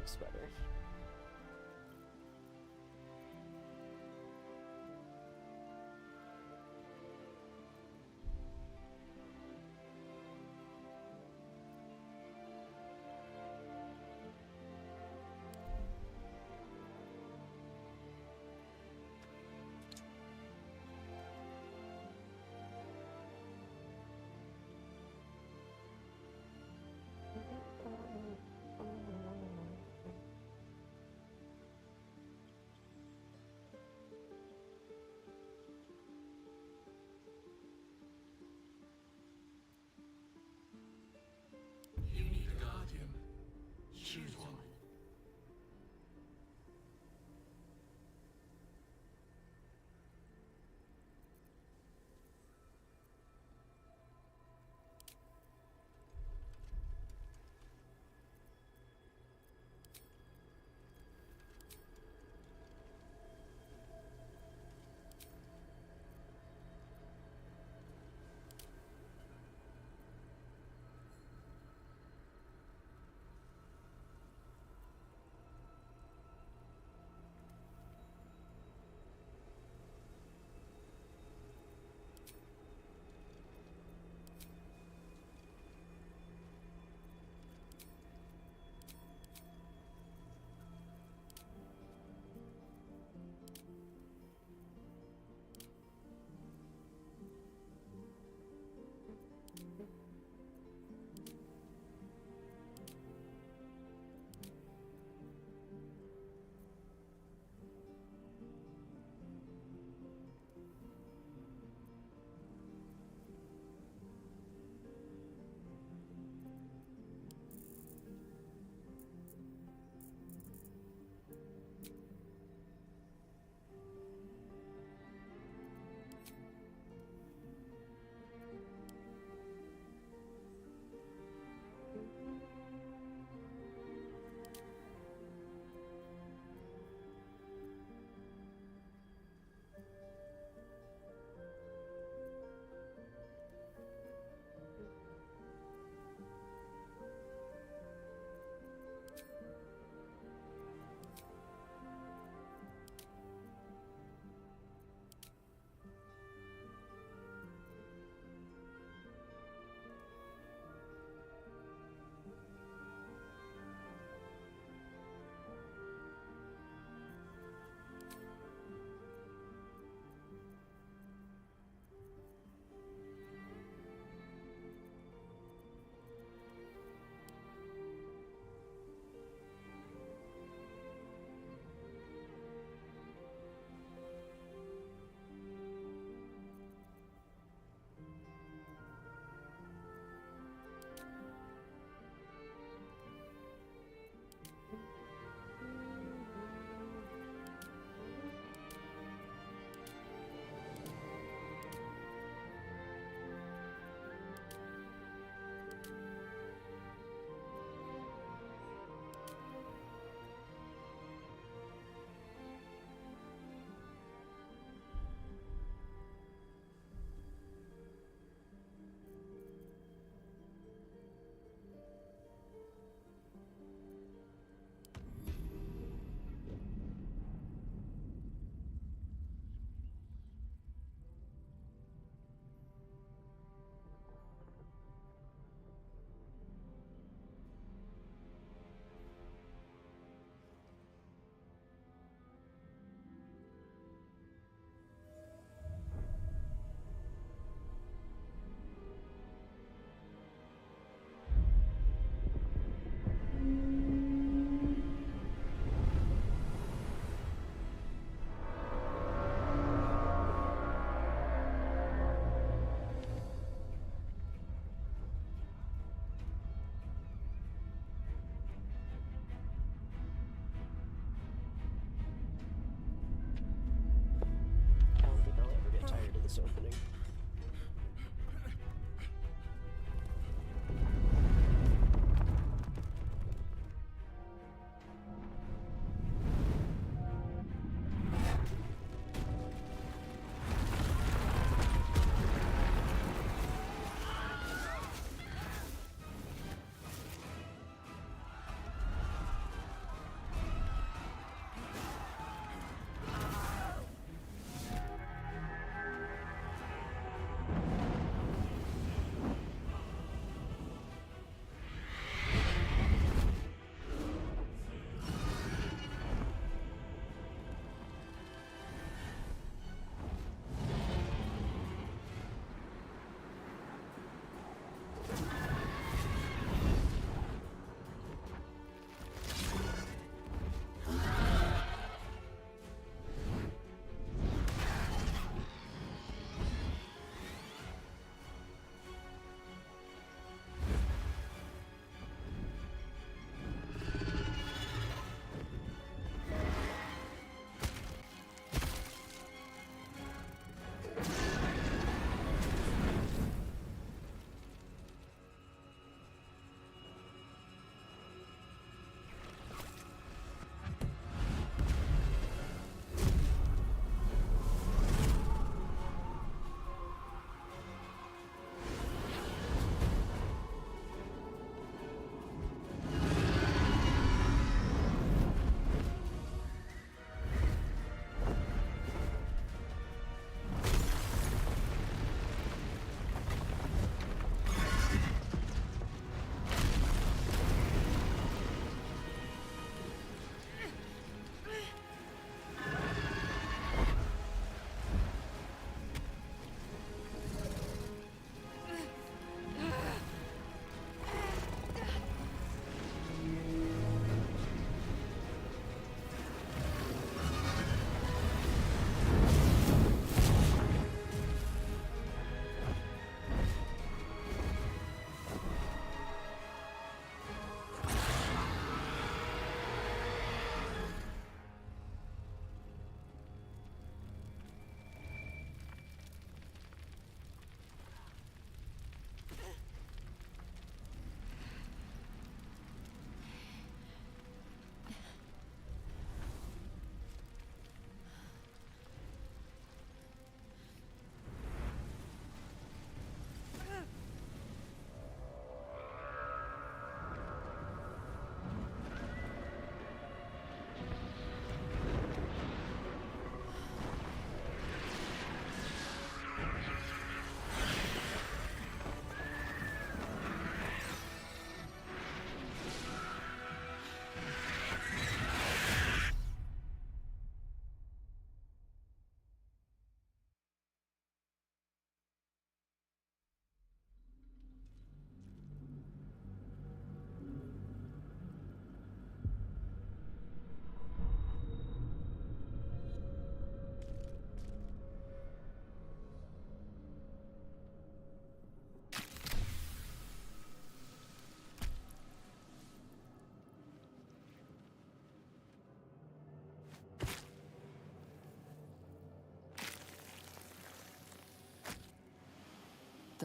looks better.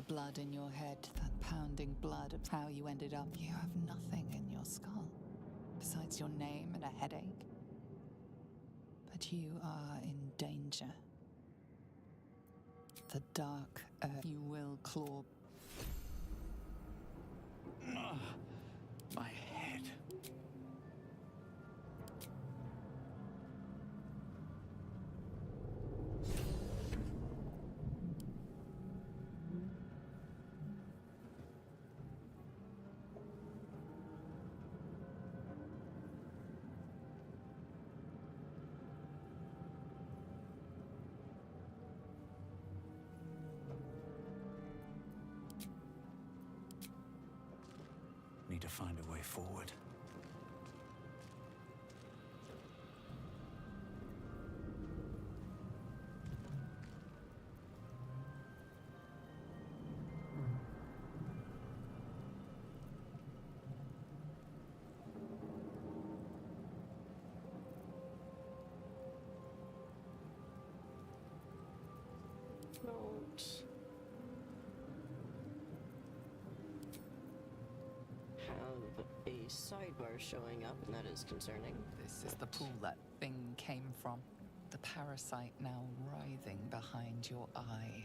The blood in your head, that pounding blood of how you ended up. You have nothing in your skull, besides your name and a headache. But you are in danger. The dark earth. You will claw. My head. Need to find a way forward. Don't have a sidebar showing up, and that is concerning. This is the pool that thing came from. The parasite now writhing behind your eye.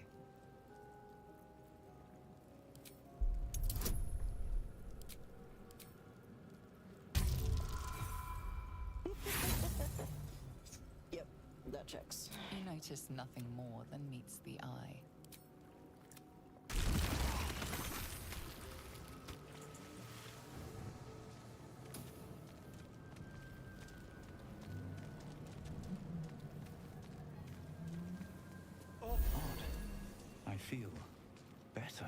Yep, that checks. You notice nothing more than meets the eye. Odd. I feel better.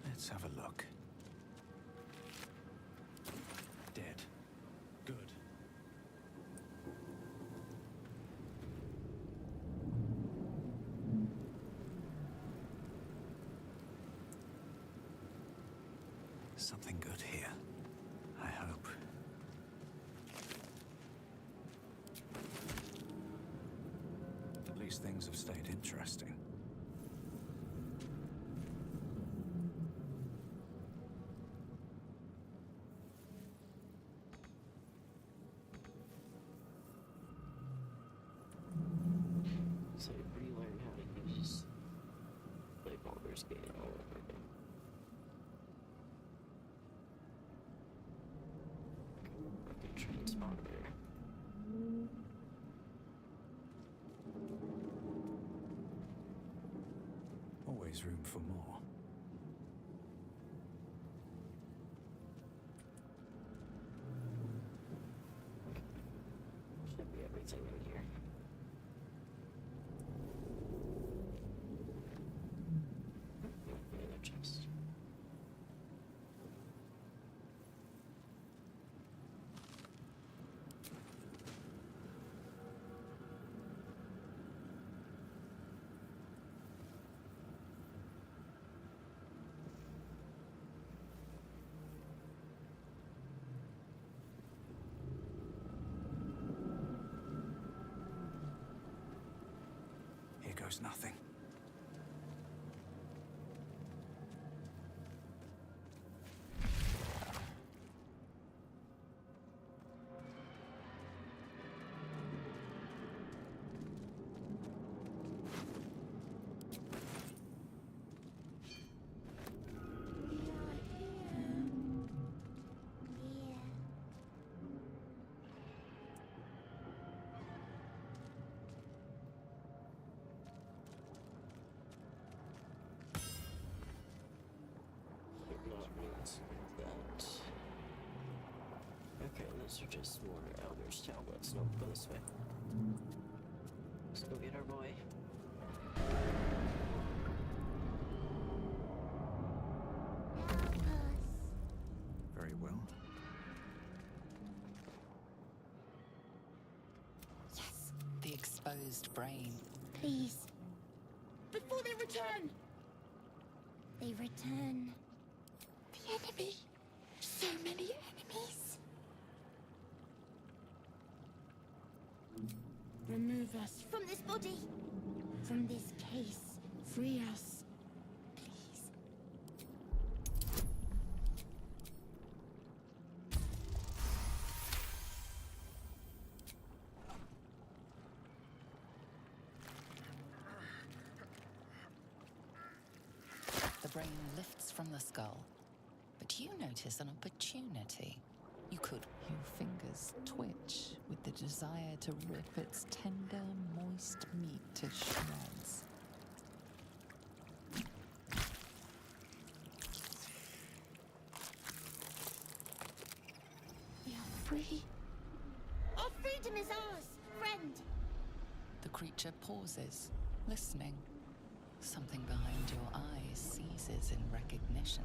Let's have a look. Dead. Good. Something good here. I hope. At least things have stayed interesting. So relearn how to use play Baldur's Gate all over again. Transponder. Always room for more. Should be everything in here. Another chest. Here goes nothing. That. Okay, those are just more Elder's tablets. Nope, go this way. Let's go get our boy. Very well. Yes, The exposed brain. please. Before they return! They return. The enemy. So many enemies. Remove us from this body, from this case. Free us, please. The brain lifts from the skull, but you notice an opportunity. You could. Your fingers twitch with the desire to rip its tender, moist meat to shreds. We are free. Our freedom is ours, friend. The creature pauses, listening. Something behind your eyes seizes in recognition.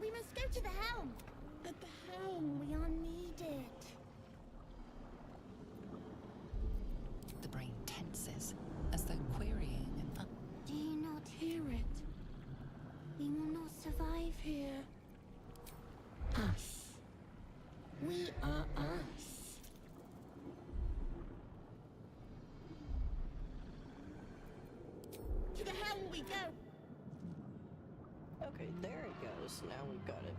We must go to the helm. At the helm, we are needed. The brain tenses, as though querying an Do you not hear it? We will not survive here. Us. We are us. To the helm we go. Okay, there it goes. Now we've got it.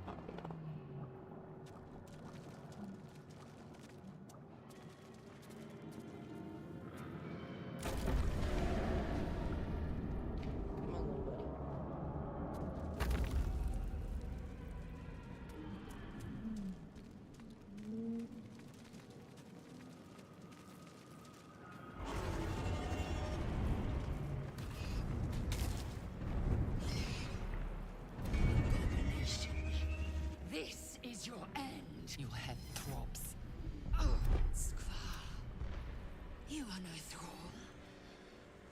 Come on, little buddy. This is your end. Your head throbs. Oh, Skvar. You are no thrall.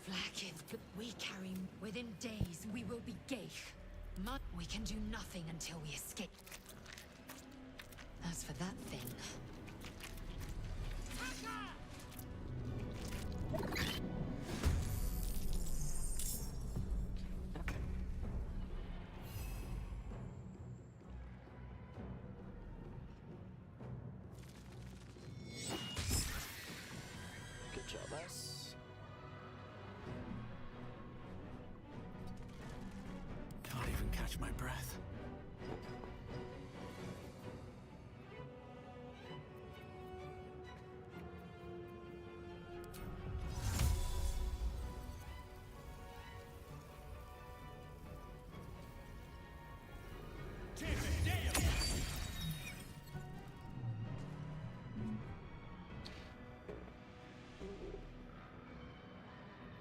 Vlaakith, but we carry. Within days, we will be Geich. We can do nothing until we escape. As for that thing. Good job, us. Can't even catch my breath.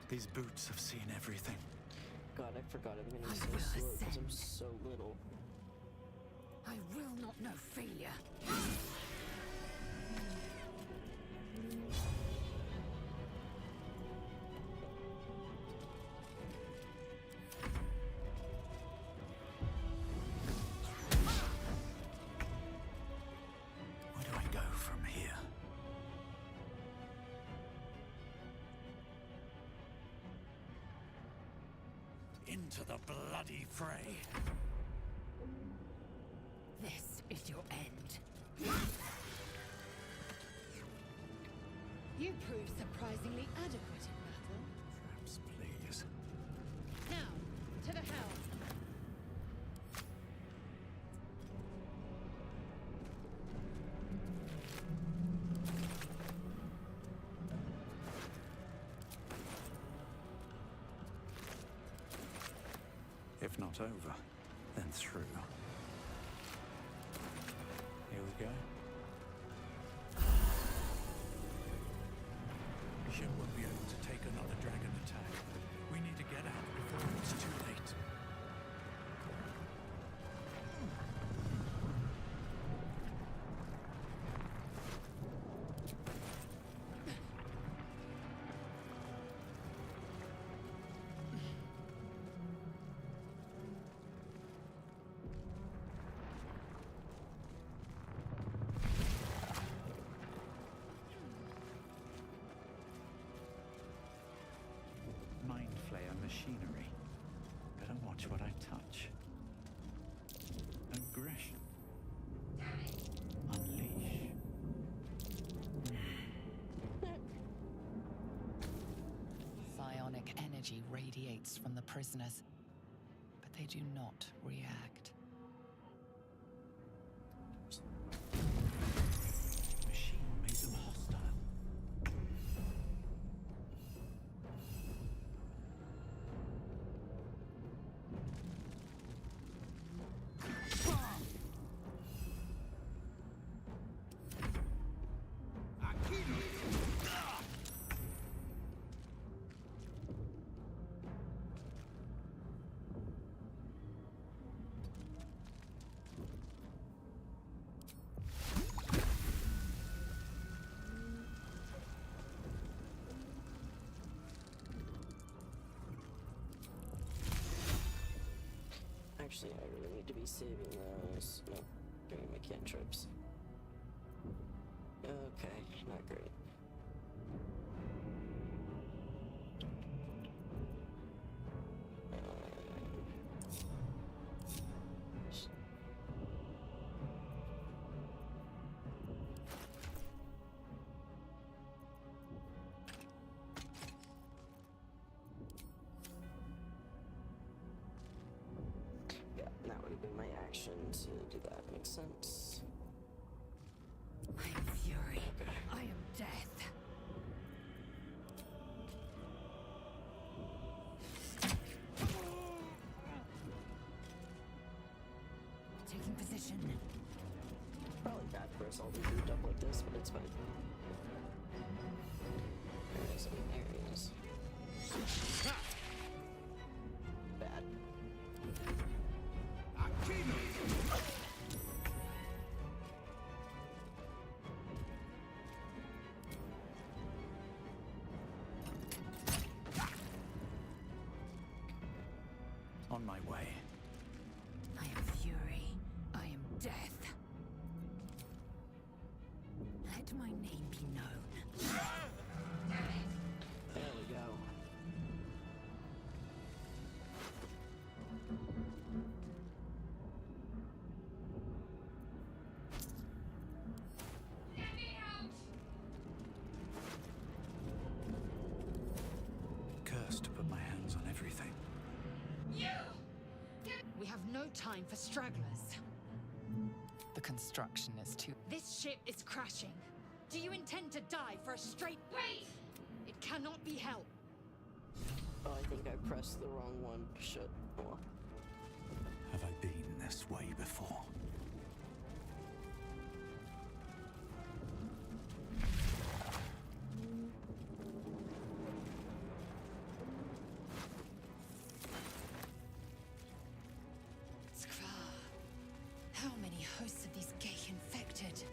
These boots have seen everything. God, I forgot I'm gonna I be so will slow because I'm ascend. so little. I will not know failure. Where do I go from here? Into the bloody fray. This is your end. You prove surprisingly adequate in battle. Traps, please. Now, to the helm. If not over, then through. Here we go. The ship won't be able to take another dragon attack. We need to get out before it's too late. Mind flayer machinery. Better watch what I touch. Aggression. Unleash. energy radiates from the prisoners, but they do not react. Machine made them hostile. Actually, I really need to be saving those. No, doing my cantrips. Okay, not great. Yeah, that would have been my action to do that. Makes sense. I am fury. I am death. Taking position. Probably bad for us all to grouped up like this, but it's fine. There it is. I mean, there it is. Bad. On my way. I am fury. I am death. Let my name be known. There we go. Cursed to put my hands on everything. We have no time for stragglers. The construction is too... This ship is crashing. Do you intend to die for a straight... Wait! It cannot be helped. Oh, I think I pressed the wrong one. Shit. Oh. Have I been this way before? How many hosts of these gay infected?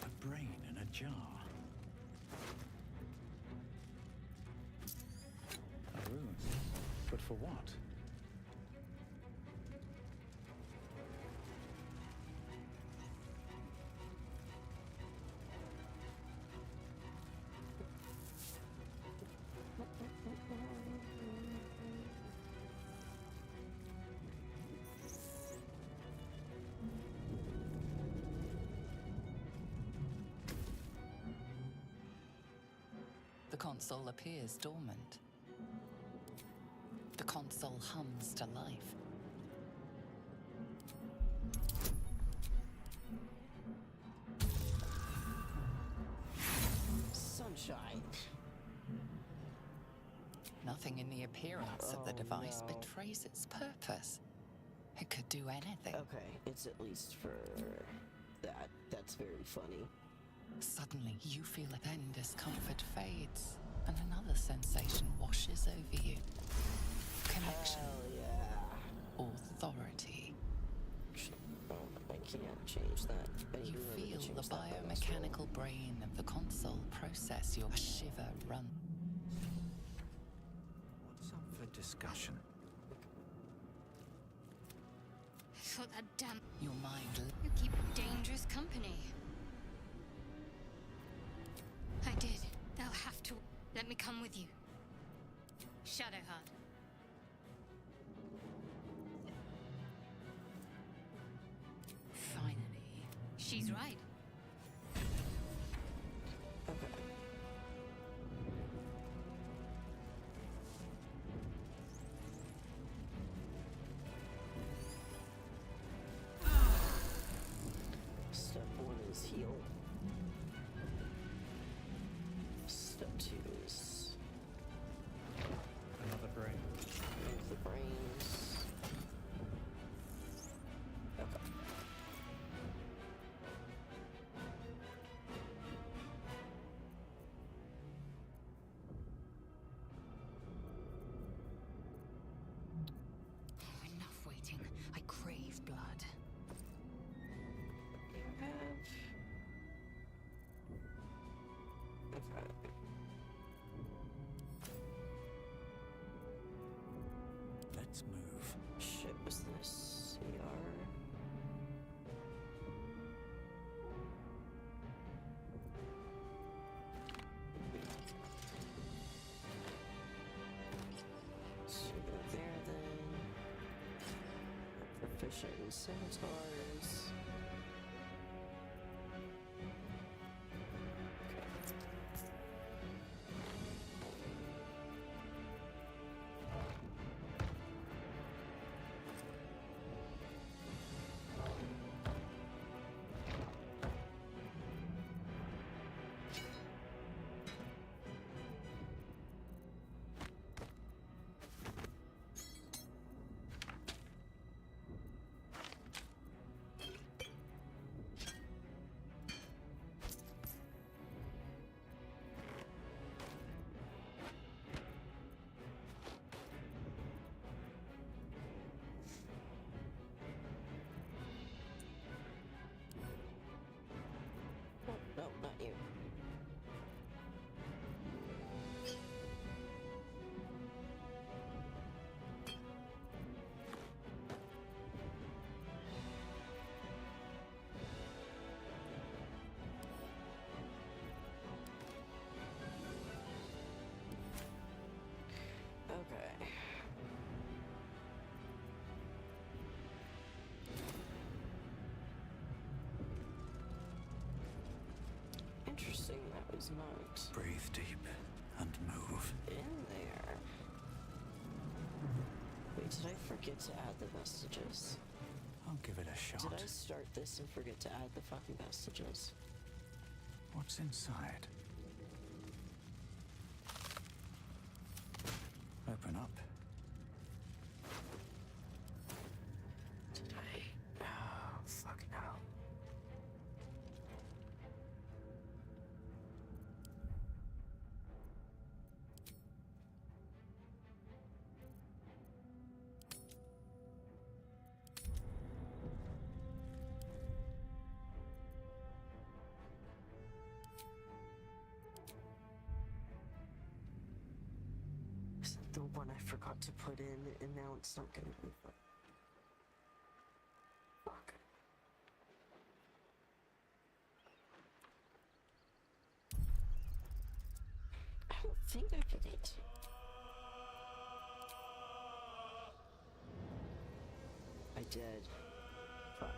A brain in a jar. A rune. But for what? The console appears dormant. The console hums to life. Sunshine. Nothing in the appearance of the device no. betrays its purpose. It could do anything. Okay, it's at least for that. That's very funny. Suddenly, you feel it, then discomfort fades, and another sensation washes over you. Connection. Hell yeah. Authority. Oh, I can't change that. I You do remember to feel change the that bonus roll. biomechanical brain of the console process your shiver run. What's up for discussion? I thought that damn. Your mind You keep dangerous company. Let me come with you. Shadowheart. Finally. She's right. Okay. Step 1 is heal. Step 2 is Another brain. move the brains. Okay. Enough waiting. I crave blood. You have... Okay. Let's move. Shit, was this CR? So go there then. Proficient in scimitars. Oh, no, not you. Okay. Interesting, that was not Breathe deep and move. in there. Wait, did I forget to add the vestiges? I'll give it a shot. Did I start this and forget to add the fucking vestiges? What's inside? Open up. Did I? Oh, fucking hell. Is that the one I forgot to put in and now it's not gonna be fun? Fuck. I don't think I put it. I did. Fuck.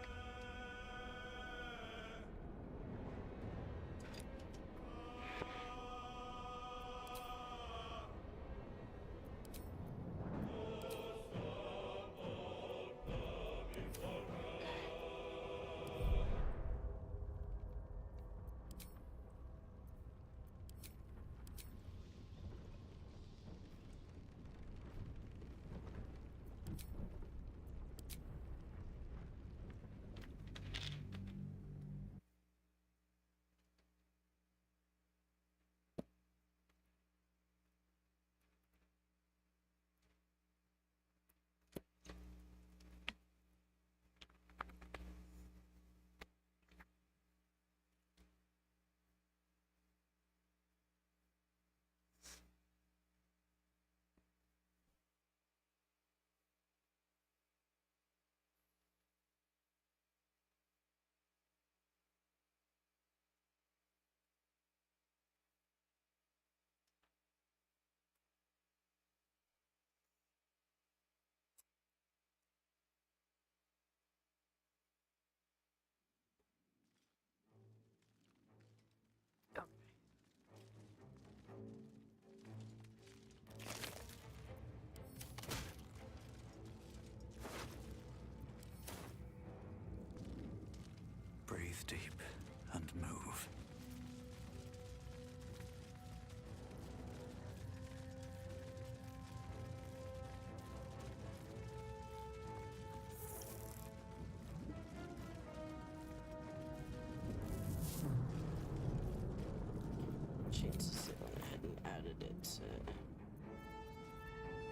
chances they went ahead and added it to...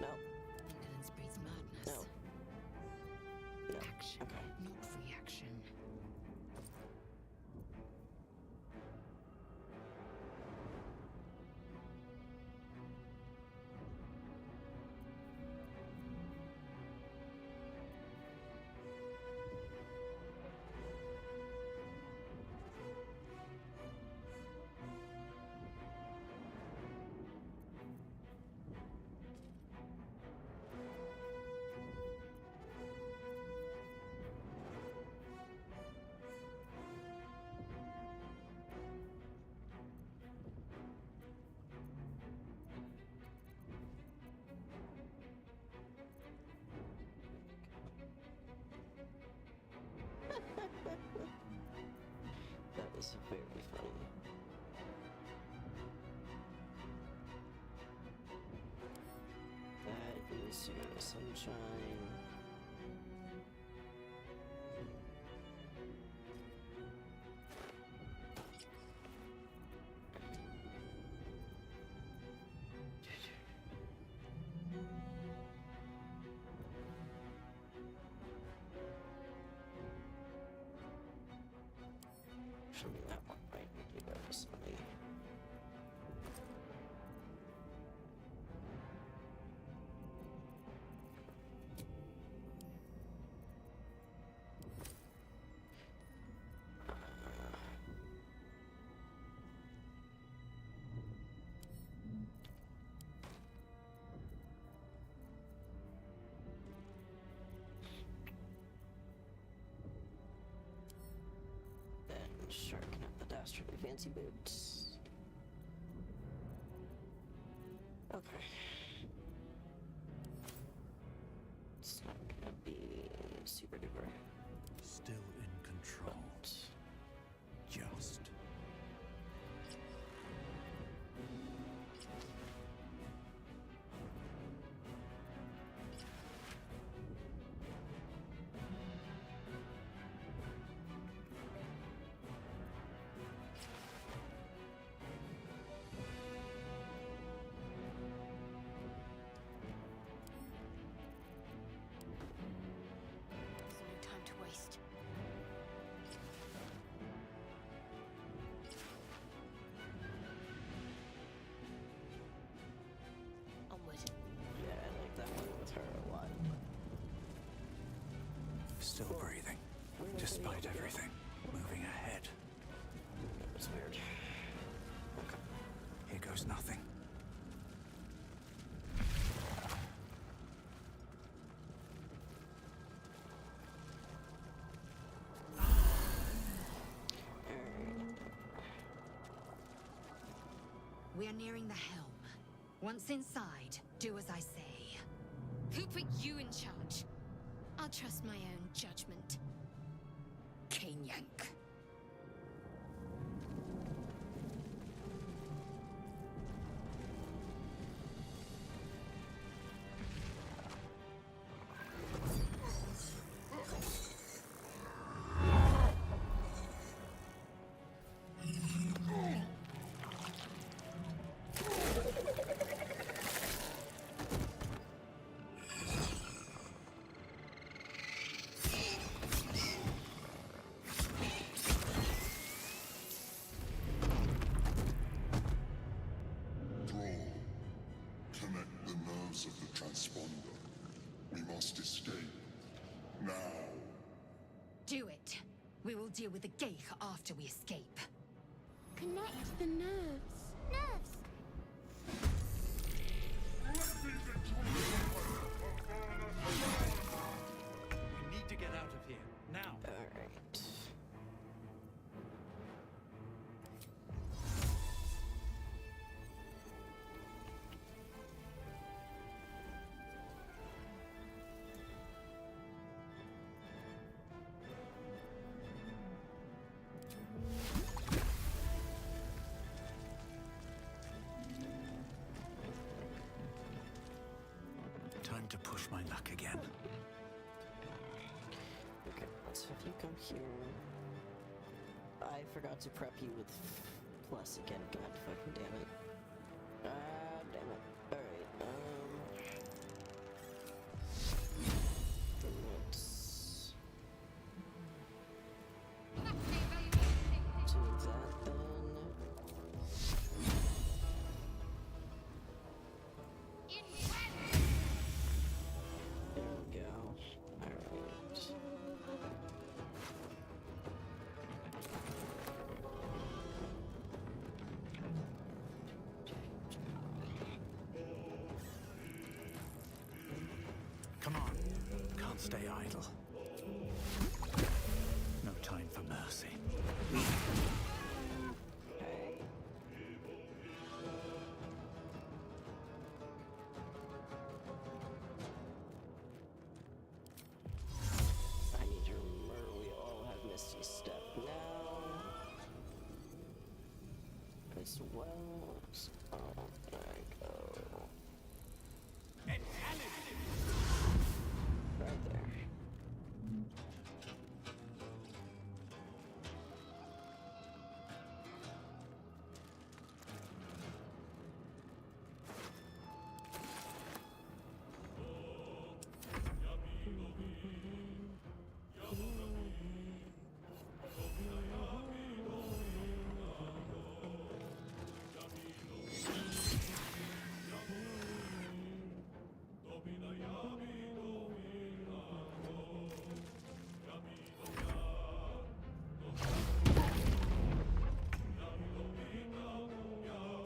No. Indolence breeds madness. No. No. Action, Okay. not reaction. That is very funny. That is your sunshine. Show me that one, right? You got this on me. Sure, can have the dastardly fancy boots. Okay. It's not gonna be super duper. Still in control. But Just. There's no time to waste. Onward. yeah, I like that one with her a lot. Still breathing. Despite everything. Moving ahead. That was weird. Okay. Here goes nothing. We are nearing the helm. Once inside, do as I say. Who put you in charge? I'll trust my own judgment. Cane yank. Connect the nerves of the transponder. We must escape. Now. Do it. We will deal with the Geich after we escape. Connect the nerves. Nerves! We need to get out of here. Now. Alright. Time to push my luck again. Okay, let's have you come here. I forgot to prep you with plus again. God fucking damn it. Ah, damn it. Alright, let's do that then. There we go. Alright. Come on. Can't stay idle. No time for mercy. Hey. I need to remember we all have Misty Step now. As well as I go. Right there.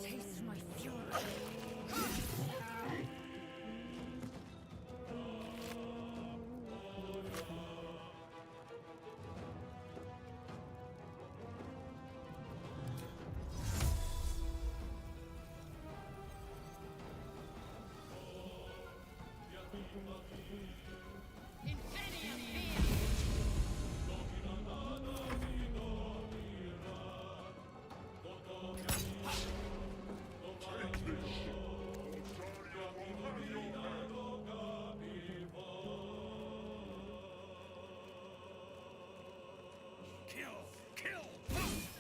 Taste my fury.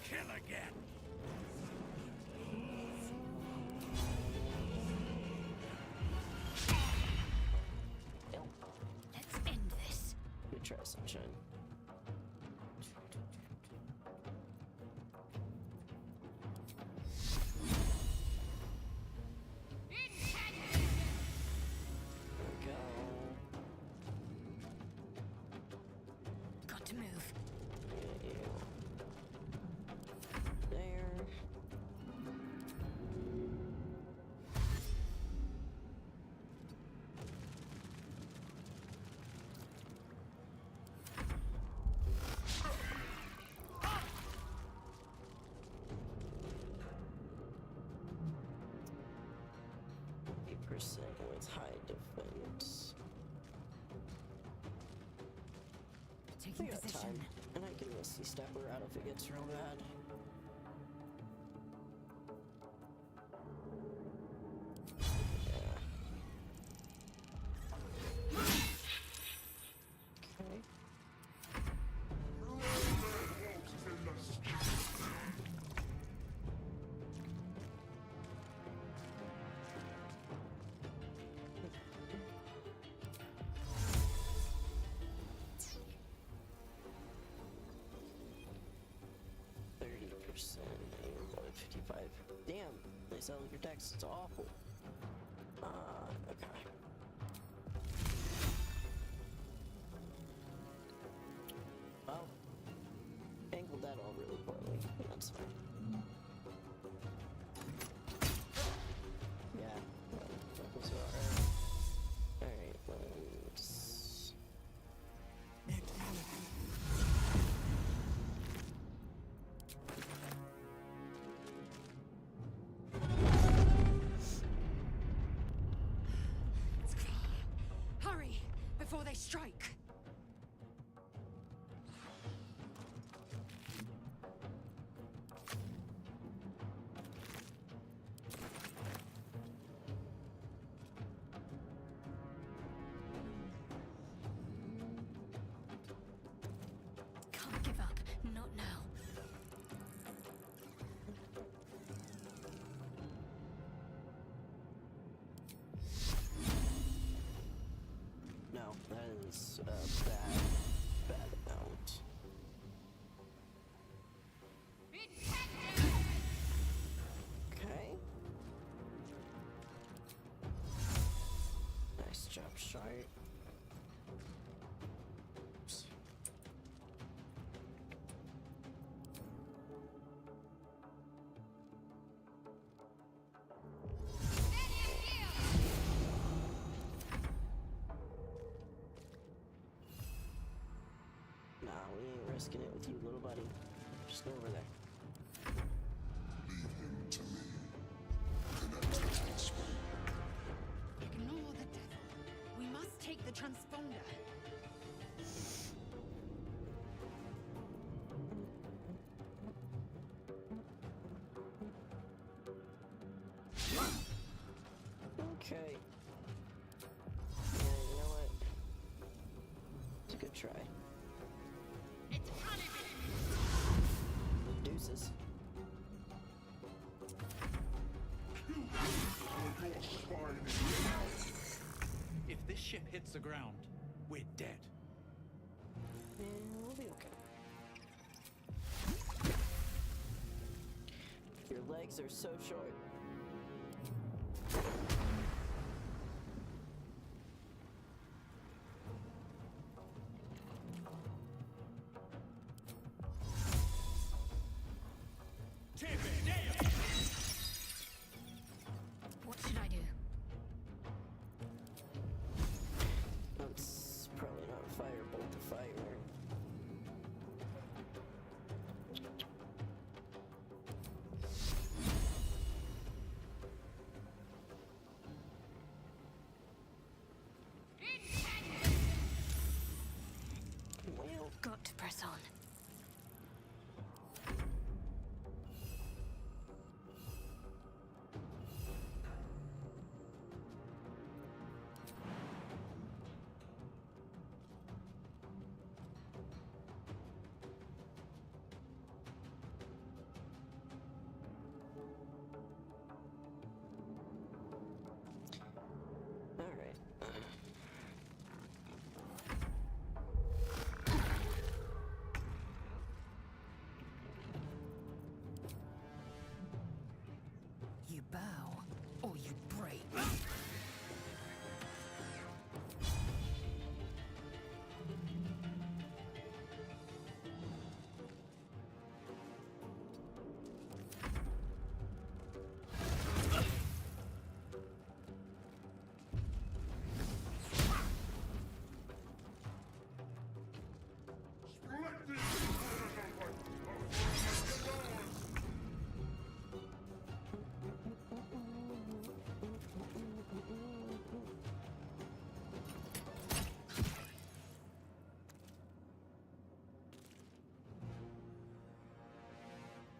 Kill again. Let's end this. Good try, Sunshine. There we go. Got to move. There. 8% with high defense. I Taking got position. time, and I can Misty Step her out if it gets real bad. Okay. Percent, 55. Damn, they sell your decks. It's awful. Okay. Well, angled that all really poorly. That's fine. Yeah, that was alright. Alright, let's... Hurry before they strike. Can't give up. Not now. bad amount. Okay. Nice job, Shart. Oops. Nah, we ain't risking it with you, little buddy. Just go over there. Leave him to me. Connect the transponder. Ignore the devil. We must take the transponder. Okay. Yeah, you know what? It's a good try. It's honeybee! Deuces. If this ship hits the ground, we're dead. Yeah, we'll be okay. Your legs are so short. What should I do? That's probably not firebolt to fire. Well, Got to press on. all right. You bow, or you break.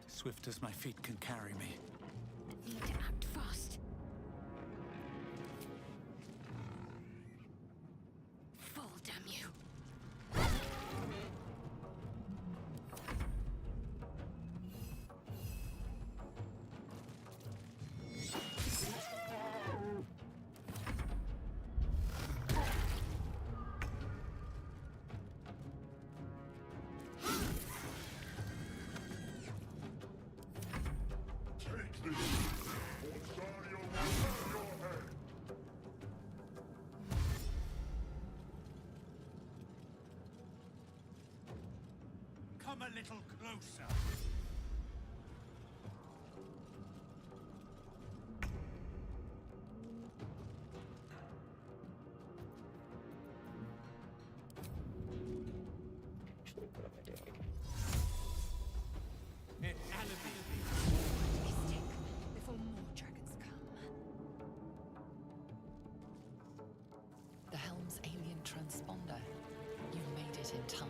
Swift as my feet can carry me. Need to act fast. Fall, damn you. Take this, or Sadio will have your head. Come a little closer. Actually, what am I doing? Stick before more dragons come. The helm's alien transponder. You made it in time.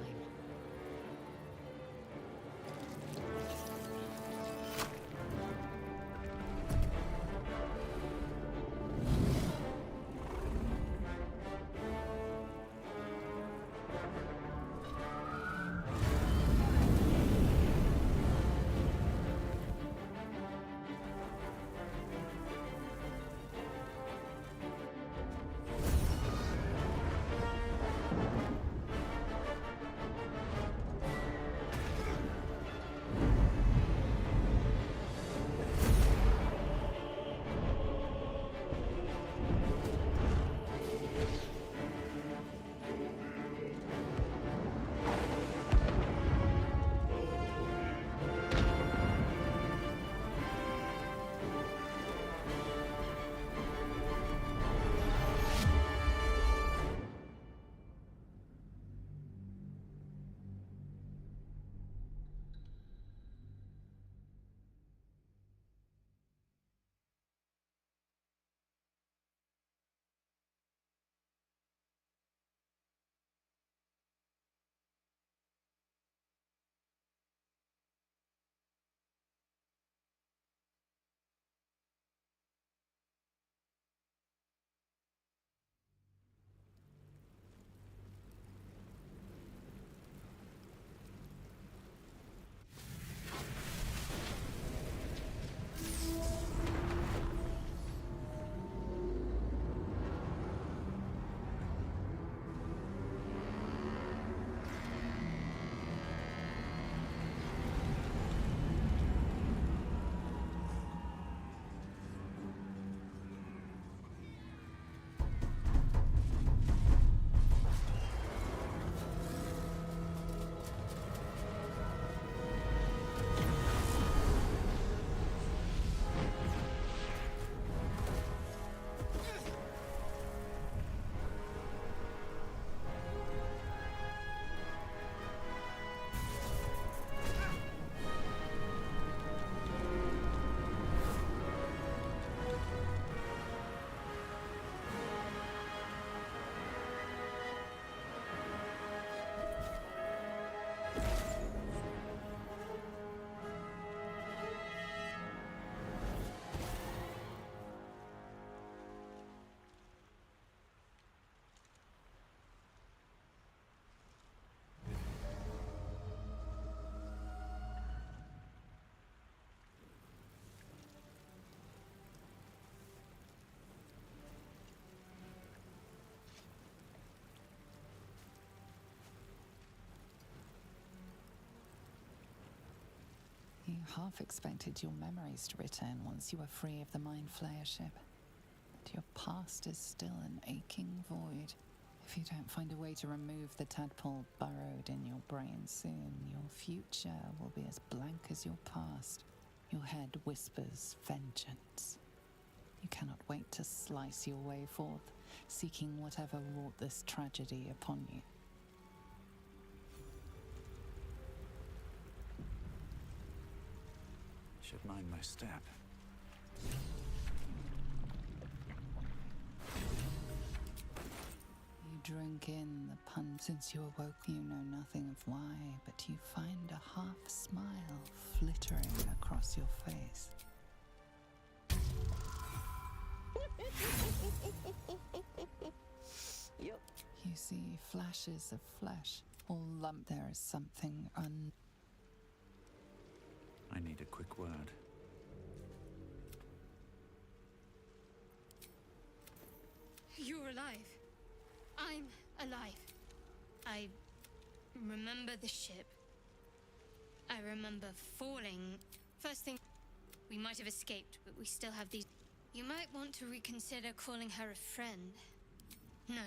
half expected your memories to return once you were free of the Mind Flayer ship. But your past is still an aching void. If you don't find a way to remove the tadpole burrowed in your brain soon, your future will be as blank as your past. Your head whispers vengeance. You cannot wait to slice your way forth, seeking whatever wrought this tragedy upon you. Should mind my step. You drink in the pun. Since you awoke, you know nothing of why, but you find a half smile flittering across your face. Yep. You see flashes of flesh, all lumped. There is something I need a quick word. You're alive. I'm alive. I remember the ship. I remember falling. First thing, we might have escaped, but we still have these. You might want to reconsider calling her a friend. No,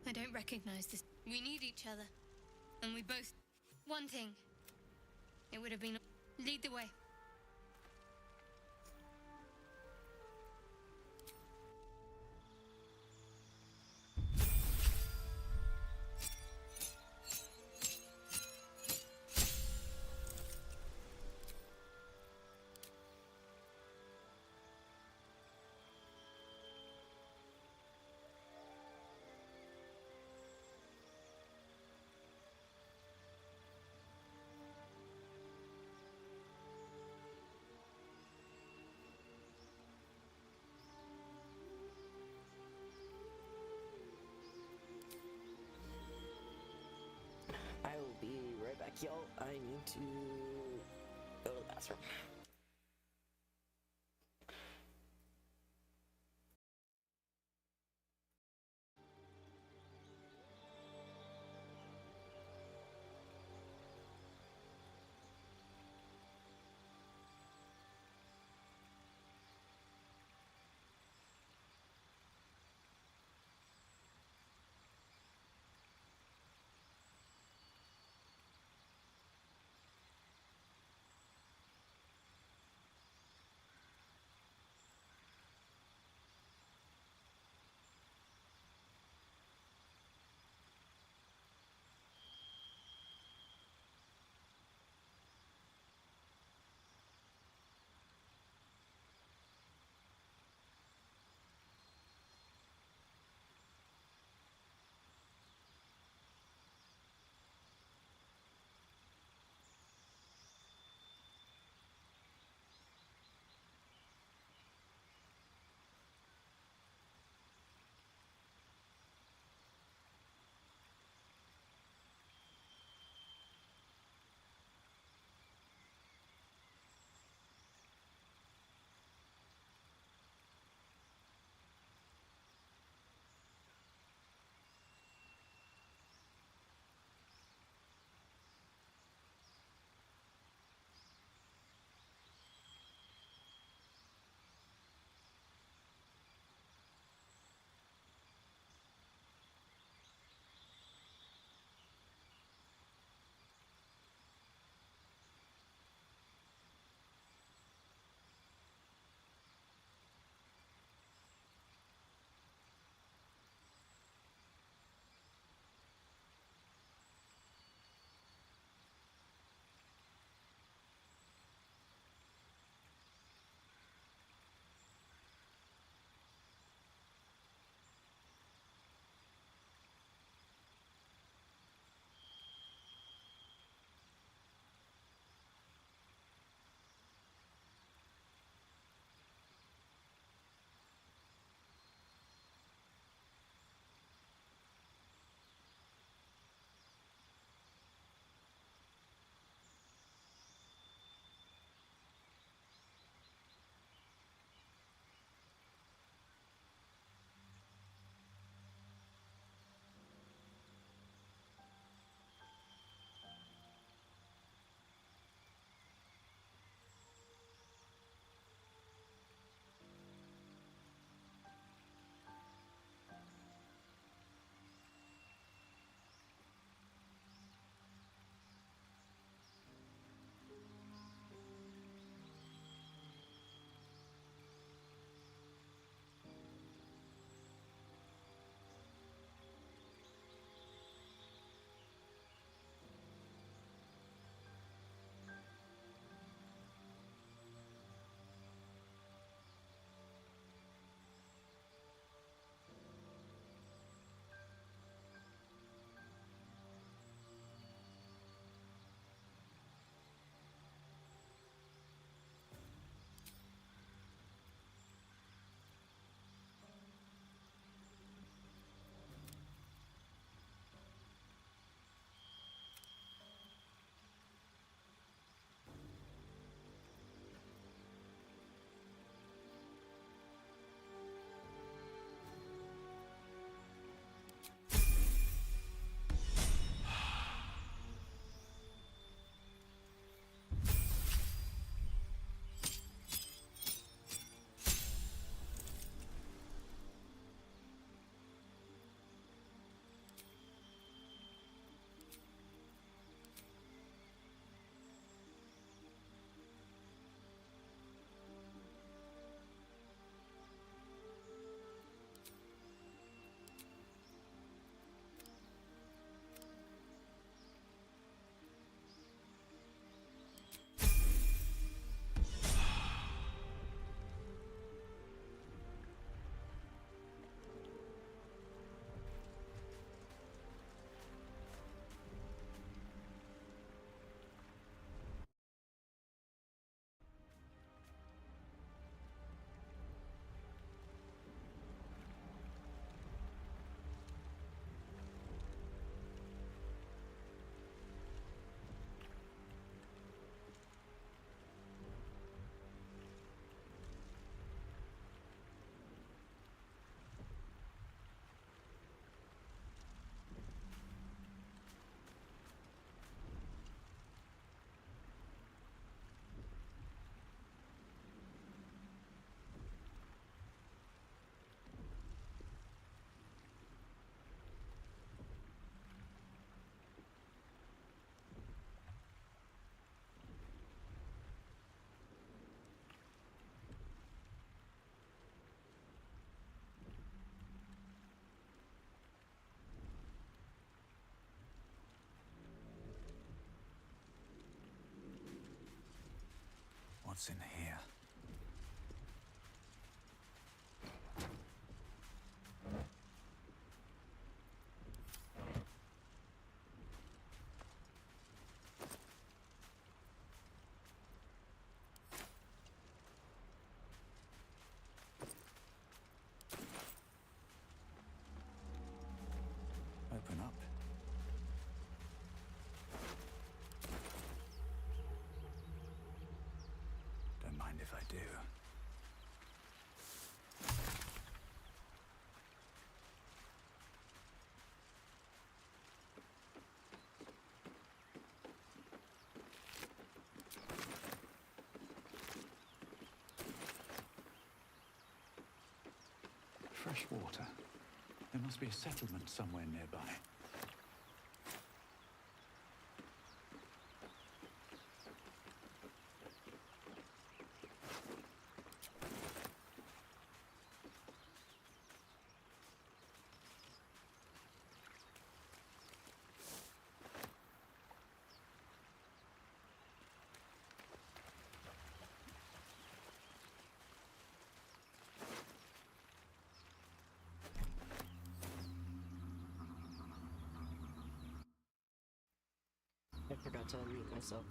I don't recognize this. We need each other. And we both. One thing. It would have been. Lead the way. I will be right back, y'all. I need to go to the bathroom. What's in here? Open up. Don't mind if I do. Fresh water. There must be a settlement somewhere nearby. I forgot to unmute myself.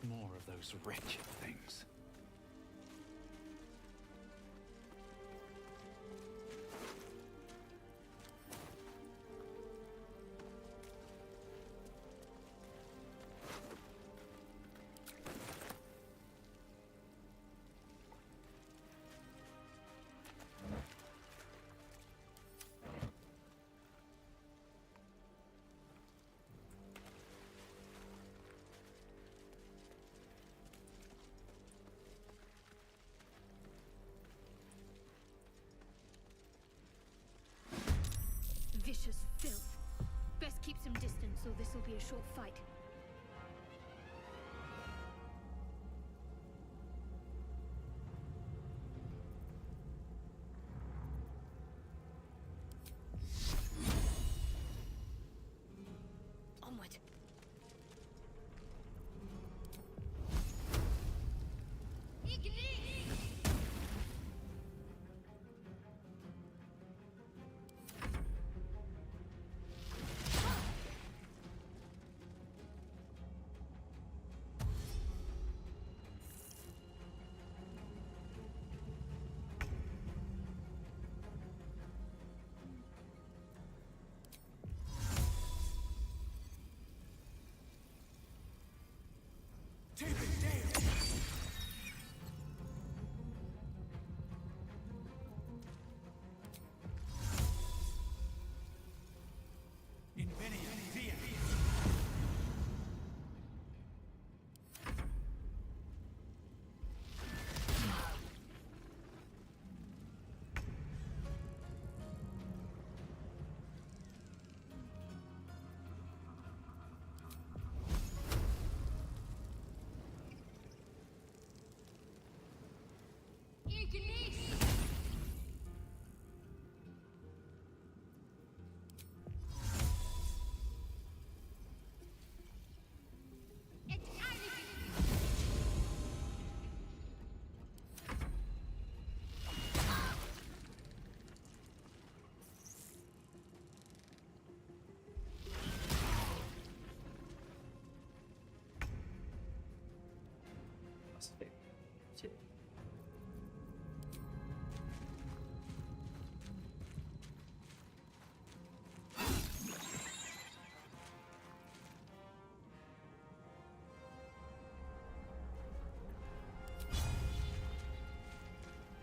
More of those wretched things. Vicious filth. Best keep some distance, or this will be a short fight. Onward. That's fair. Too.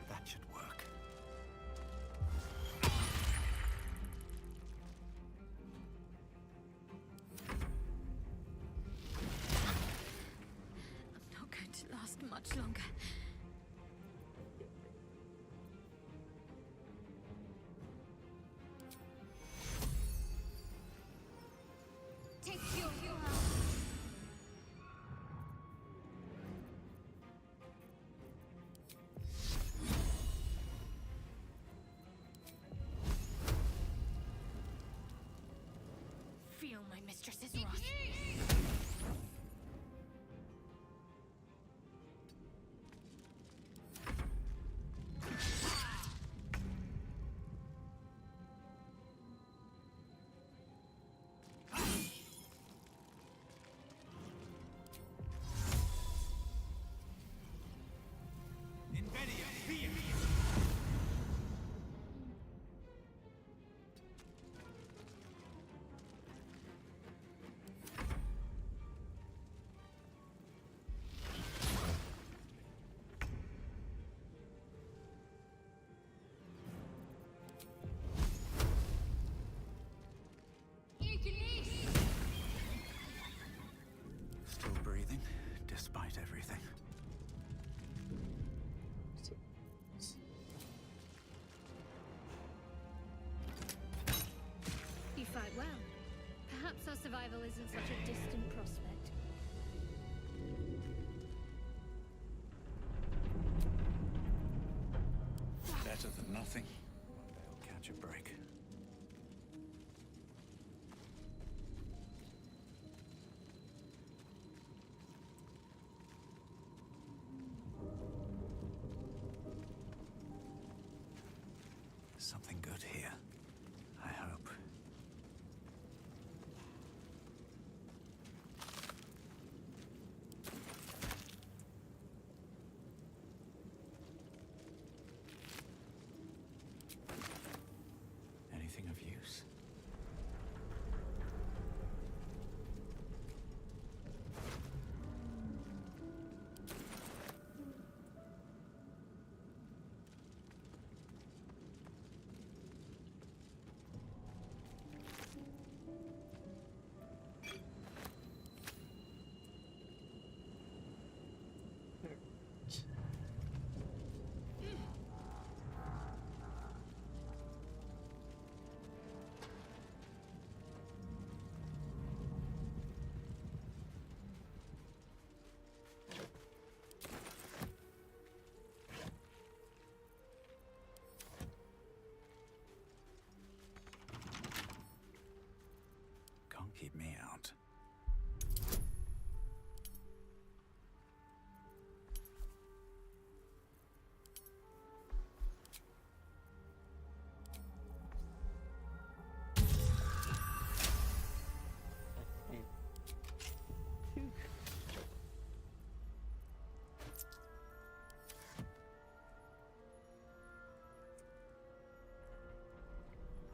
That should work. I'm not going to last much longer. Take your heal. Feel my mistress's wrath. Invedia, fear! Still breathing, despite everything. You fight well. Perhaps our survival isn't such a distant prospect. Better than nothing. One day I'll catch a break. Something good here. I hope. Anything of use? Can't keep me out.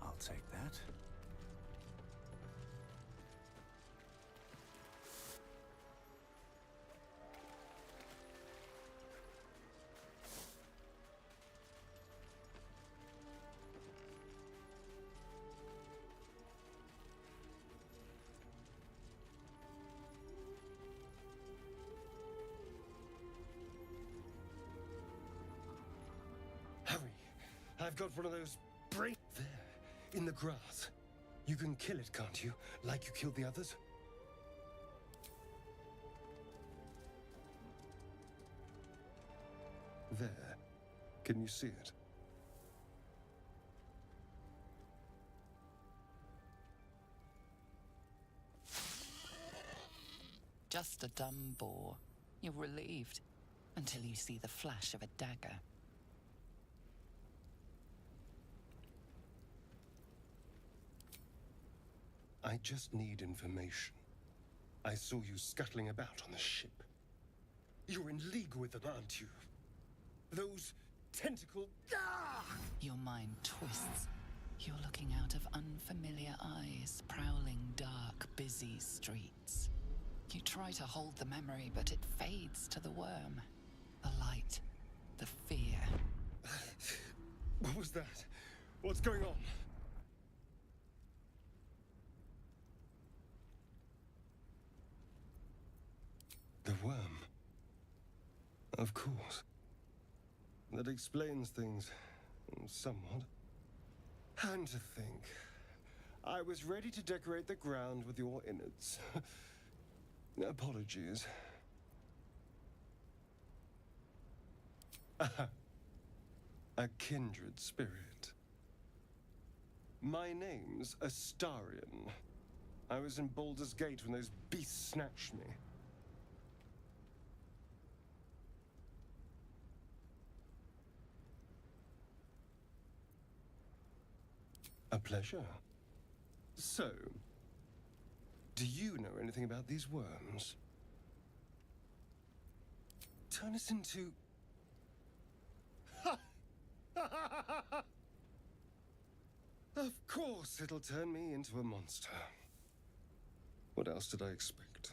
I'll take that. Hurry! I've got one of those brain there, in the grass. You can kill it, can't you? Like you killed the others? There. Can you see it? Just a dumb boar. You're relieved until you see the flash of a dagger. I just need information. I saw you scuttling about on the ship. You're in league with them, aren't you? Those tentacle... Ah! Your mind twists. You're looking out of unfamiliar eyes, prowling dark, busy streets. You try to hold the memory, but it fades to the worm. The light, the fear. What was that? What's going on? The worm. Of course. That explains things somewhat. And to think, I was ready to decorate the ground with your innards. Apologies. A kindred spirit. My name's Astarion. I was in Baldur's Gate when those beasts snatched me. A pleasure. So, do you know anything about these worms? Turn us into... Of course it'll turn me into a monster. What else did I expect?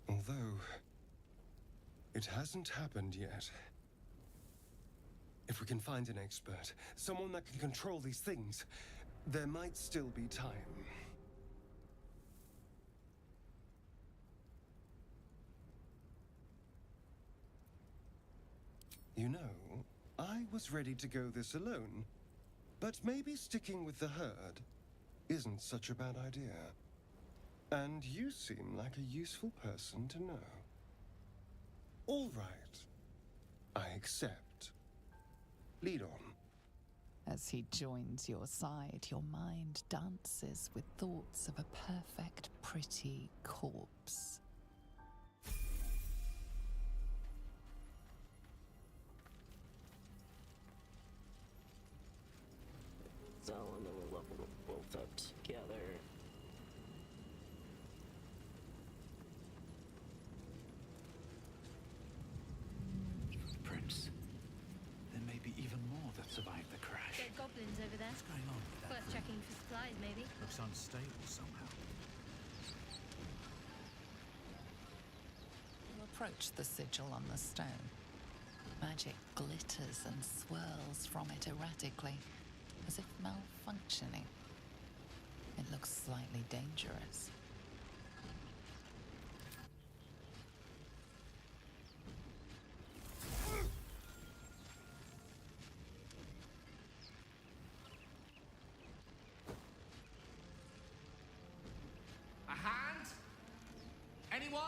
Although, it hasn't happened yet. If we can find an expert, someone that can control these things, there might still be time. You know, I was ready to go this alone, but maybe sticking with the herd isn't such a bad idea. And you seem like a useful person to know. All right, I accept. Lead on. As he joins your side, your mind dances with thoughts of a perfect, pretty corpse. So, and then we'll level them both up together. Footprints. There may be even more that survived the crash. Dead goblins over there. What's going on with that? Worth checking for supplies, maybe. Looks unstable somehow. You approach the sigil on the stone. Magic glitters and swirls from it erratically, as if malfunctioning. It looks slightly dangerous. A hand? Anyone?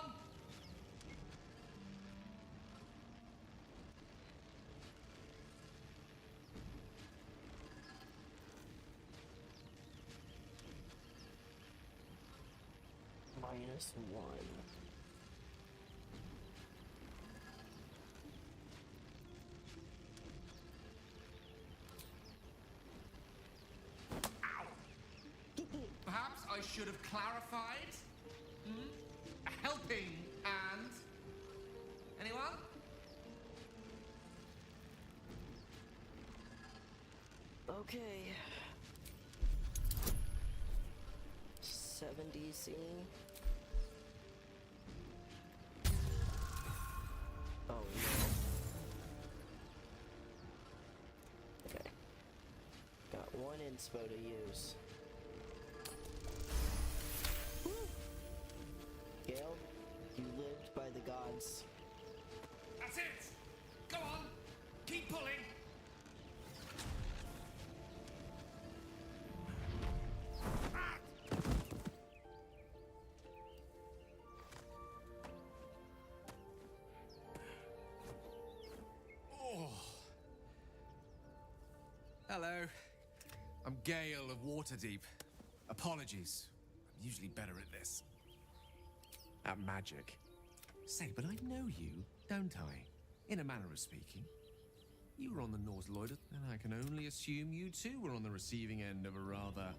-1. Perhaps I should have clarified? A helping hand? Anyone? Okay. 70 DC. Oh no. Okay. Got one inspo to use. Woo! Gale, you lived by the gods. That's it! Go on! Keep pulling! Hello. I'm Gale of Waterdeep. Apologies. I'm usually better at this. At magic. Say, but I know you, don't I? In a manner of speaking. You were on the Norse Lloyd, and I can only assume you too were on the receiving end of a rather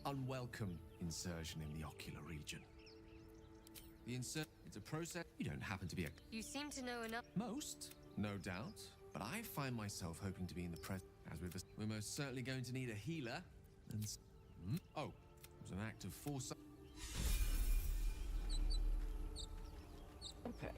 unwelcome insertion in the ocular region. The insert. It's a process. You don't happen to be a You seem to know enough. most, no doubt. But I find myself hoping to be in the present. As we're most certainly going to need a healer. And oh, it was an act of foresight. Okay.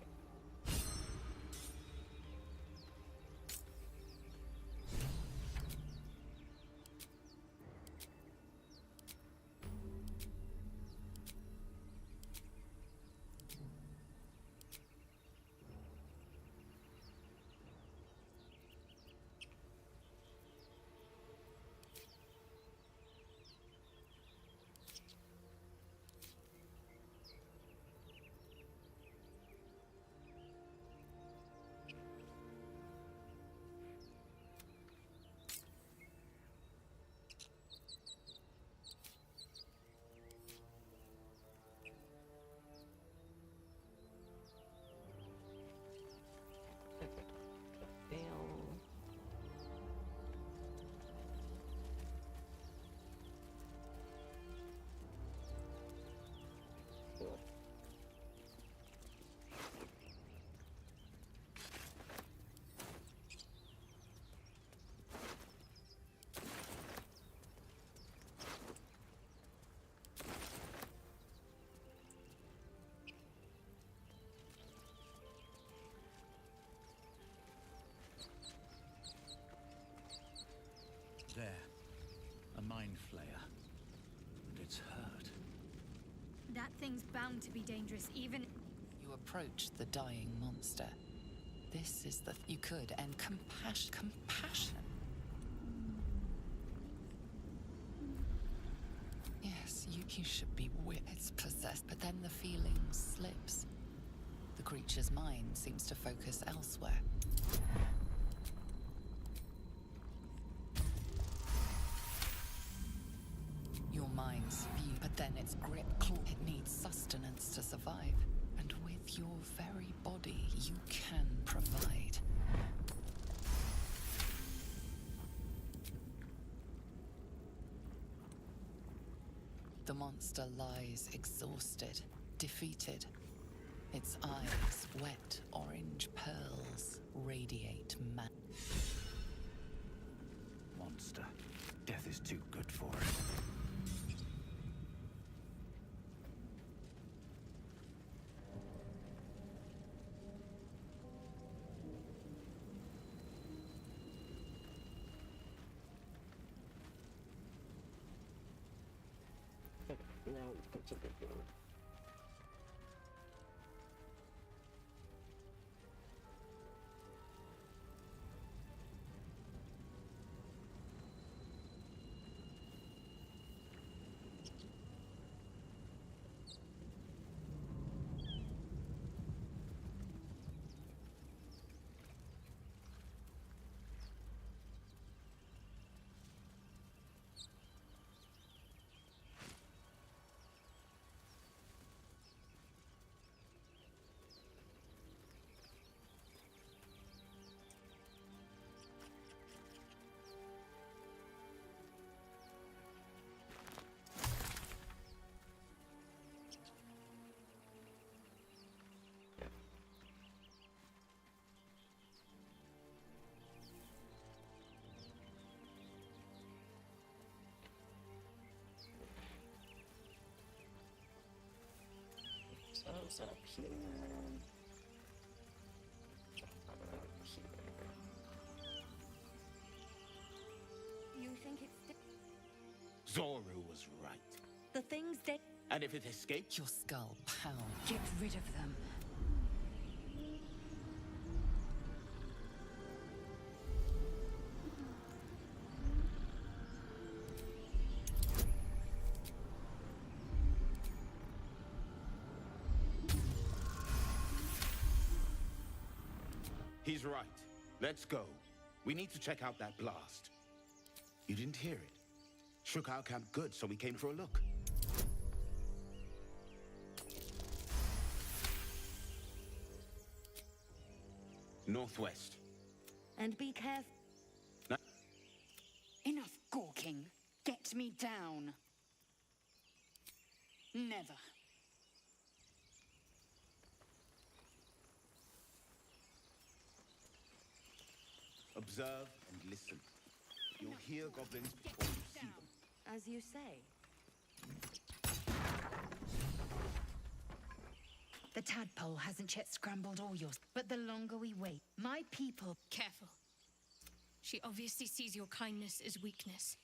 There. A mind flayer. And it's hurt. That thing's bound to be dangerous, even. You approach the dying monster. This is the. You could end compassion. Yes, you should be it's possessed, but then the feeling slips. The creature's mind seems to focus elsewhere. Your mind's view, but then its grip claw. It needs sustenance to survive. And with your very body, you can provide. The monster lies exhausted, defeated. Its eyes, wet orange pearls, radiate Monster. Death is too good for it. Now we go to the room. So it's up here. You think it's. Zoru was right. The things they. And if it escaped, your skull pound. Get rid of them. he's right. Let's go. We need to check out that blast. You didn't hear it? Shook our camp good, so we came for a look. Northwest. And be careful. No. Enough gawking. Get me down. Never. Observe and listen. You'll hear goblins before you see them. As you say. The tadpole hasn't yet scrambled all yours, but the longer we wait, my people... Careful. She obviously sees your kindness as weakness.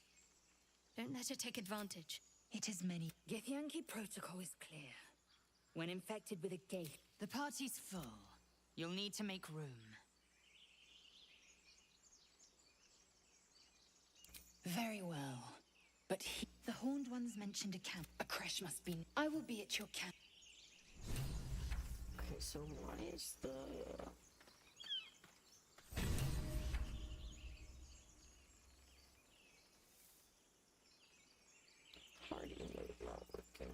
Don't let her take advantage. It is many. Githyanki protocol is clear. When infected with a gate, the party's full. You'll need to make room. Very well. But the Horned Ones mentioned a camp. A crash must be... I will be at your camp. Okay, so why is the... party mode not working?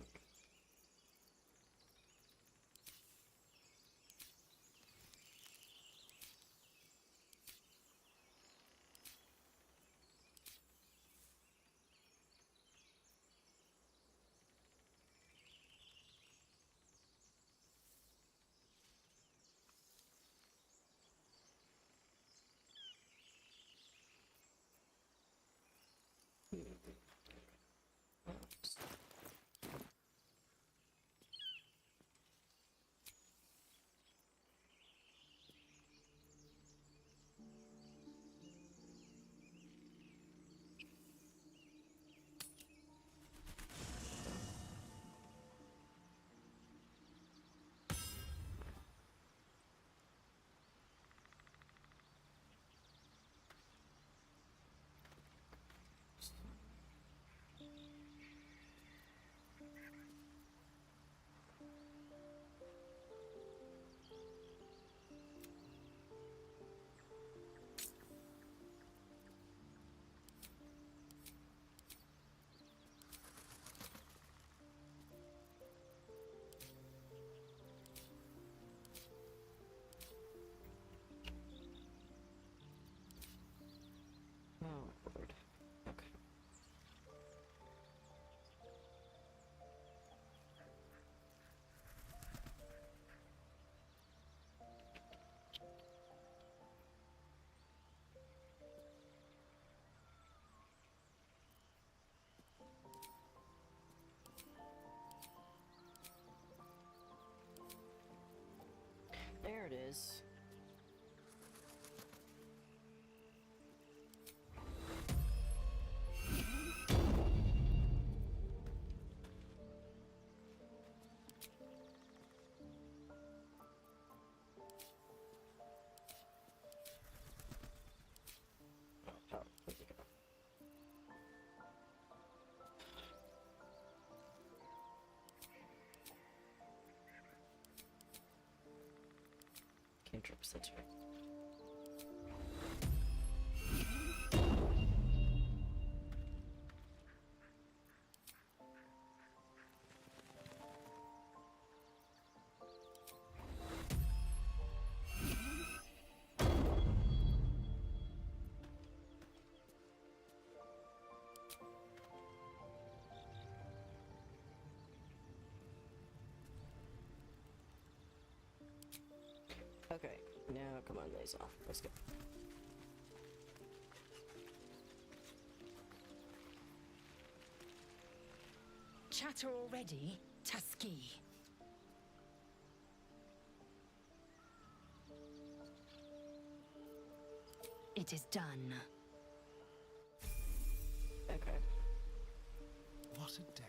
Oh, Lord. Okay. There it is. Oh, where'd it go? Cantrips, that's right. Okay, now come on, lays off. Let's go. Chatter already? Tusky. It is done. Okay. What a day.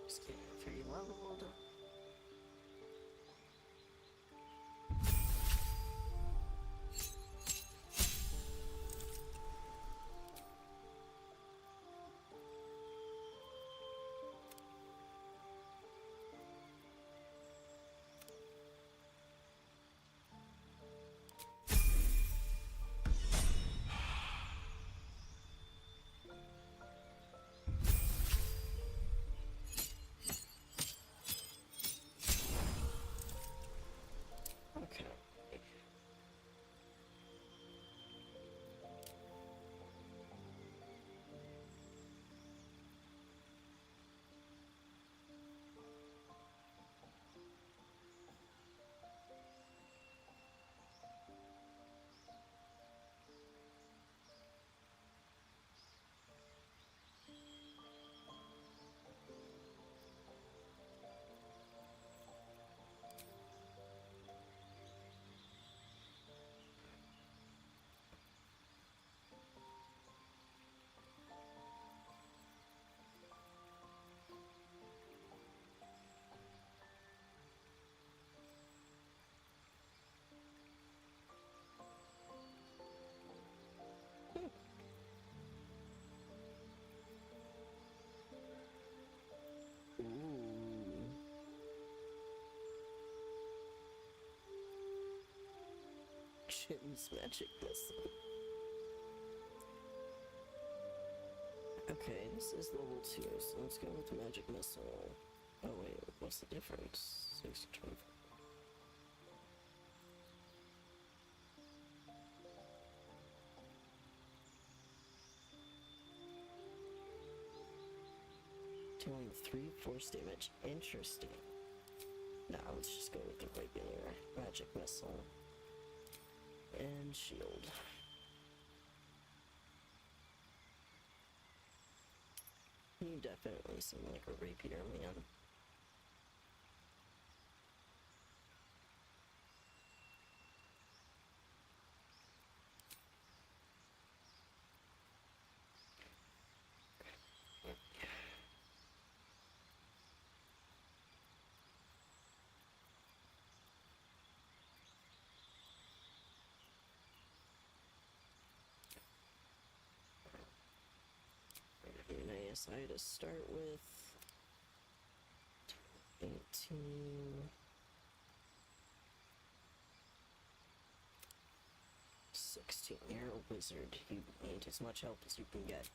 Just getting 3 leveled. options. Magic missile. Okay, this is level 2, so let's go with magic missile. Oh wait, what's the difference? 6 to 24. Dealing 3 force damage. Interesting. Now let's just go with the regular magic missile. And shield. You definitely seem like a rapier man. ASI to start with. 18. 16. You're a wizard. You need as much help as you can get.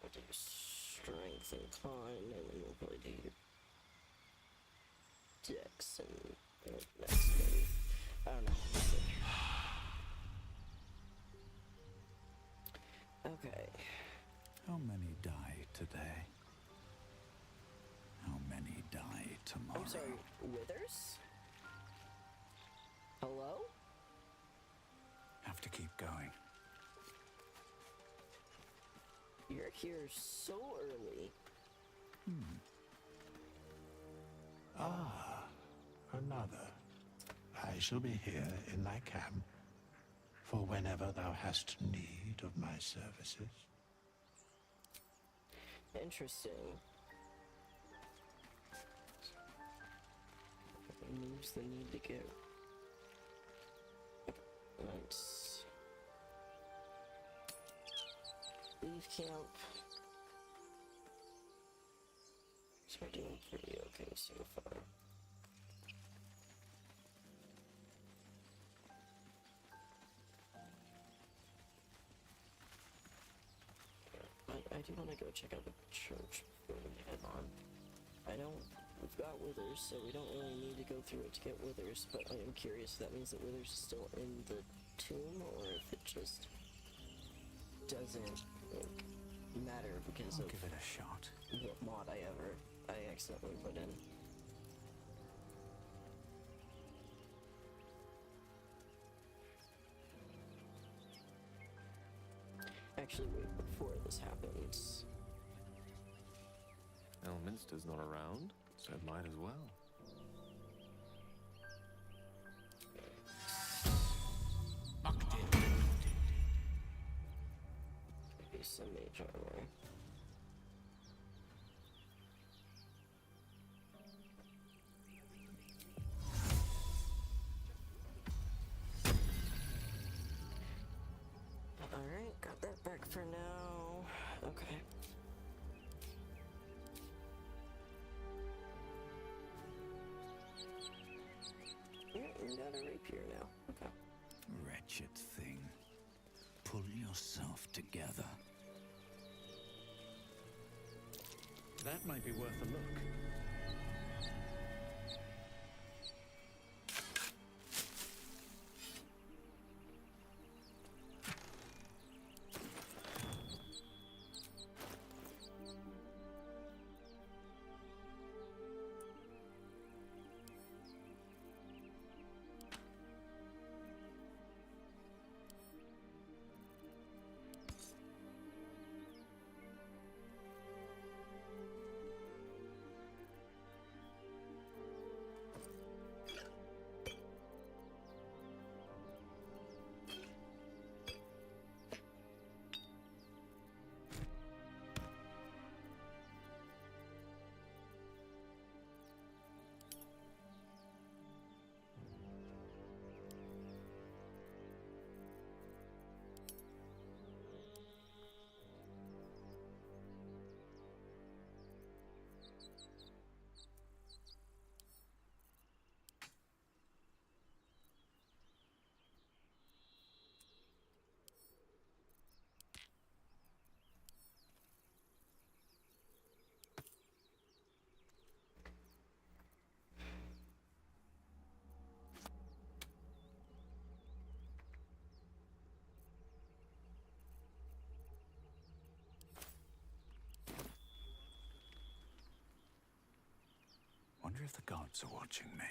We'll do strength and con, and then we'll probably do dex and next move. I don't know. Okay. How many die today? How many die tomorrow? I'm sorry, withers? Hello? Have to keep going. You're here so early. Ah, another. I shall be here in thy camp for whenever thou hast need of my services. Interesting. Removes the need to get. Let's leave camp. So we're doing pretty okay so far. I do want to go check out the church before we head on. I know we've got withers, so we don't really need to go through it to get withers, but I am curious if that means that withers is still in the tomb, or if it just doesn't matter because I'll of give it a shot. what mod I accidentally put in. Actually, wait, before this happens. Elminster's not around, so might as well. Maybe some mage armor. Alright, got that back for now. Okay. Yeah, you got a rapier now. Okay. Wretched thing. Pull yourself together. That might be worth a look. wonder if the gods are watching me.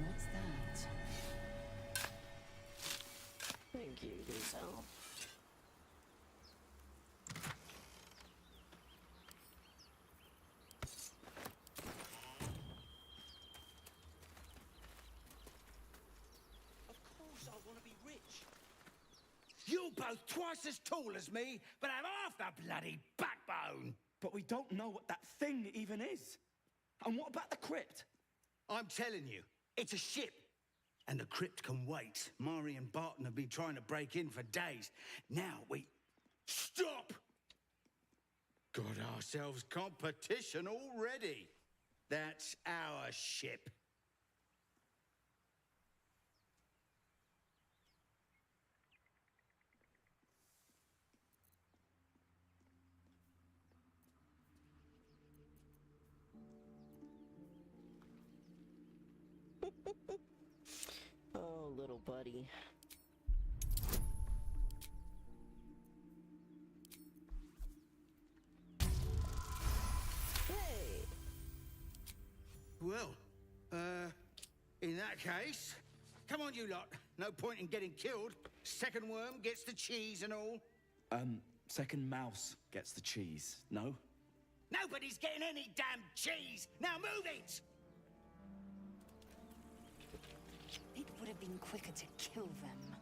What's that? Thank you, Gazelle. You're both twice as tall as me, but have half the bloody backbone. But we don't know what that thing even is. And what about the crypt? I'm telling you, it's a ship. And the crypt can wait. Mari and Barton have been trying to break in for days. Now we... Stop! Got ourselves competition already. That's our ship. Oh, little buddy. Hey! Well, in that case, come on, you lot. No point in getting killed. Second worm gets the cheese and all. Second mouse gets the cheese, no? Nobody's getting any damn cheese! Now move it! It would have been quicker to kill them.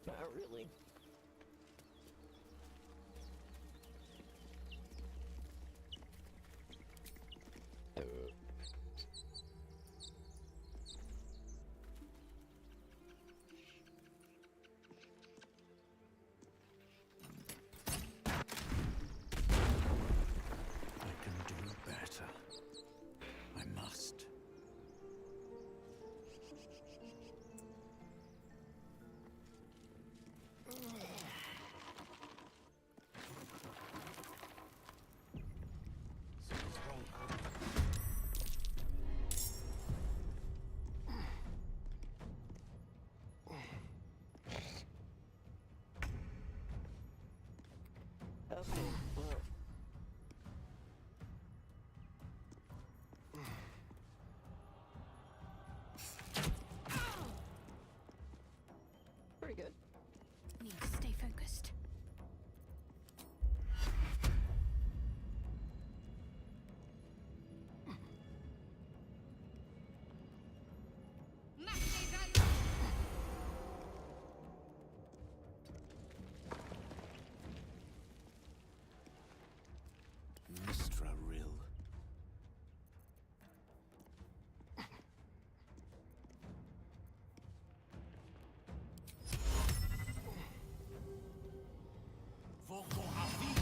Not really. I can do better. I must. Okay, well. Pretty good. Need to stay focused. Mistra Rill. Voco Avi!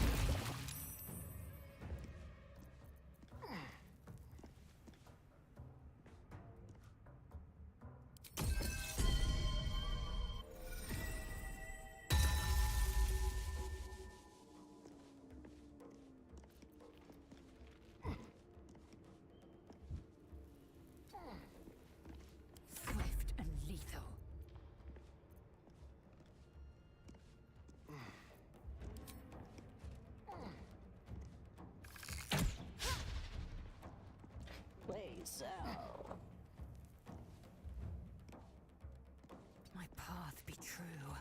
Swift and lethal. Plays out. My path be true.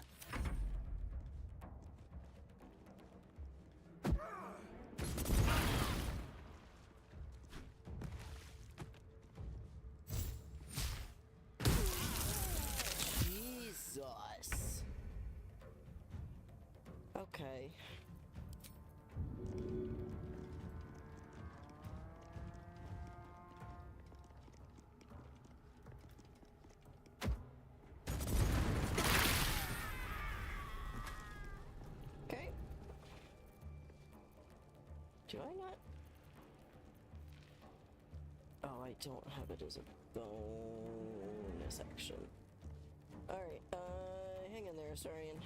Jesus. Okay. Okay. Do I not? Oh, I don't have it as a bonus action. Alright, hang in there, Saurian.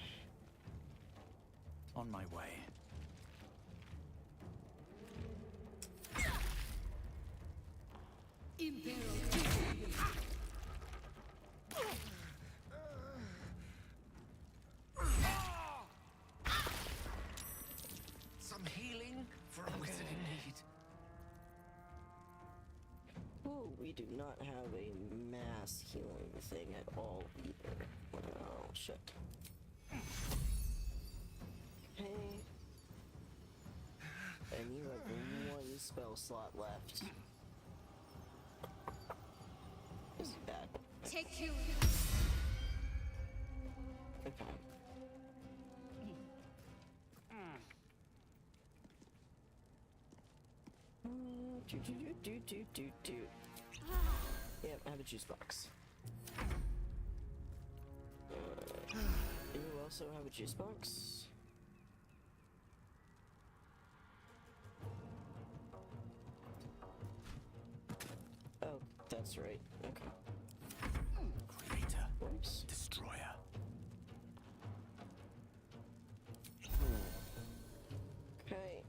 On my way. Imperial Some healing for a wizard in need. Oh, we do not have a mass healing thing at all either. Oh, shit. Okay. And you have one spell slot left. This is bad. Take you. Okay. Yep, I have a juice box. You also have a juice box? Oh, that's right. Okay. Creator. Whoops. Destroyer. Okay.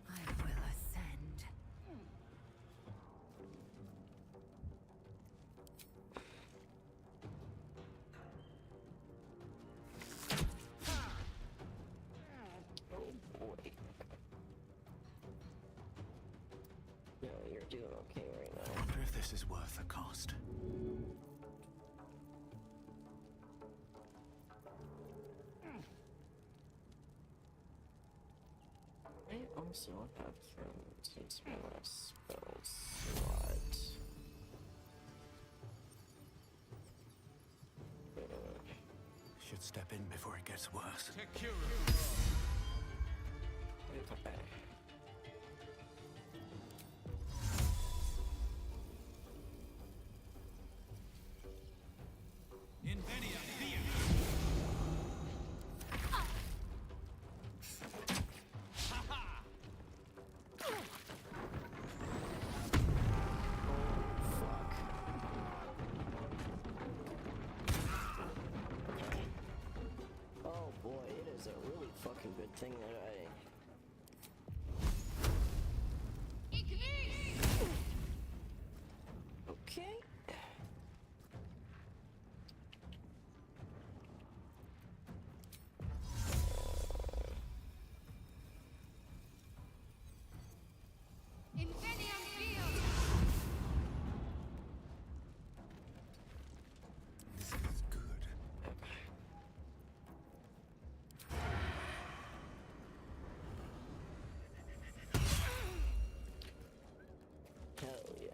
I will ascend. Oh boy. No, you're doing okay right now. I wonder if this is worth the cost. I also have thrones into my last spell slot. Should step in before it gets worse. Okay. Invenia Via. Oh boy, it is a really fucking good thing that Okay. This is good. Hell yeah.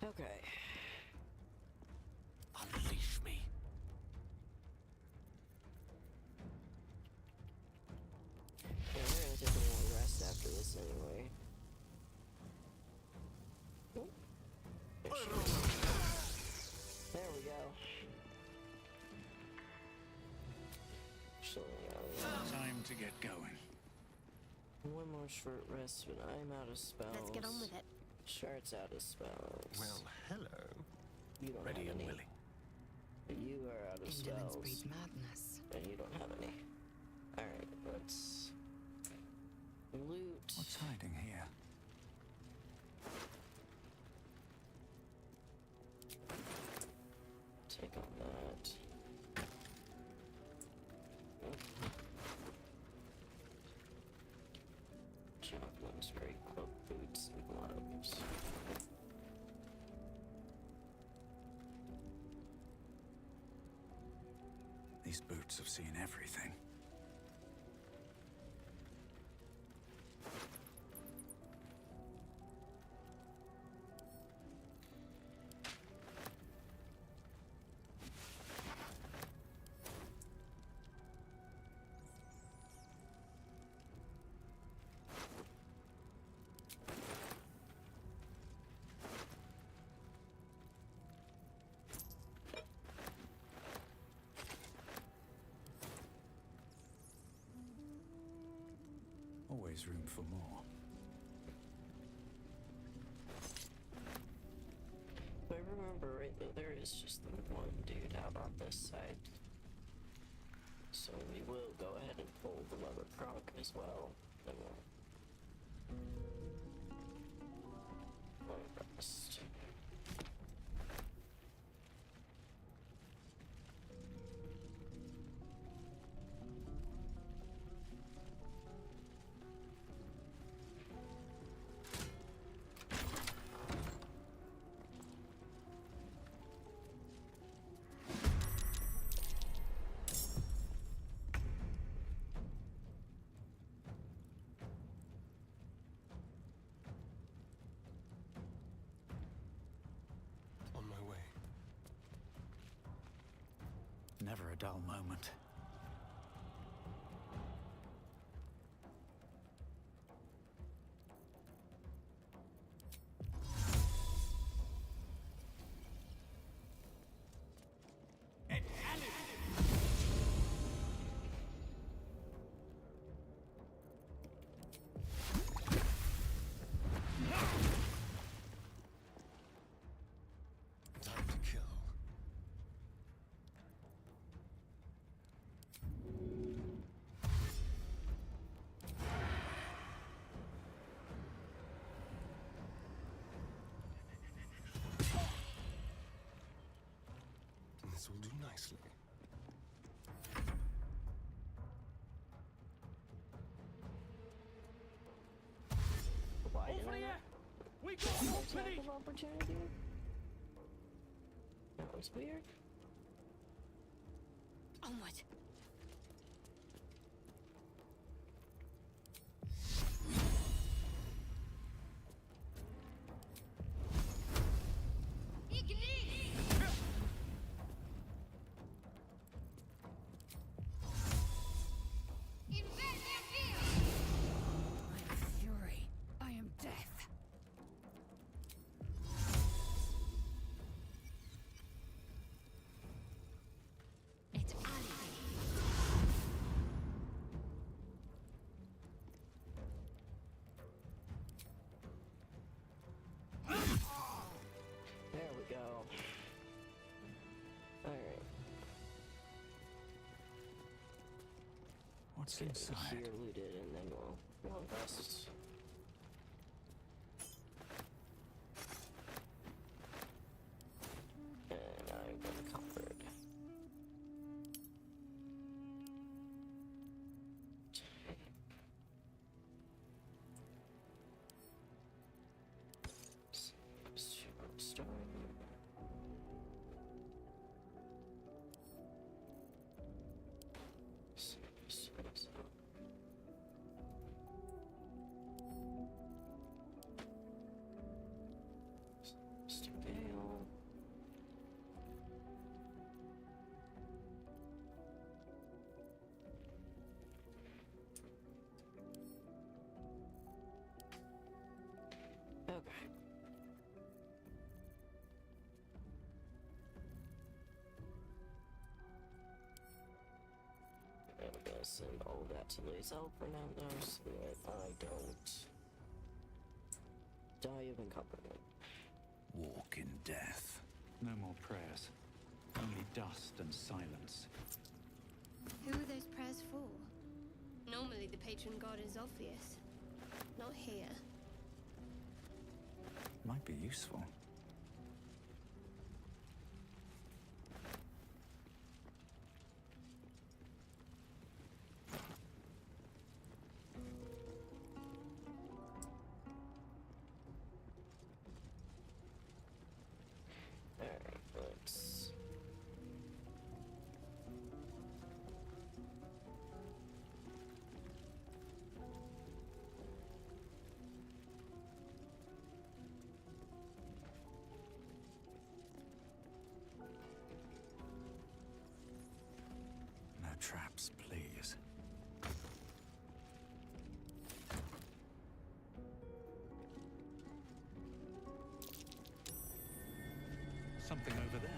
Okay. Unleash me. Yeah, we're gonna take a little rest after this anyway. Oop. There we go. Actually, Time to get going. one more short rest, but I'm out of spells. Let's get on with it. Shart's out of spells. Well, hello. You don't Ready have and any. willing. You are out of Indolence spells. breeds madness. And you don't have any. Alright, let's loot. What's hiding here? Take on that. Chaplain's great club boots and gloves. These boots have seen everything. always room for more. If I remember right, though, there is just the one dude out on this side. So we will go ahead and pull the lever trunk as well. Then we'll rest. On my way. Never a dull moment. Time to kill. This will do nicely. Why did I not We got attack of opportunity? That was weird. Onward. I am fury. I am death. It's Aela. There we go. Alright. What's Get inside? here looted and then we'll invest. And I'm gonna comfort. Stone. Stale. Okay. I'm gonna send all that to Lazel for now, though, so that I don't die of incompetent. Walk in death. No more prayers. Only dust and silence. Who are those prayers for? Normally the patron god is obvious. Not here. Might be useful. Alright, let's... No traps, please. Something over there.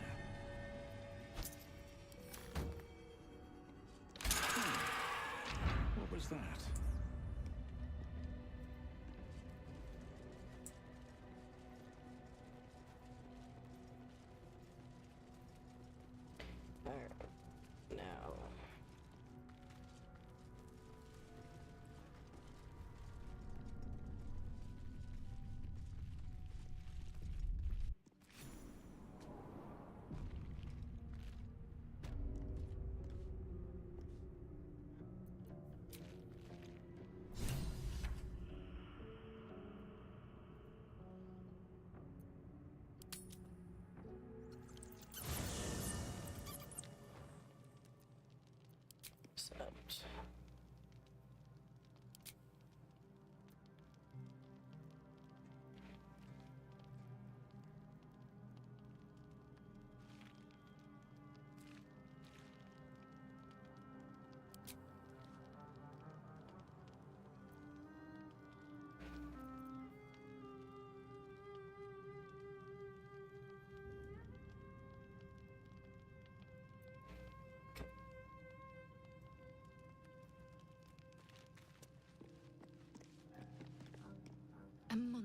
What was that?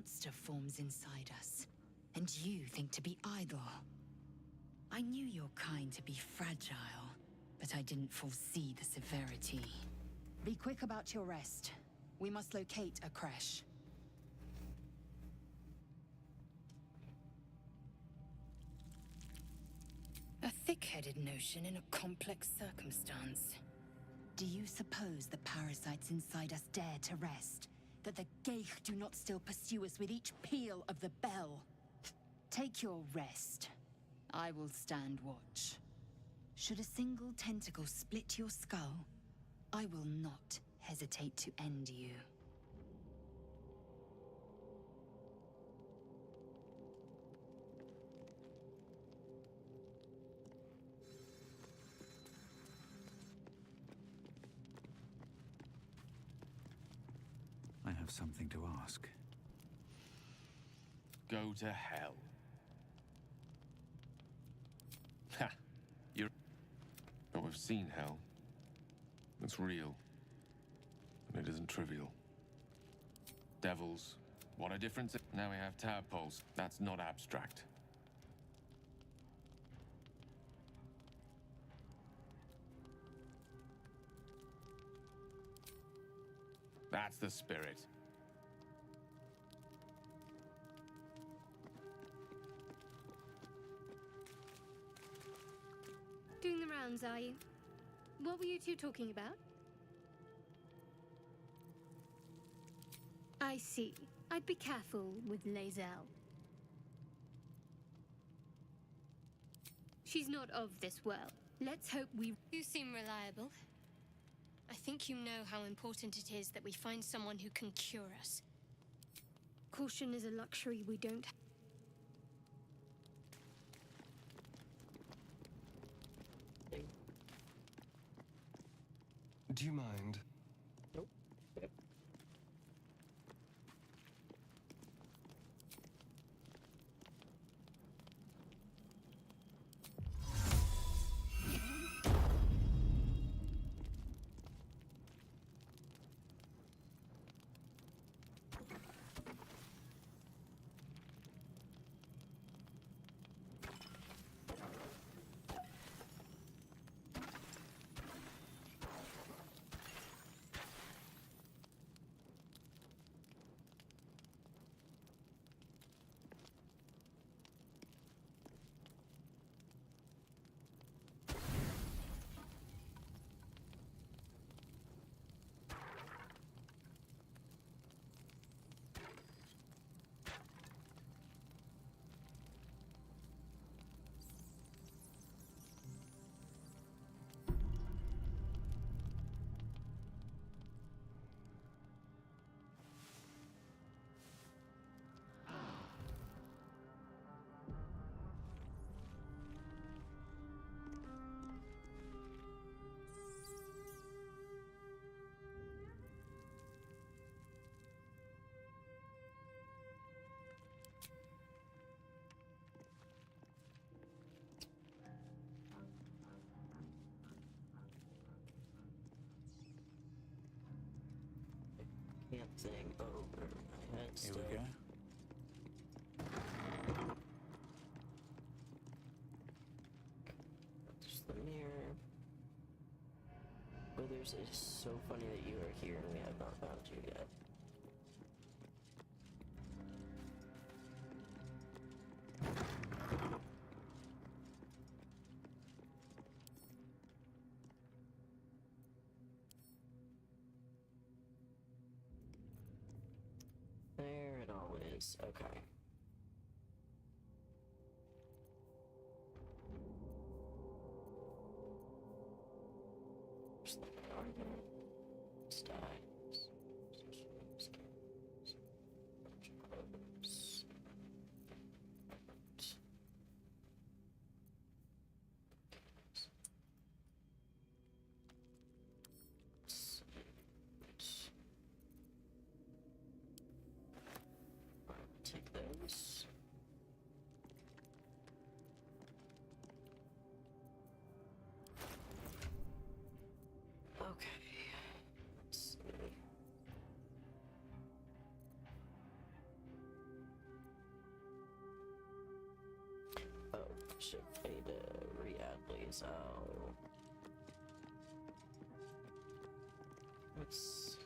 monster forms inside us, and you think to be idle. I knew your kind to be fragile, but I didn't foresee the severity. Be quick about your rest. We must locate a creche. A thick-headed notion in a complex circumstance. Do you suppose the parasites inside us dare to rest? That the Geich do not still pursue us with each peal of the bell? Take your rest. I will stand watch. Should a single tentacle split your skull, I will not hesitate to end you. I have something to ask. Go to hell. Ha! You're... But we've seen hell. It's real. And it isn't trivial. Devils. What a difference. Now we have tadpoles. That's not abstract. That's the spirit. Doing the rounds, are you? What were you two talking about? I see. I'd be careful with Lae'zel. She's not of this world. Let's hope we... You seem reliable. I think you know how important it is that we find someone who can cure us. Caution is a luxury we don't have. Do you mind? Nope. Yep. Can't thing over my head Here still. we go. Just the mirror. Baldurs, it is so funny that you are here and we have not found you yet. There it all is. Okay. Just the garden. Styles. Clothes. Take those. Ship Ada Riadley, so let's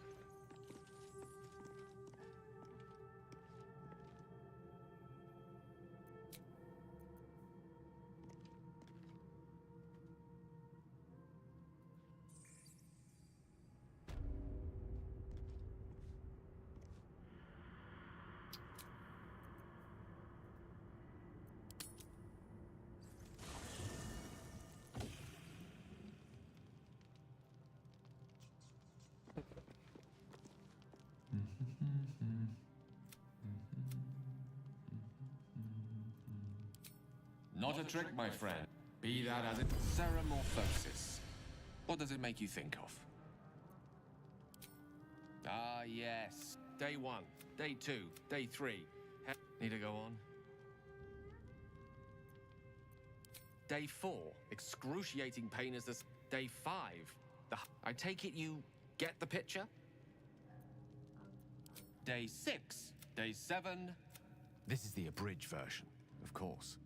Not a trick, my friend. Be that as it... Ceramorphosis. What does it make you think of? Ah, yes. Day 1, Day 2, Day 3. Need to go on? Day 4. Excruciating pain is this. Day 5. I take it you get the picture? Day 6. Day 7. This is the abridged version, of course.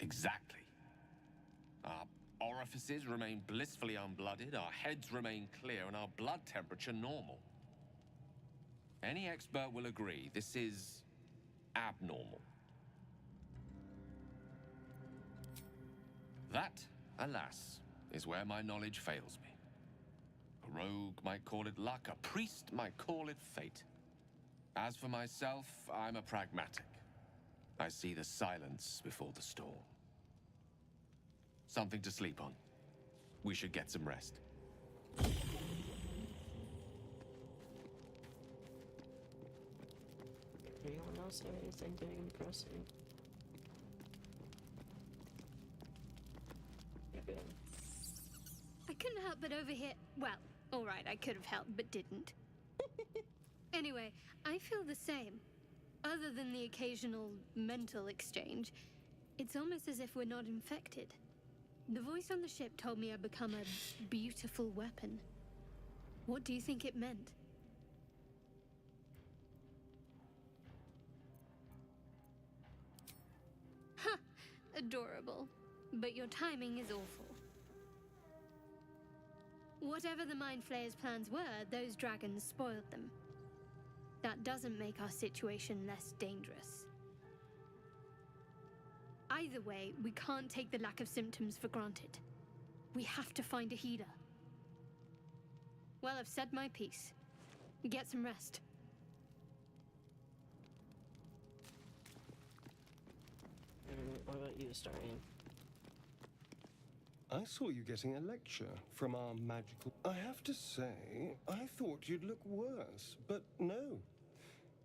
Exactly. Our orifices remain blissfully unblooded, our heads remain clear, and our blood temperature normal. Any expert will agree this is abnormal. That, alas, is where my knowledge fails me. A rogue might call it luck, a priest might call it fate. As for myself, I'm a pragmatic. I see the silence before the storm. Something to sleep on. We should get some rest. anyone else have anything big and pressing? Okay. I couldn't help but overhear. Well, alright, I could have helped, but didn't. Anyway, I feel the same. Other than the occasional mental exchange, it's almost as if we're not infected. The voice on the ship told me I'd become a beautiful weapon. What do you think it meant? Ha! Adorable. But your timing is awful. Whatever the Mind Flayer's plans were, those dragons spoiled them. That doesn't make our situation less dangerous. Either way, we can't take the lack of symptoms for granted. We have to find a healer. Well, I've said my piece. Get some rest. What about you, Starian? I saw you getting a lecture from our magical... I have to say, I thought you'd look worse, but no.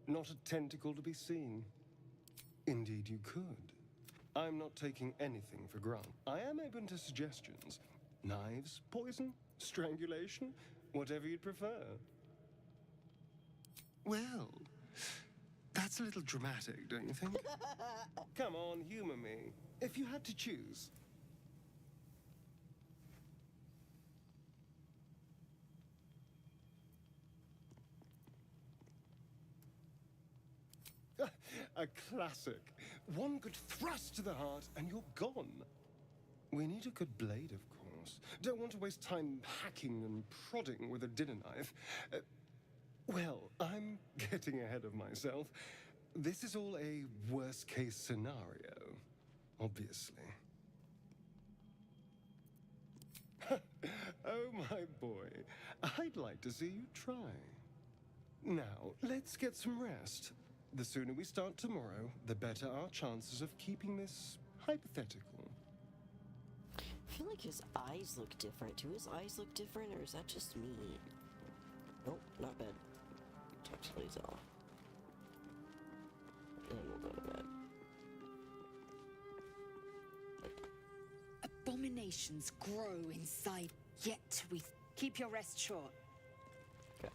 Not a tentacle to be seen. Indeed you could. I'm not taking anything for granted. I am open to suggestions. Knives, poison, strangulation, whatever you'd prefer. Well, that's a little dramatic, don't you think? Come on, humor me. If you had to choose... A classic. One good thrust to the heart and you're gone. We need a good blade, of course. Don't want to waste time hacking and prodding with a dinner knife. Well, I'm getting ahead of myself. This is all a worst-case scenario, obviously. Oh, my boy. I'd like to see you try. Now, let's get some rest. The sooner we start tomorrow, the better our chances of keeping this hypothetical. I feel like his eyes look different. Do his eyes look different, or is that just me? Nope, not bad. Touch lays off. And we'll go to bed. Abominations grow inside, yet we... Keep your rest short. Okay.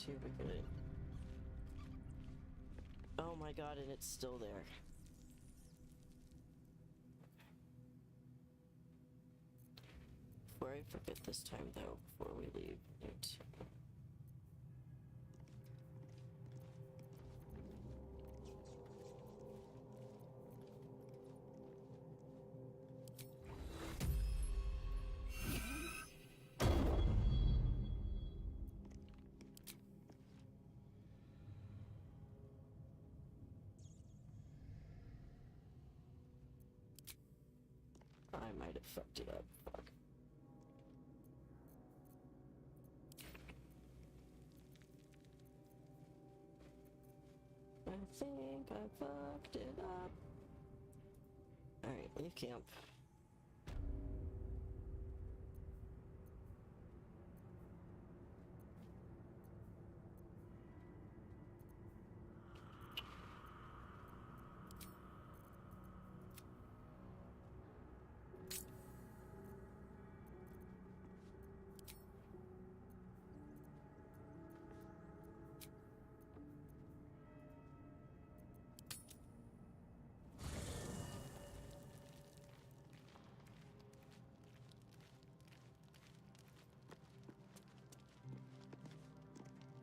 too, we could. Oh my god, and it's still there. Before I forget this time, though, before we leave, I might have fucked it up. Fuck. I think I fucked it up. Alright, leave camp.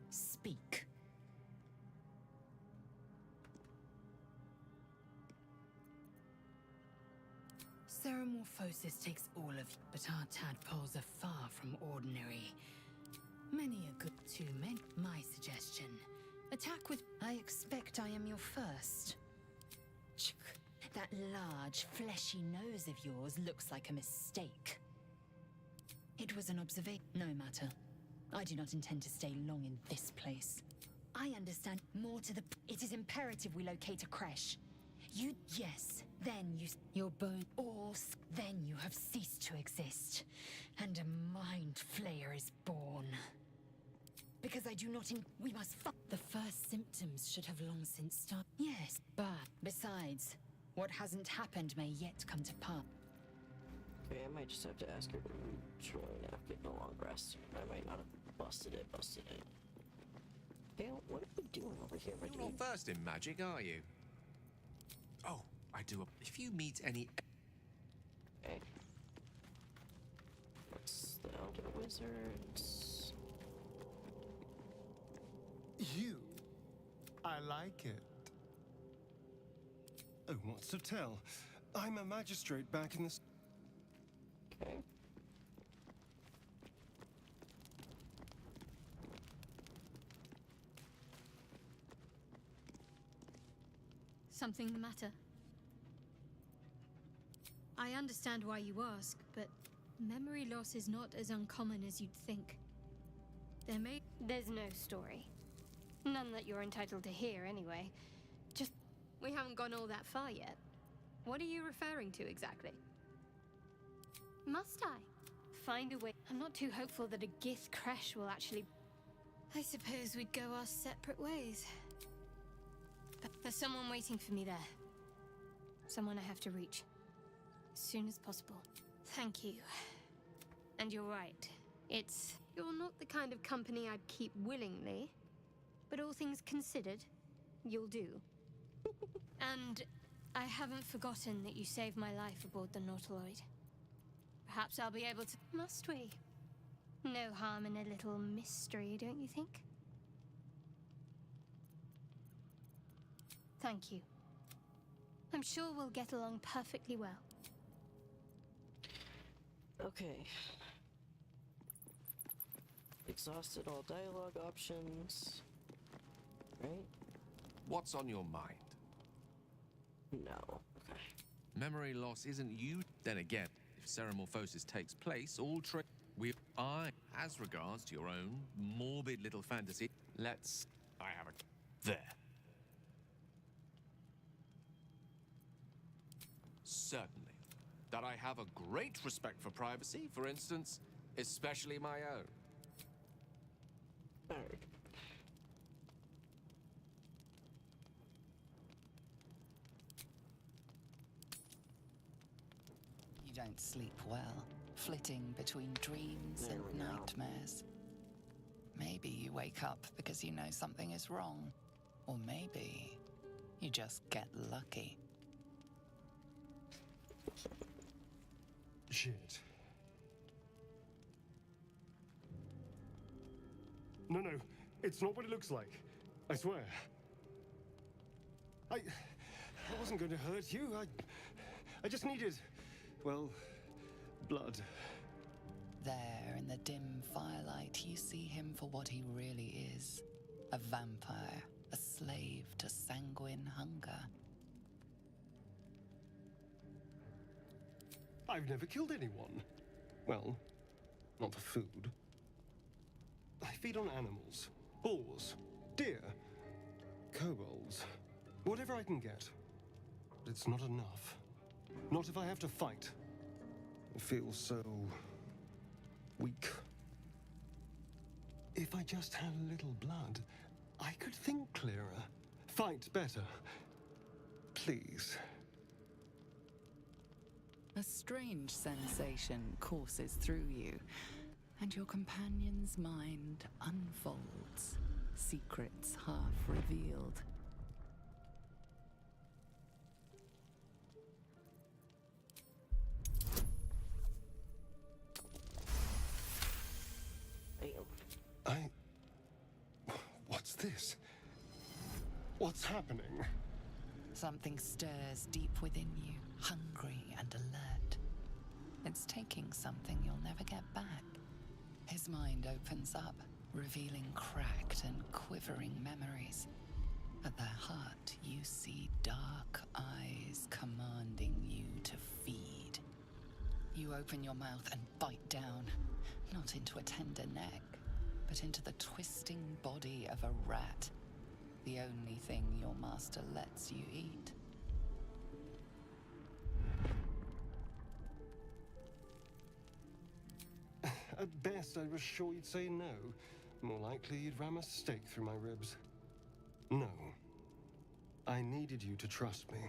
Speak. Ceramorphosis takes all of you, but our tadpoles are far from ordinary. Many a good too many. My suggestion. Attack with... I expect I am your first. That large, fleshy nose of yours looks like a mistake. It was an observation. No matter. I do not intend to stay long in this place. I understand more to the... It is imperative we locate a creche. You... Yes. Then you... Your bone... All... Then you have ceased to exist. And a mind flayer is born. Because I do not We must... The first symptoms should have long since started. Yes, but... Besides, what hasn't happened may yet come to pass. Okay, I might just have to ask her to join after the long rest. I might not have busted it. Dale, what are we doing over here, my dude? You're not versed in magic, are you? Oh, I do. If you meet any... Okay. What's the Elder Wizards? You? I like it. Oh, what's to tell? I'm a magistrate back in the... Okay. Something the matter? I understand why you ask, but memory loss is not as uncommon as you'd think. There's no story. None that you're entitled to hear, anyway. Just... We haven't gone all that far yet. What are you referring to, exactly? Must I? Find a way... I'm not too hopeful that a Gith crash will actually... I suppose we'd go our separate ways. But there's someone waiting for me there. Someone I have to reach. As soon as possible. Thank you. And you're right. You're not the kind of company I'd keep willingly. But all things considered, you'll do. And I haven't forgotten that you saved my life aboard the Nautiloid. Perhaps I'll be able to... Must we? No harm in a little mystery, don't you think? Thank you. I'm sure we'll get along perfectly well. Okay. Exhausted all dialogue options. Right? What's on your mind? No. Okay. Memory loss isn't you. Then again, if ceramorphosis takes place, all as regards to your own morbid little fantasy, I have a... There. Certainly. That I have a great respect for privacy, for instance, especially my own. Alright. You don't sleep well, flitting between dreams and nightmares. Maybe Maybe you wake up because you know something is wrong. Or maybe you just get lucky. Shit. No, it's not what it looks like. I swear. I wasn't going to hurt you. I just needed, well, blood. There, in the dim firelight, you see him for what he really is. A vampire, a slave to sanguine hunger. I've never killed anyone. Well, not for food. I feed on animals. Boars. Deer. Kobolds. Whatever I can get. But it's not enough. Not if I have to fight. I feel so... weak. If I just had a little blood, I could think clearer. Fight better. Please. A strange sensation courses through you, and your companion's mind unfolds, secrets half revealed. What's this? What's happening? Something stirs deep within you, hungry and alert. It's taking something you'll never get back. His mind opens up, revealing cracked and quivering memories. At their heart, you see dark eyes commanding you to feed. You open your mouth and bite down, not into a tender neck, but into the twisting body of a rat, the only thing your master lets you eat. At best, I was sure you'd say no. More likely, you'd ram a stake through my ribs. No. I needed you to trust me.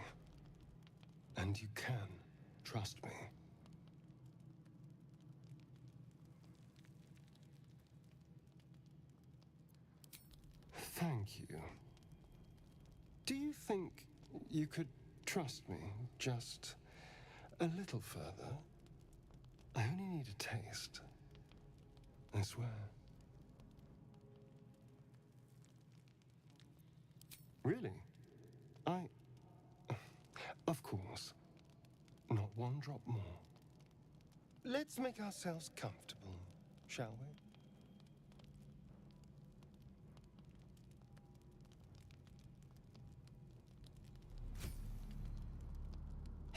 And you can trust me. Thank you. Do you think you could trust me just a little further? I only need a taste. I swear. Really? Of course. Not one drop more. Let's make ourselves comfortable, shall we?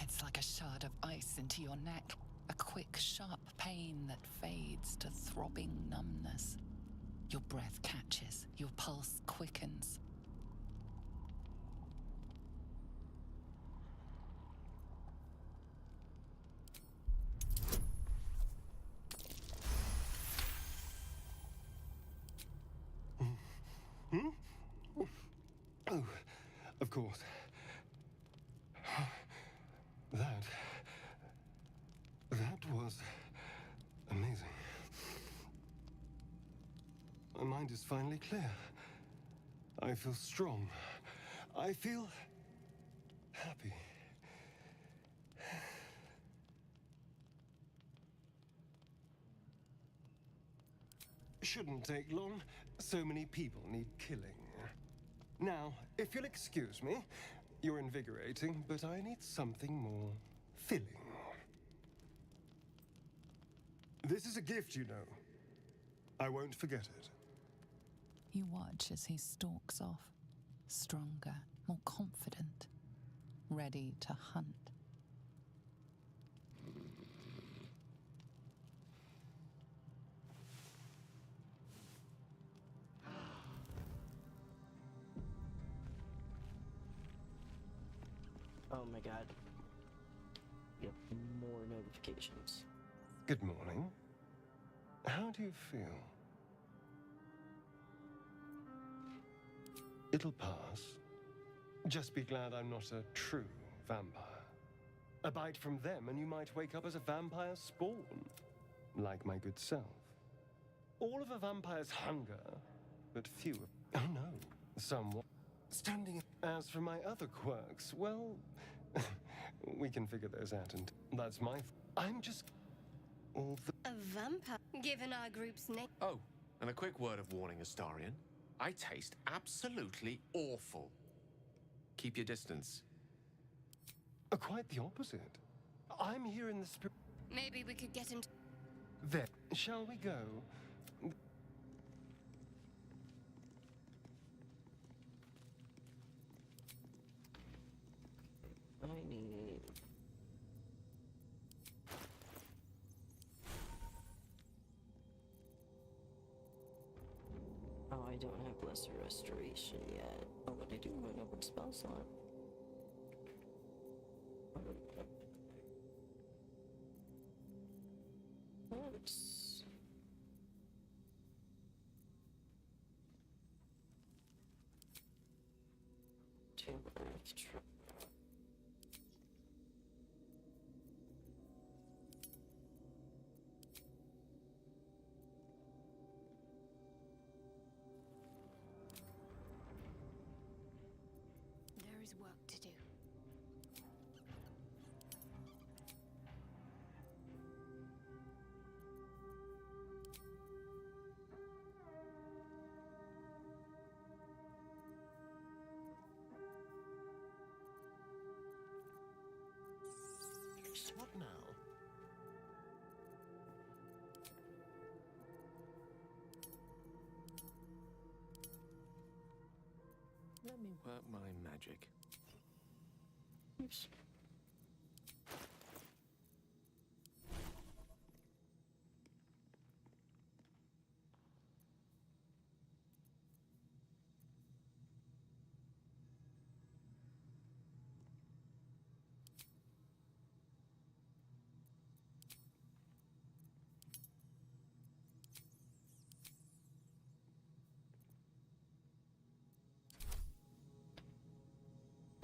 It's like a shard of ice into your neck, a quick, sharp pain that fades to throbbing numbness. Your breath catches, your pulse quickens. Oh, of course. That was amazing. My mind is finally clear. I feel strong. I feel happy. Shouldn't take long. So many people need killing. Now, if you'll excuse me, you're invigorating, but I need something more filling. This is a gift, you know. I won't forget it. You watch as he stalks off, stronger, more confident, ready to hunt. Oh my god. Yep, more notifications. Good morning. How do you feel? It'll pass. Just be glad I'm not a true vampire. A bite from them and you might wake up as a vampire spawn. Like my good self. All of a vampire's hunger but few. Oh no, somewhat. Standing. As for my other quirks, well, we can figure those out, and that's my. I'm just. All the. A vampire? Given our group's name. Oh, and a quick word of warning, Astarion. I taste absolutely awful. Keep your distance. Quite the opposite. I'm here in the spirit. Maybe we could get him. There. Shall we go? I need. Oh, I don't have Lesser Restoration yet. Oh, but I do have an open spell slot. Let's... Earth Trip. There is work to do. What now? Let me work my magic. Oops.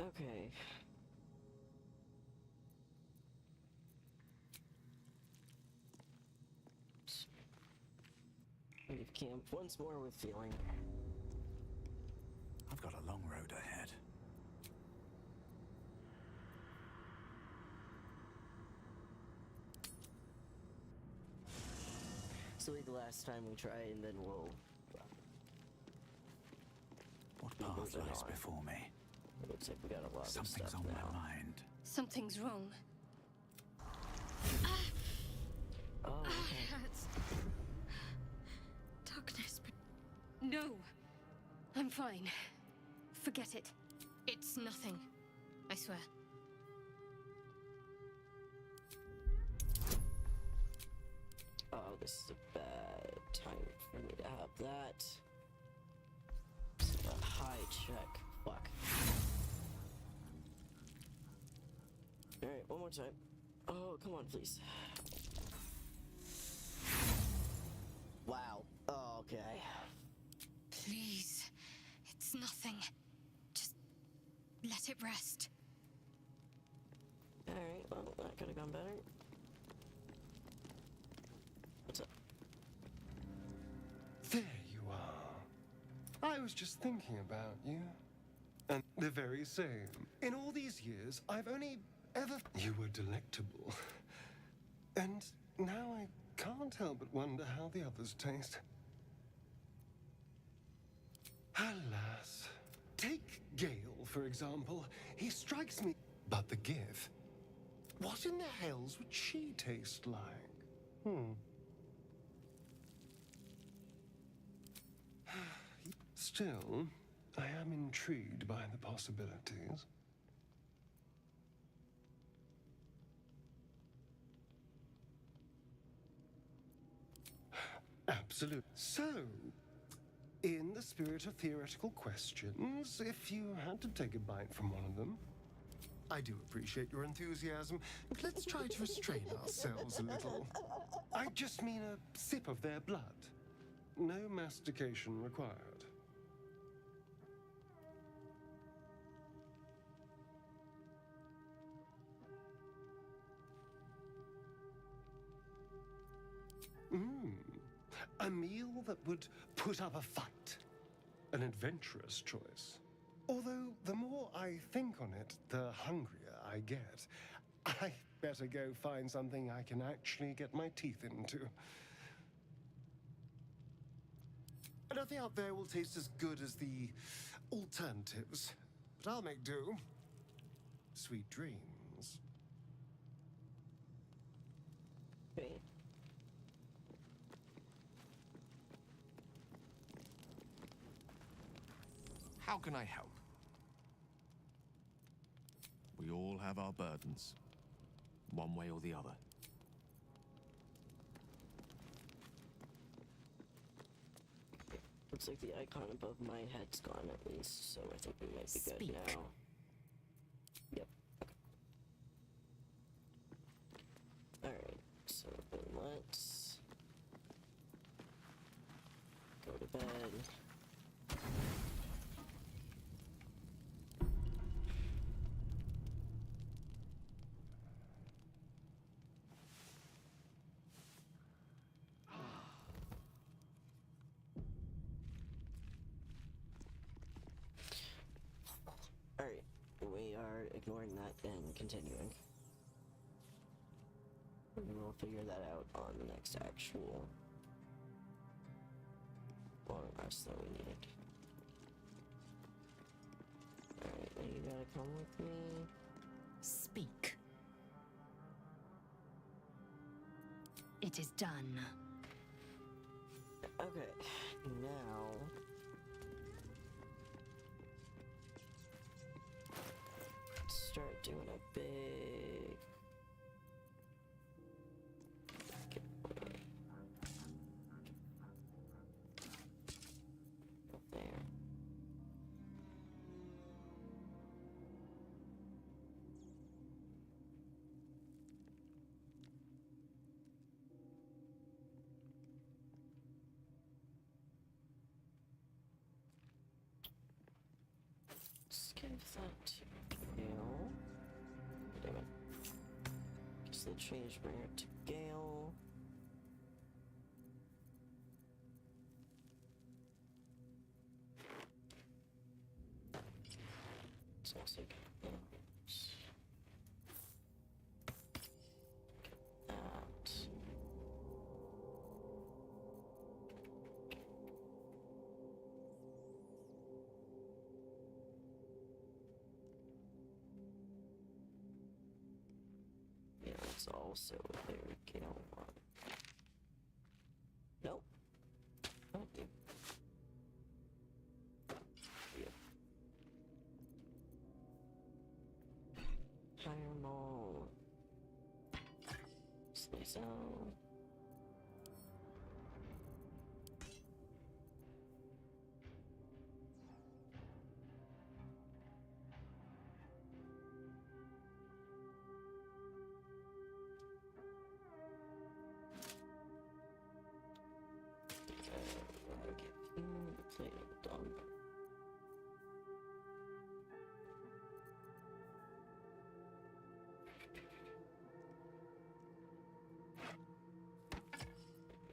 Okay. Leave camp once more with feeling. I've got a long road ahead. So like the last time we try, and then we'll. What path lies before me? It looks like we got a lot Something's of stuff on now. my mind. Something's wrong. Oh, okay. It hurts. Darkness. No. I'm fine. Forget it. It's nothing. I swear. Oh, this is a bad time for me to have that. This is a high check. Fuck. Alright, one more time. Oh, come on, please. Wow. Oh, okay. Please. It's nothing. Just let it rest. Alright, well, that could have gone better. What's up? There you are. I was just thinking about you. And the very same. In all these years, I've only ever... You were delectable. And now I can't help but wonder how the others taste. Alas. Take Gale, for example. He strikes me... But the Gith... What in the hells would she taste like? Still, I am intrigued by the possibilities. Absolutely. So, in the spirit of theoretical questions, if you had to take a bite from one of them, I do appreciate your enthusiasm, but let's try to restrain ourselves a little. I just mean a sip of their blood. No mastication required. A meal that would put up a fight. an adventurous choice. Although, the more I think on it, the hungrier I get. I better go find something I can actually get my teeth into. Nothing out there will taste as good as the alternatives, but I'll make do. Sweet dreams. Great. How can I help? We all have our burdens, one way or the other. Looks like the icon above my head's gone at least, so I think we might be good now. Yep. Okay. Alright, so then let's go to bed. Alright, we are ignoring that and continuing. We'll figure that out on the next actual long rest that we need. Alright, now you gotta come with me. Speak. It is done. Okay, now start doing a big up there. Let's give that to Gale. Damn it. Guess the change bring it to Gale. It's also good. That. Yeah, it's also there, Gale one. Nope. Okay. Yep. Fireball. Slice out.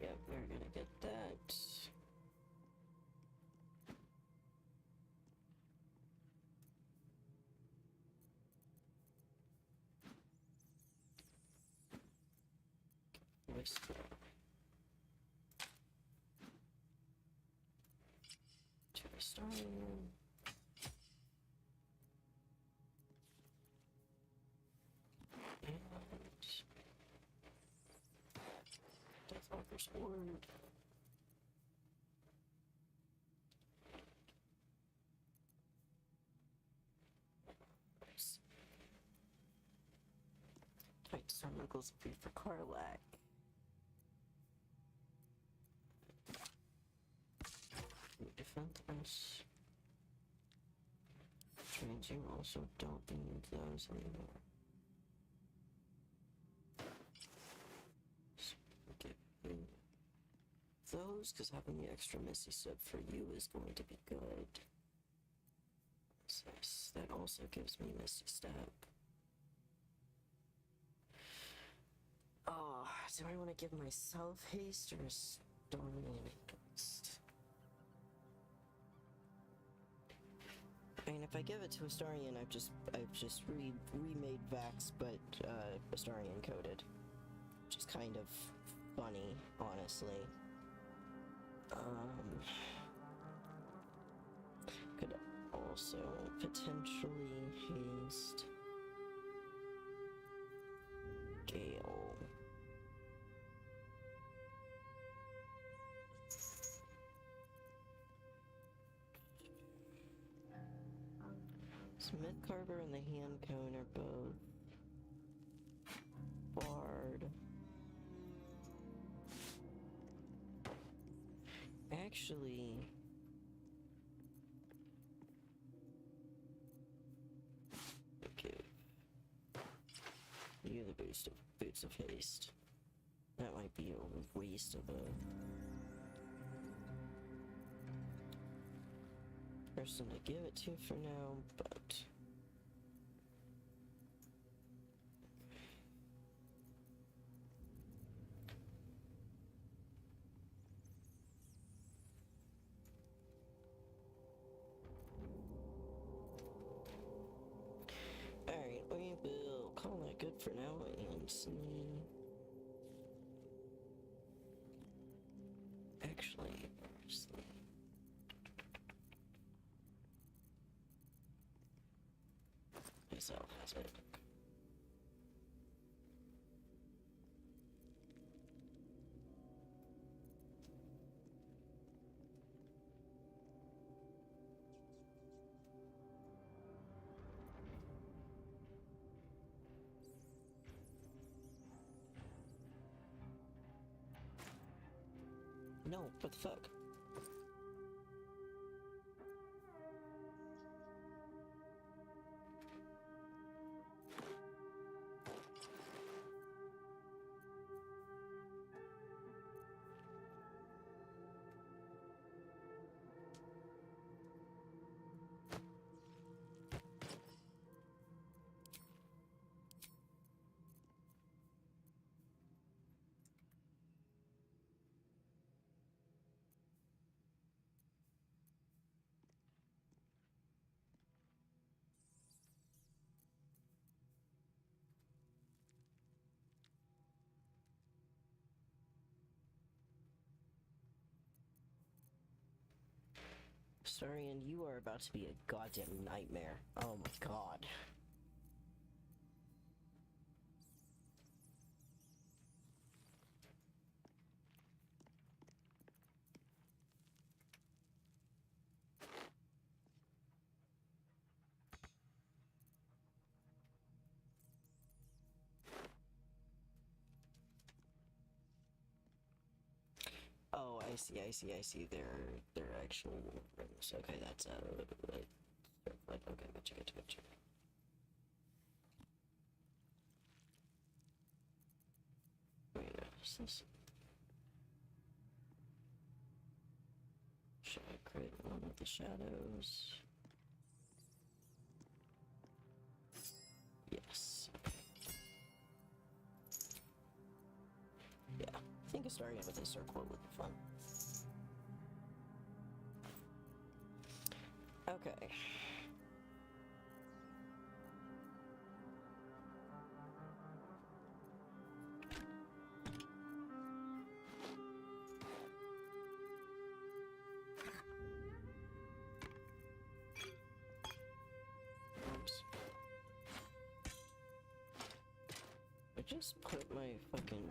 Yep, we're gonna get that. Whisper. To restore. And Deathwalker's Ward. Tight Storm equals free for Karlak. Defense. Transing also don't need those anymore. So get those, because having the extra Misty Step for you is going to be good. So that also gives me Misty Step. Oh, do I want to give myself haste or Stormy and haste? if I give it to Astarion, I've just remade Vax, but Astarion coded, which is kind of funny, honestly. Could also potentially haste Gale. Smith Carver and the Hand Cone are both Bard. Actually, okay. You the boots of haste. That might be a waste of a person to give it to for now, but alright, we will call that good for now and see. Actually, honestly, myself has it. No, what the fuck? Astarion, you are about to be a goddamn nightmare. Oh my god. Oh, I see. They're actual rooms. Okay, that's okay, gotcha. Wait, what's this? Should I create one with the shadows? Yes. Yeah, I think starting with a circle would be fun. Okay. Oops. I just put my fucking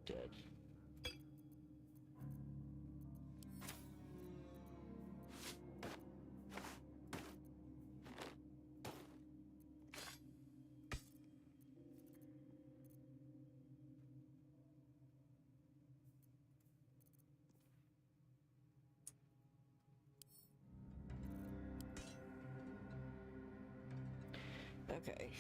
dead. Okay.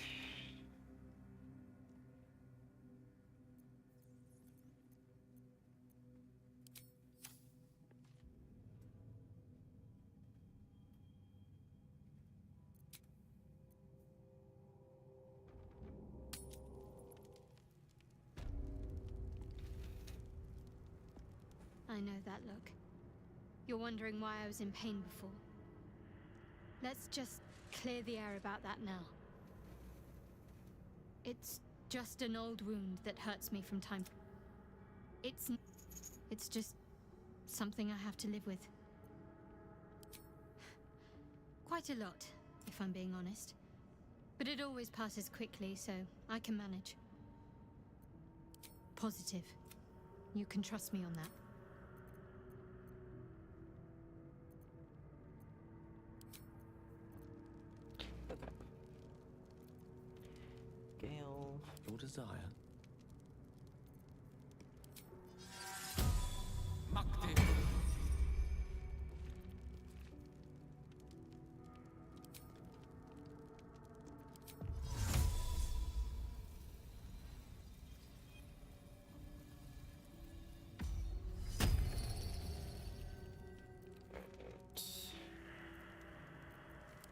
I know that look. You're wondering why I was in pain before. Let's just clear the air about that now. It's just an old wound that hurts me from time to time. It's just something I have to live with. Quite a lot, if I'm being honest. But it always passes quickly, so I can manage. Positive. You can trust me on that. Gale, Your desire.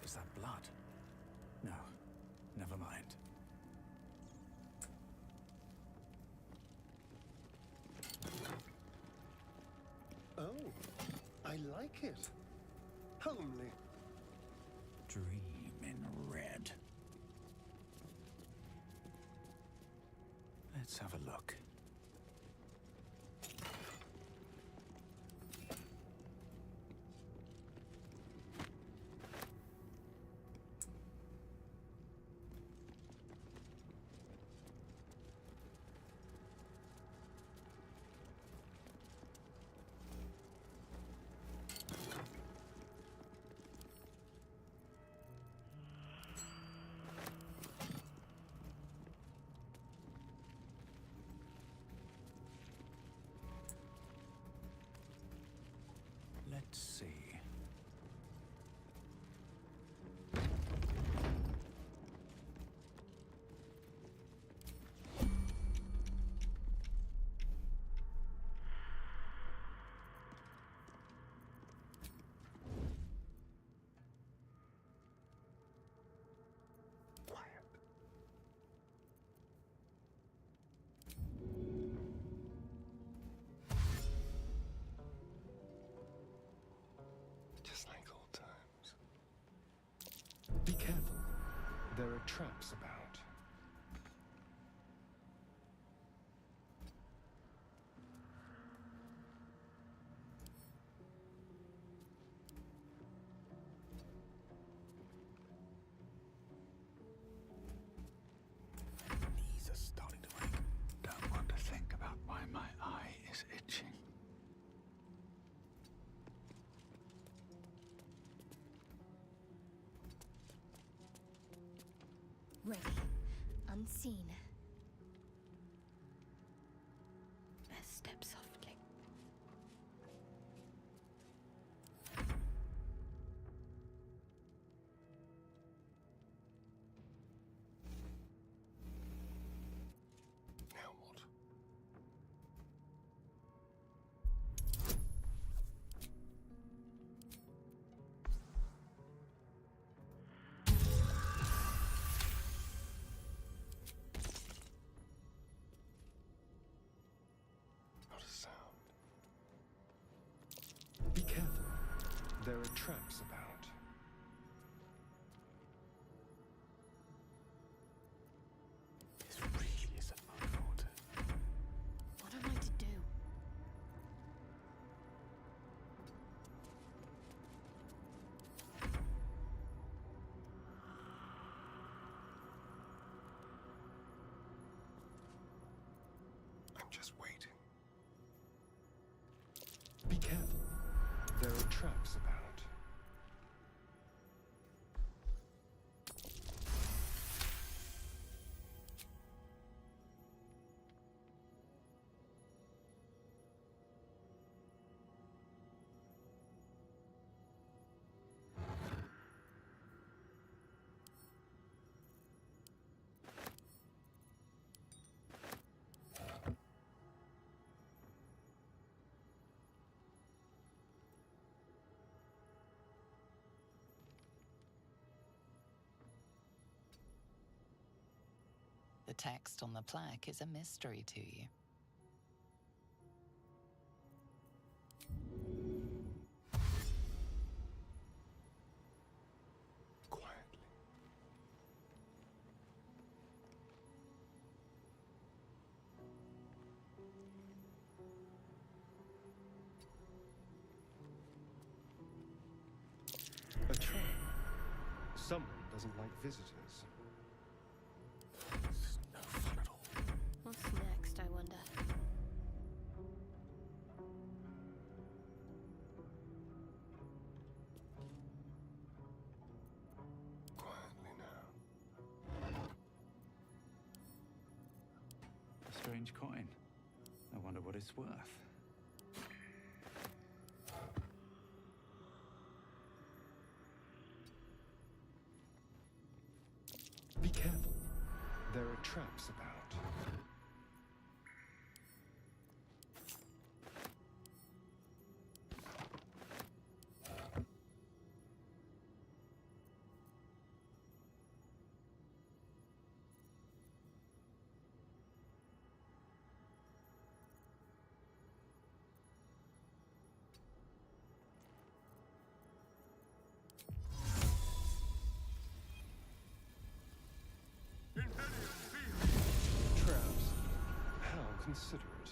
Is that blood? No, never mind. Oh, I like it. Homely. Dream in red. Let's have a look. Let's see. Just like old times. Be careful. There are traps about. Knees are starting to ache. Don't want to think about why my eye is itching. Ready. Unseen. Best step softly. Now what? Not a sound. Be careful. There are traps about. This really isn't my fault. What am I to do? I'm just waiting. Be careful. There are traps about. The text on the plaque is a mystery to you. Someone doesn't like visitors. This is no fun at all. What's next, I wonder? Quietly now. A strange coin. I wonder what it's worth. Be careful. There are traps about. Traps. How considerate.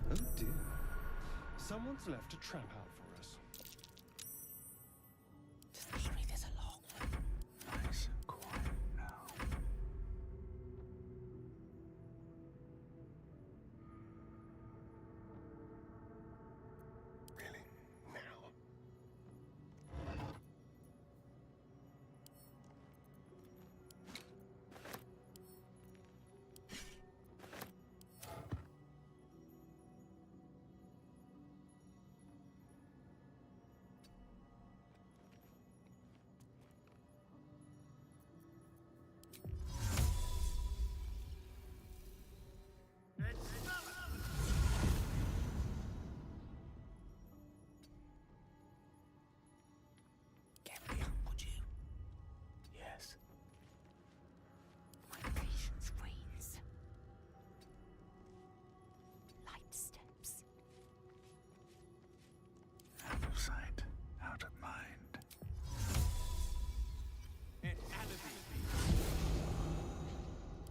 Oh dear. Someone's left a trap out for us. Just hurry this along. Nice and quiet now. Really? Now? Get me up, would you? Yes. My patience wanes. Light steps. Out of sight, out of mind.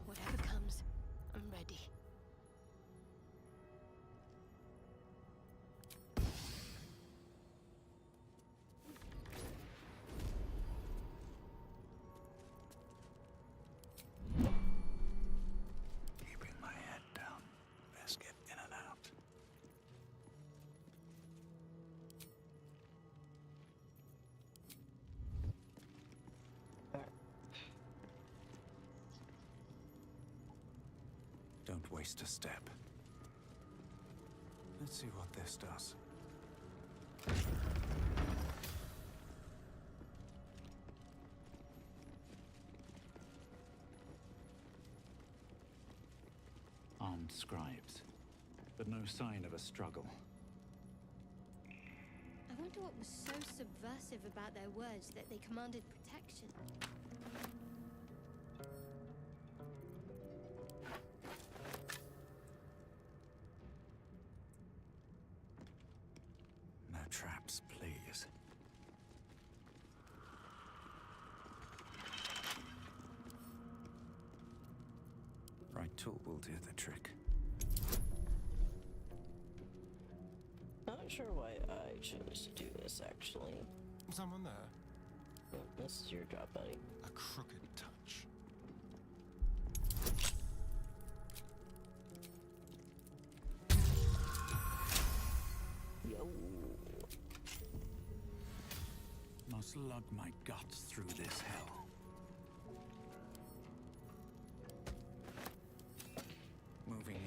Whatever comes, I'm ready. Keeping my head down. Best get in and out. Don't waste a step. Let's see what this does. Armed scribes, but no sign of a struggle. I wonder what was so subversive about their words that they commanded protection. No traps, please. Right tool will do the trick. Not sure why I chose to do this, actually. Someone there? Well, this is your job, buddy. A crooked touch. Yo. Must lug my guts through this hell. Moving in.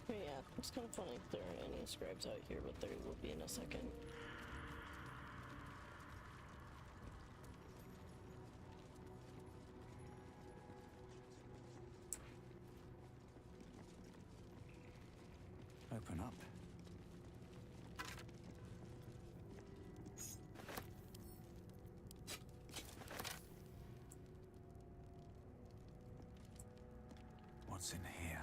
But yeah, it's kind of funny. There aren't any scribes out here, but there will be in a second. What's in here?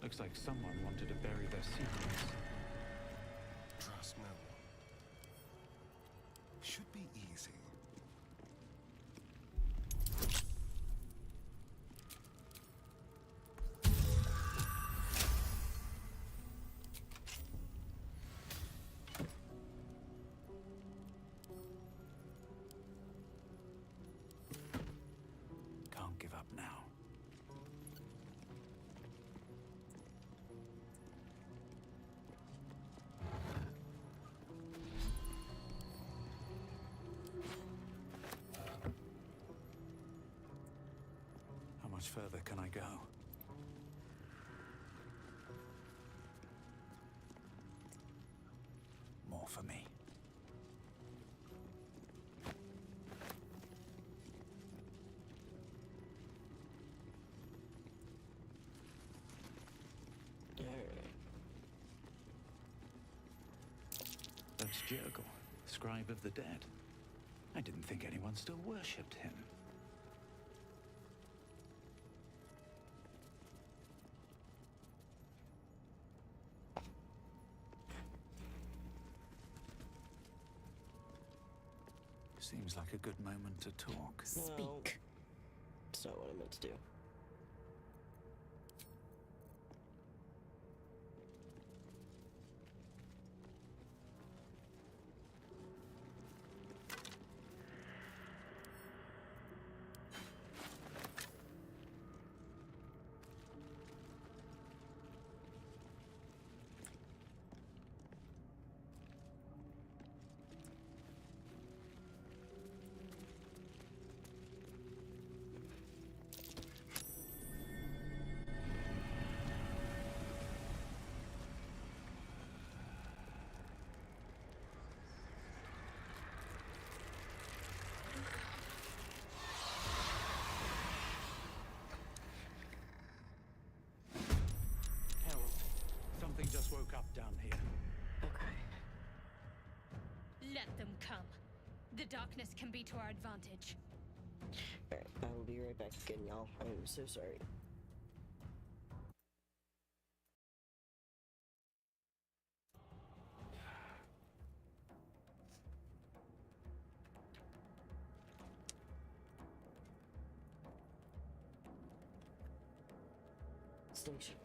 Looks like someone wanted to bury their secrets. Trust no one. Should be easy. Can't give up now. How much further can I go? More for me. That's Jurgle, scribe of the dead. I didn't think anyone still worshipped him. Seems like a good moment to talk. No, that's not what I meant to do. Something just woke up down here. Okay. Let them come. The darkness can be to our advantage. Alright, I will be right back again, y'all. I'm so sorry. Station.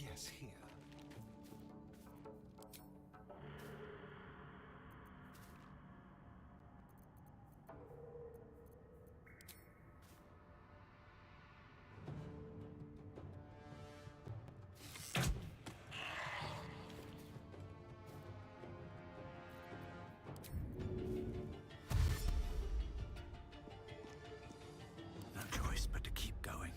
Yes, here. No choice but to keep going.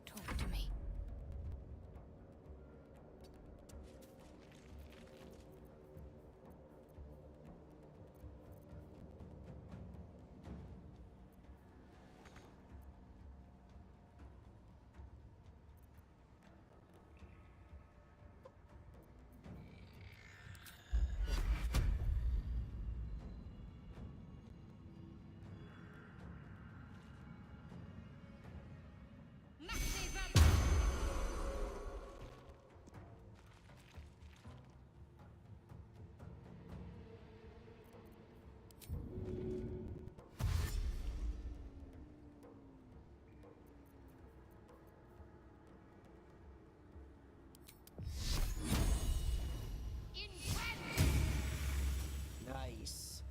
Talk to me. Nice.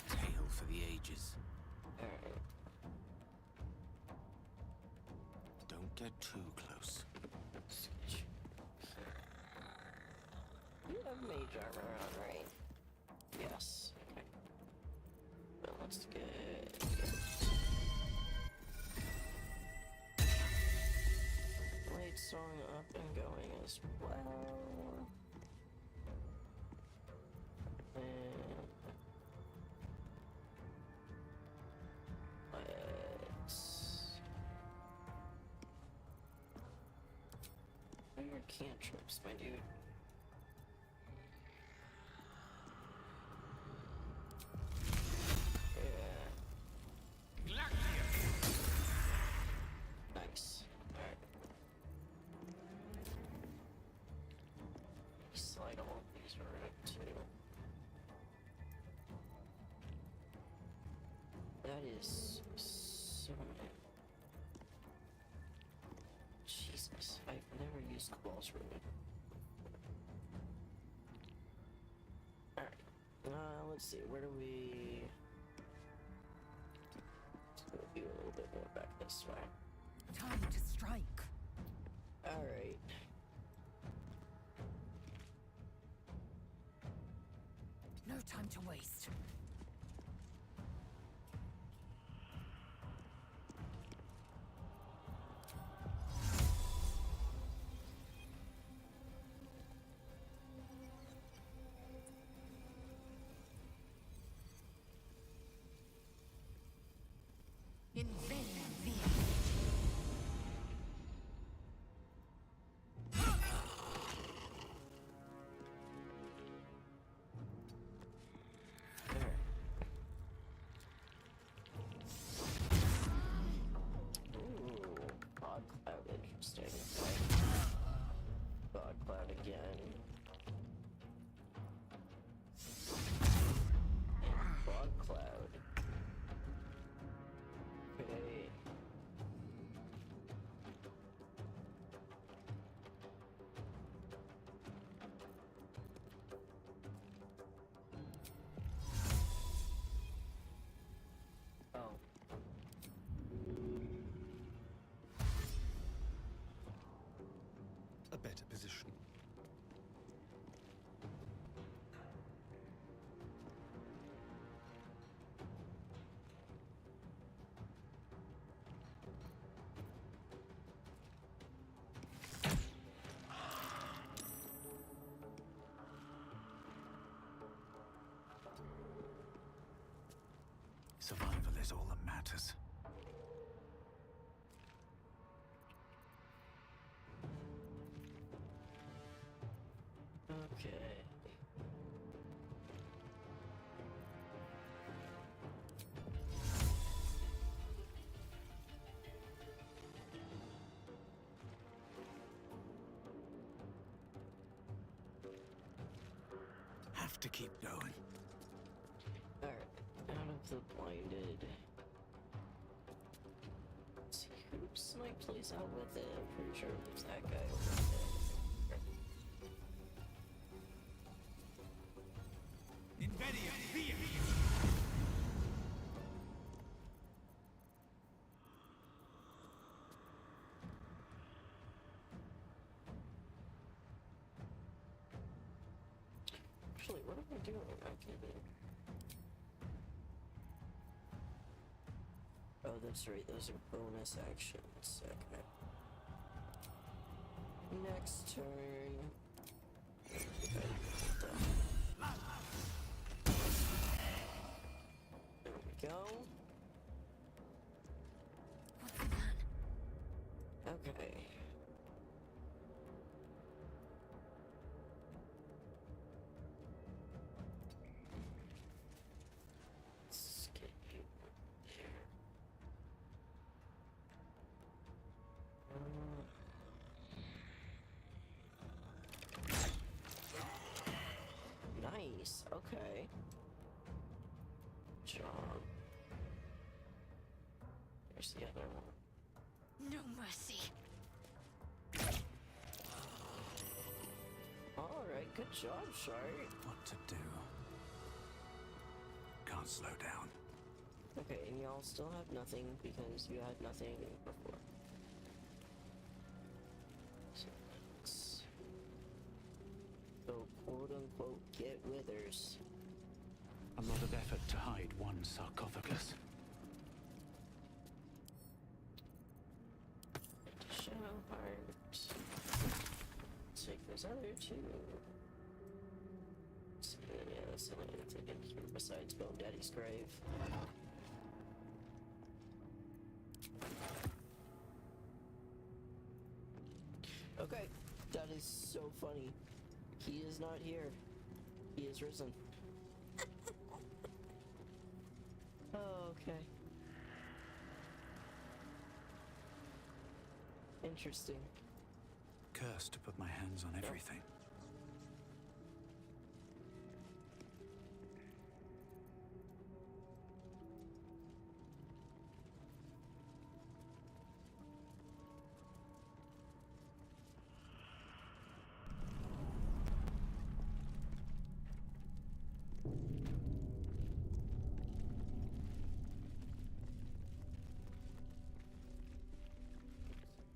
Tale for the ages. Alright. Don't get too close. You have mage armor on, right? Yes. Okay. Well, let's get... Blade Song up and going as well. And... let's... What are your cantrips, my dude? Nice. Alright. Slide all of these around too. That is so many. Jesus, I've never used Cabal's Ruin. Alright. Let's see, where do we... Let's go do a little bit more back this way. Time to strike. Alright. No time to waste. In vain, via. Fog cloud, interesting. Fog cloud again. And fog cloud. Okay. Survival is all that matters. Okay. Have to keep going. Alright, out of the blinded. Let's see who Snipe plays out with it. I'm pretty sure it was that guy over there. Actually, what am I doing? Okay. Oh, that's right. Those are bonus actions. Okay. Next turn. Okay. There we go. What's the plan? Okay. Let's get you there. Nice. Okay. Good job. There's the other one. No mercy. Alright, good job, Shard. What to do? Can't slow down. Okay, and y'all still have nothing because you had nothing before. So let's go quote unquote get withers. A lot of effort to hide one sarcophagus. Shadow Heart. Take those other two. So, yeah, that's the only thing in here besides Bone Daddy's grave. Okay, that is so funny. He is not here. He is risen. Okay. Interesting. Cursed to put my hands on everything.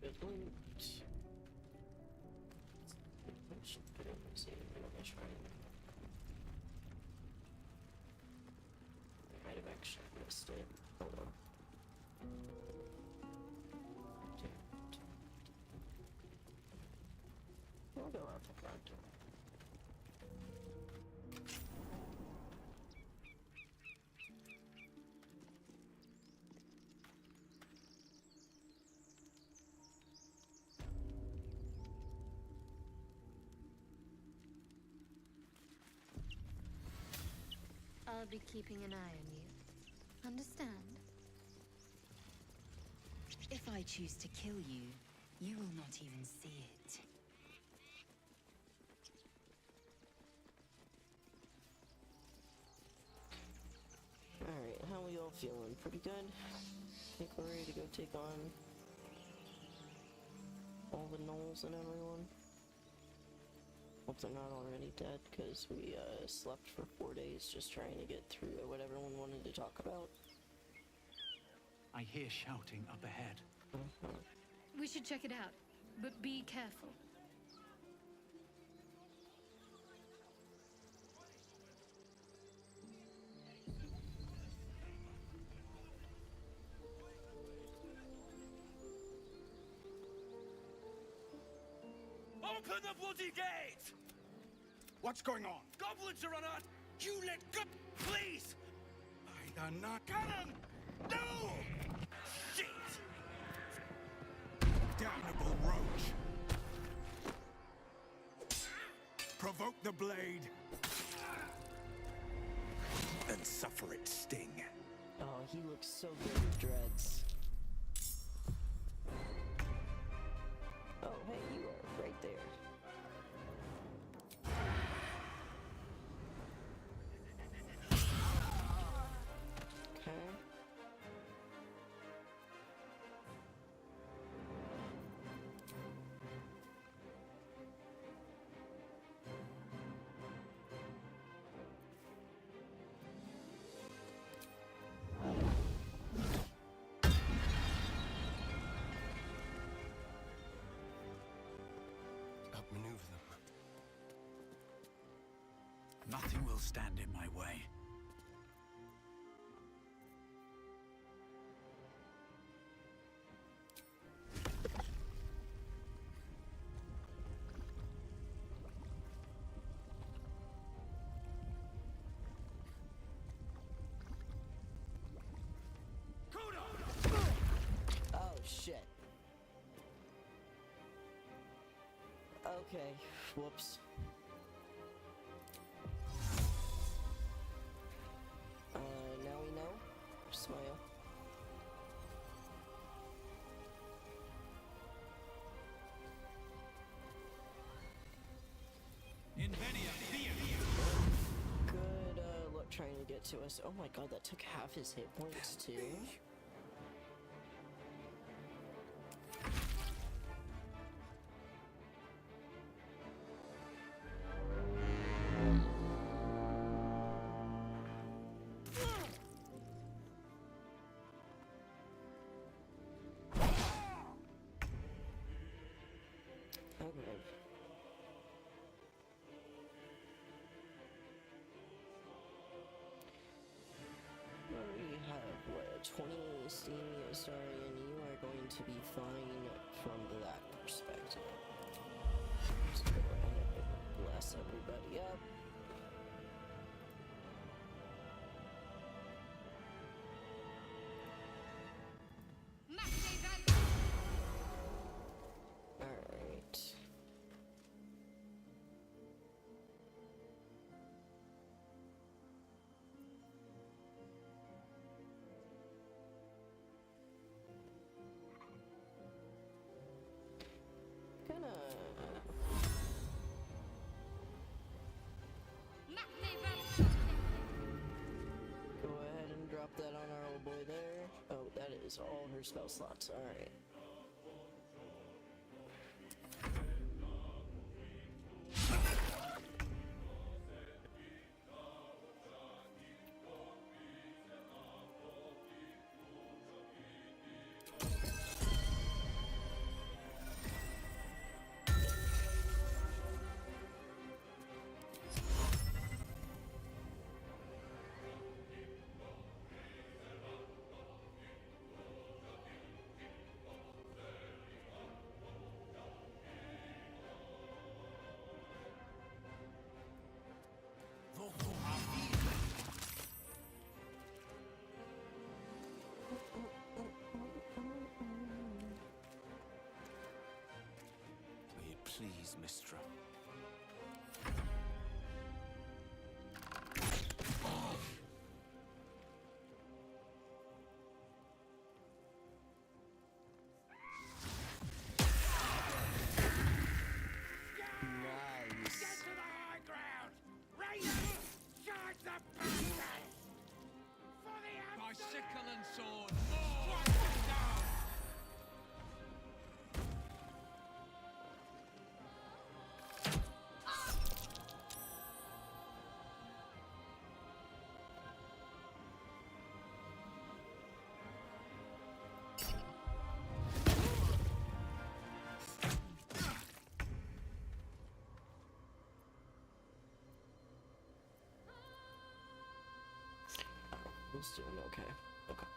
Good loot. See if we don't miss right. I might have actually missed it. Hold on. We'll go out the front. I'll be keeping an eye on you. Understand? If I choose to kill you, you will not even see it. Alright, how we all feeling? Pretty good? Think we're ready to go take on all the gnolls and everyone? Hope they're not already dead, because we slept for 4 days just trying to get through what everyone wanted to talk about. I hear shouting up ahead. We should check it out, but be careful. Open the bloody gate! What's going on? Goblins are on our... You let go... Please! I You're not cannon! No! Shit! Damnable roach! Provoke the blade and suffer its sting. Oh, he looks so good with dreads. Oh, hey, you are right there. Okay. Outmaneuver them. Nothing will stand in my way. Oh, shit. Okay, whoops. Now we know. Smile. Good, luck trying to get to us. Oh my god, that took half his hit points, too. Okay. We have, what, 20 steam, sorry, and you are going to be fine from that perspective. Just go ahead and bless everybody up. Alright. Gonna go ahead and drop that on our old boy there. Oh, that is all her spell slots. Alright. May it please, Mistra. Nice. Get to the high ground! Raiders! Charge the bastards! For the My sickle and sword! Strike them down! He's doing okay. Okay.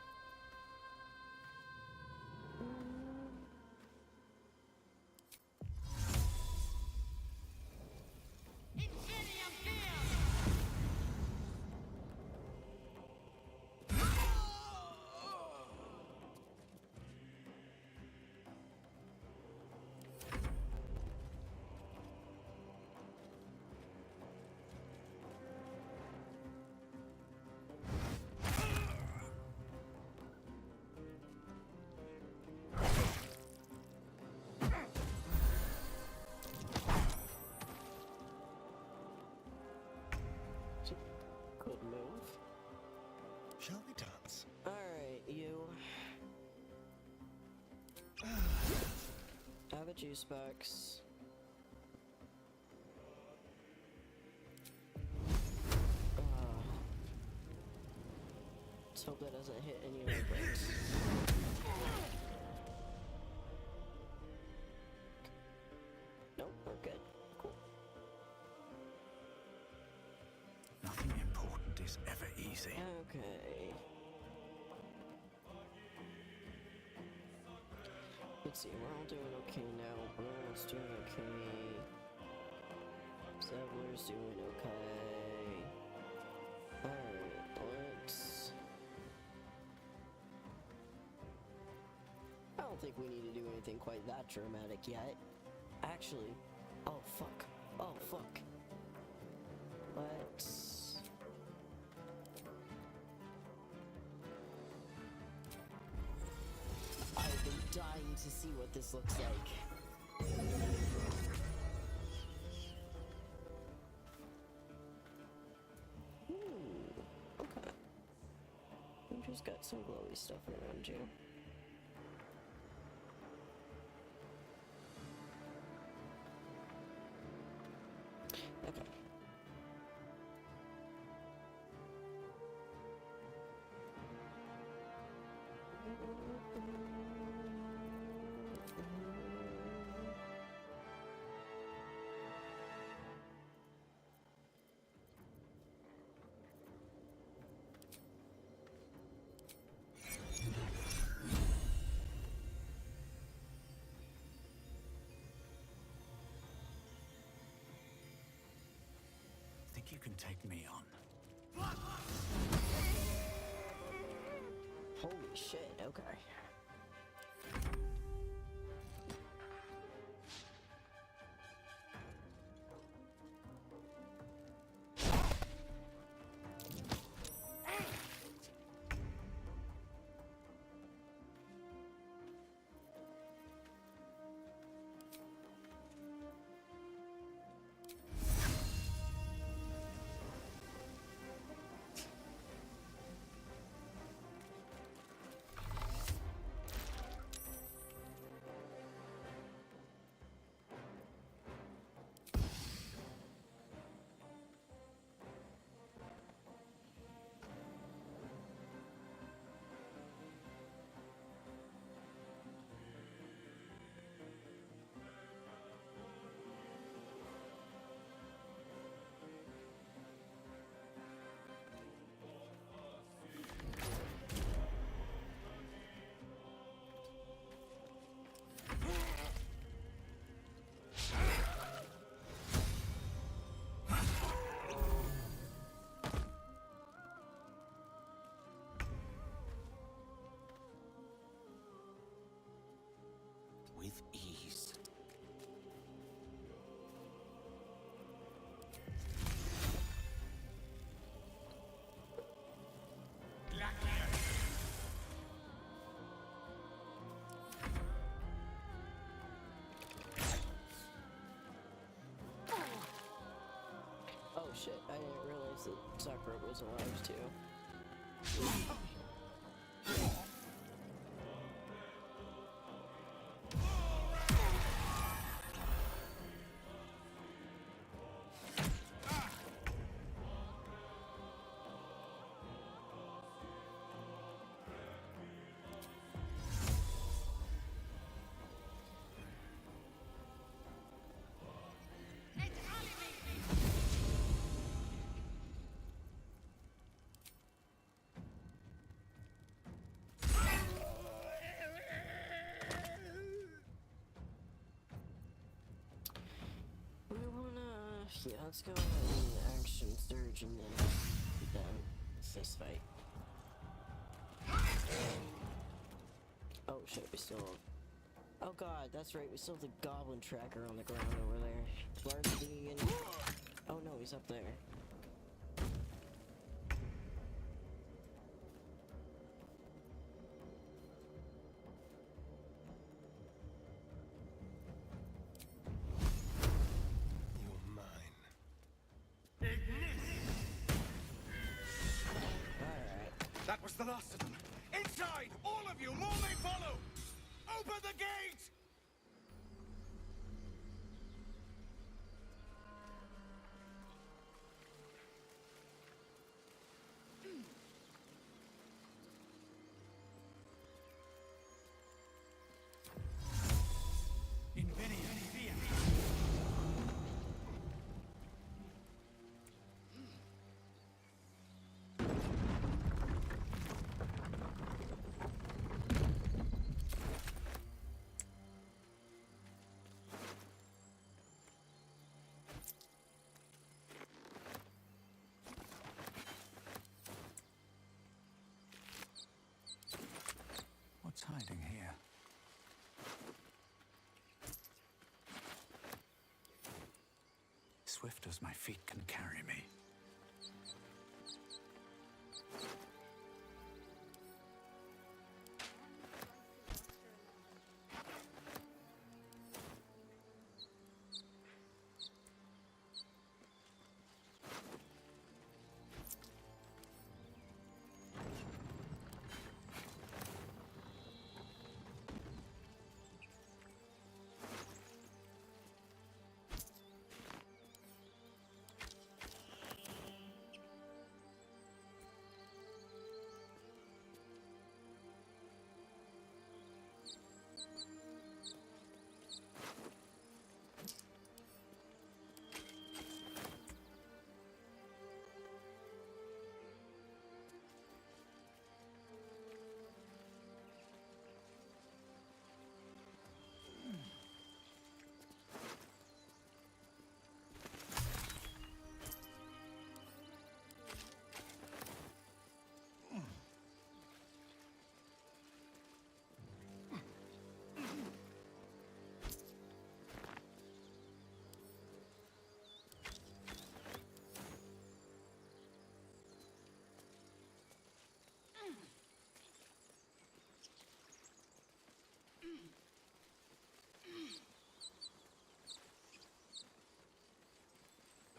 Shall we dance? Alright, you. Have a juice box. Let's hope that doesn't hit any of my brakes. Nope, we're good. Cool. Nothing important is ever easy. Okay. Let's see, we're all doing okay now. Brown's doing okay. Settler's doing okay. Alright, let's... I don't think we need to do anything quite that dramatic yet. Actually, oh fuck. Oh fuck. Let's... I've been dying to see what this looks like. Okay. You just got some glowy stuff around you. Okay. Think you can take me on? Holy shit, okay. With ease. Oh shit, I didn't realize that Sakura was alive too. Yeah, let's go ahead and action Durge and then this fight. Oh shit, we still... Oh god, that's right, we still have the goblin tracker on the ground over there. Bard's digging in... Oh no, he's up there. was the last of them. Inside! All of you! More may follow! Open the gate! What's hiding here? Swift as my feet can carry me.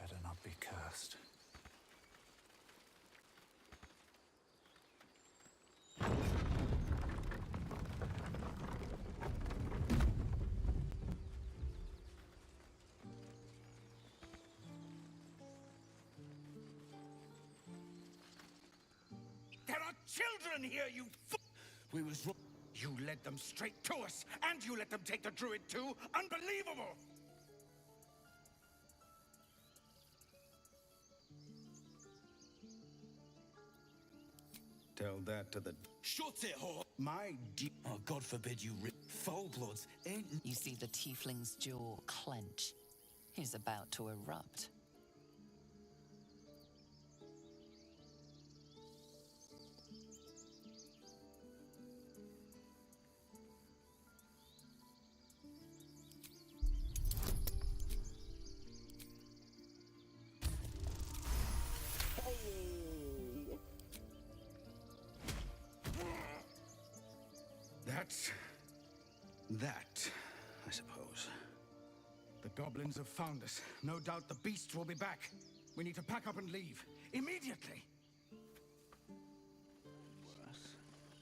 Better not be cursed. There are children here, you We was wrong. You led them straight to us, and you let them take the druid too? Unbelievable! Tell that to the... Shut it, whore! My oh, God forbid you foul bloods ain't... You see the tiefling's jaw clench. He's about to erupt. That, I suppose. The goblins have found us. No doubt the beasts will be back. We need to pack up and leave. Immediately!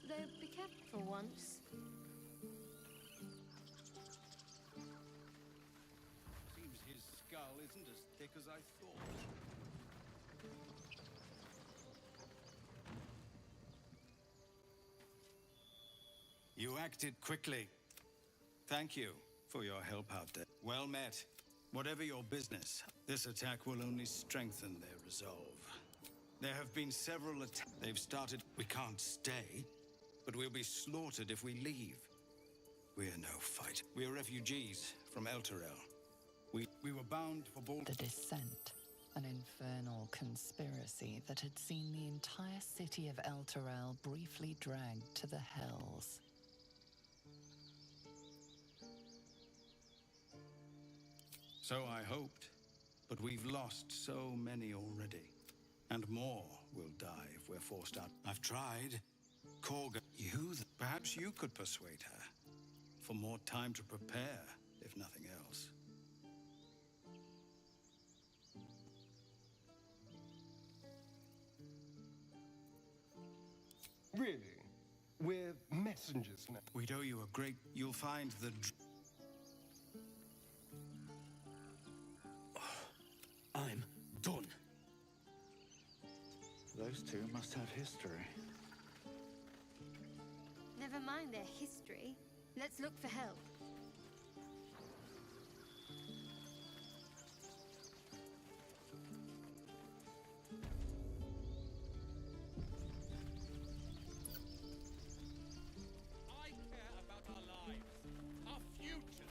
Though, be careful for once. Seems his skull isn't as thick as I thought. You acted quickly. Thank you for your help out there. Well met. Whatever your business, this attack will only strengthen their resolve. There have been several attacks. They've started. We can't stay, but we'll be slaughtered if we leave. We're no fight. We're refugees from Elturel. We were bound for Baldurs. The Descent, an infernal conspiracy that had seen the entire city of Elturel briefly dragged to the Hells. So I hoped, but we've lost so many already. And more will die if we're forced out. I've tried. Korga, perhaps you could persuade her. For more time to prepare, if nothing else. Really? We're messengers now. We'd owe you a great... You'll find the... I'm done. Those two must have history. Never mind their history. Let's look for help. I care about our lives, our future.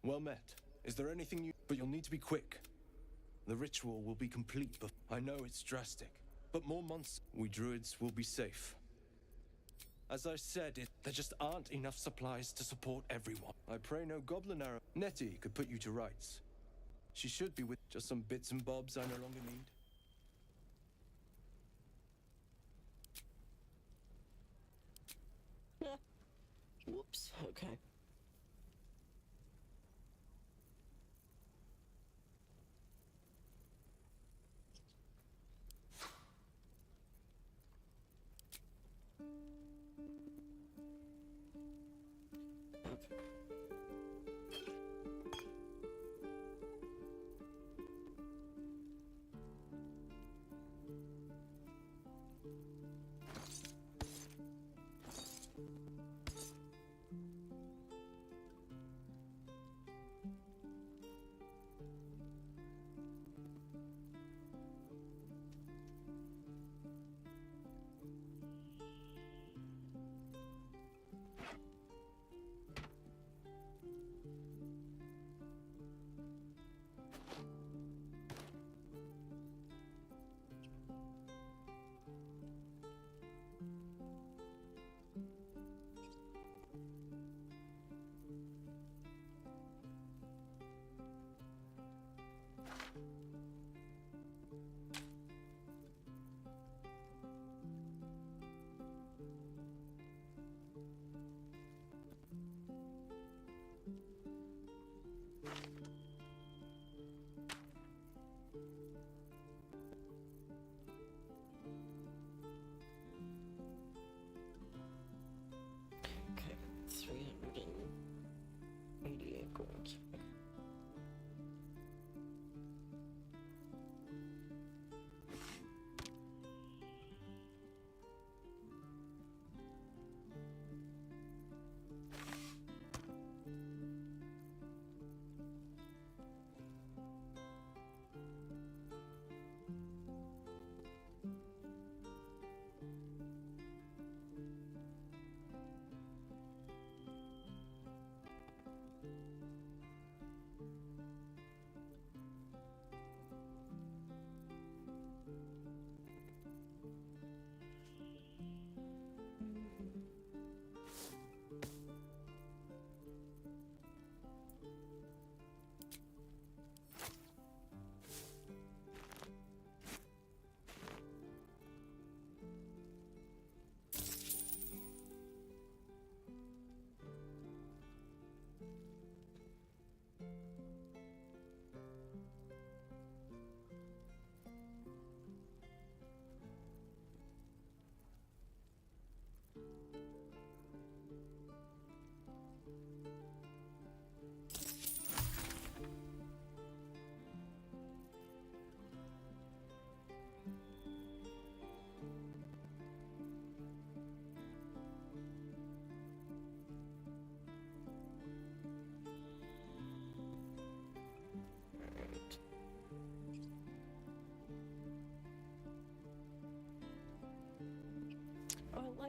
Well met. Is there anything you... But you'll need to be quick. The ritual will be complete, but I know it's drastic. But more months, we druids will be safe. As I said, there just aren't enough supplies to support everyone. I pray no goblin arrow. Nettie could put you to rights. She should be with just some bits and bobs I no longer need. Whoops, okay.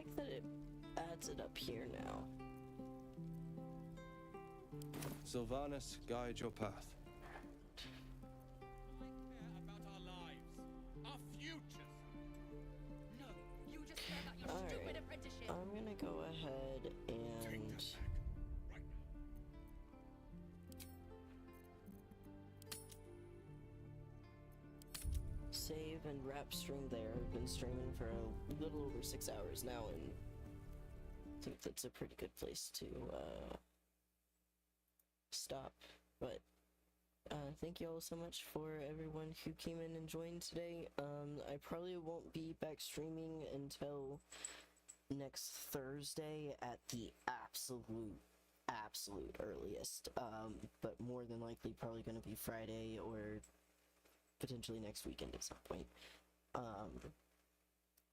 like that it adds it up here now. Sylvanas, guide your path. Alright, I'm gonna go ahead and save and wrap stream there. I've been streaming for a little over 6 hours now, and I think that's a pretty good place to stop. But thank you all so much for everyone who came in and joined today. I probably won't be back streaming until next Thursday at the absolute earliest. But more than likely probably going to be Friday or potentially next weekend at some point.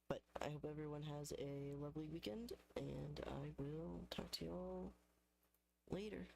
But I hope everyone has a lovely weekend, and I will talk to you all later.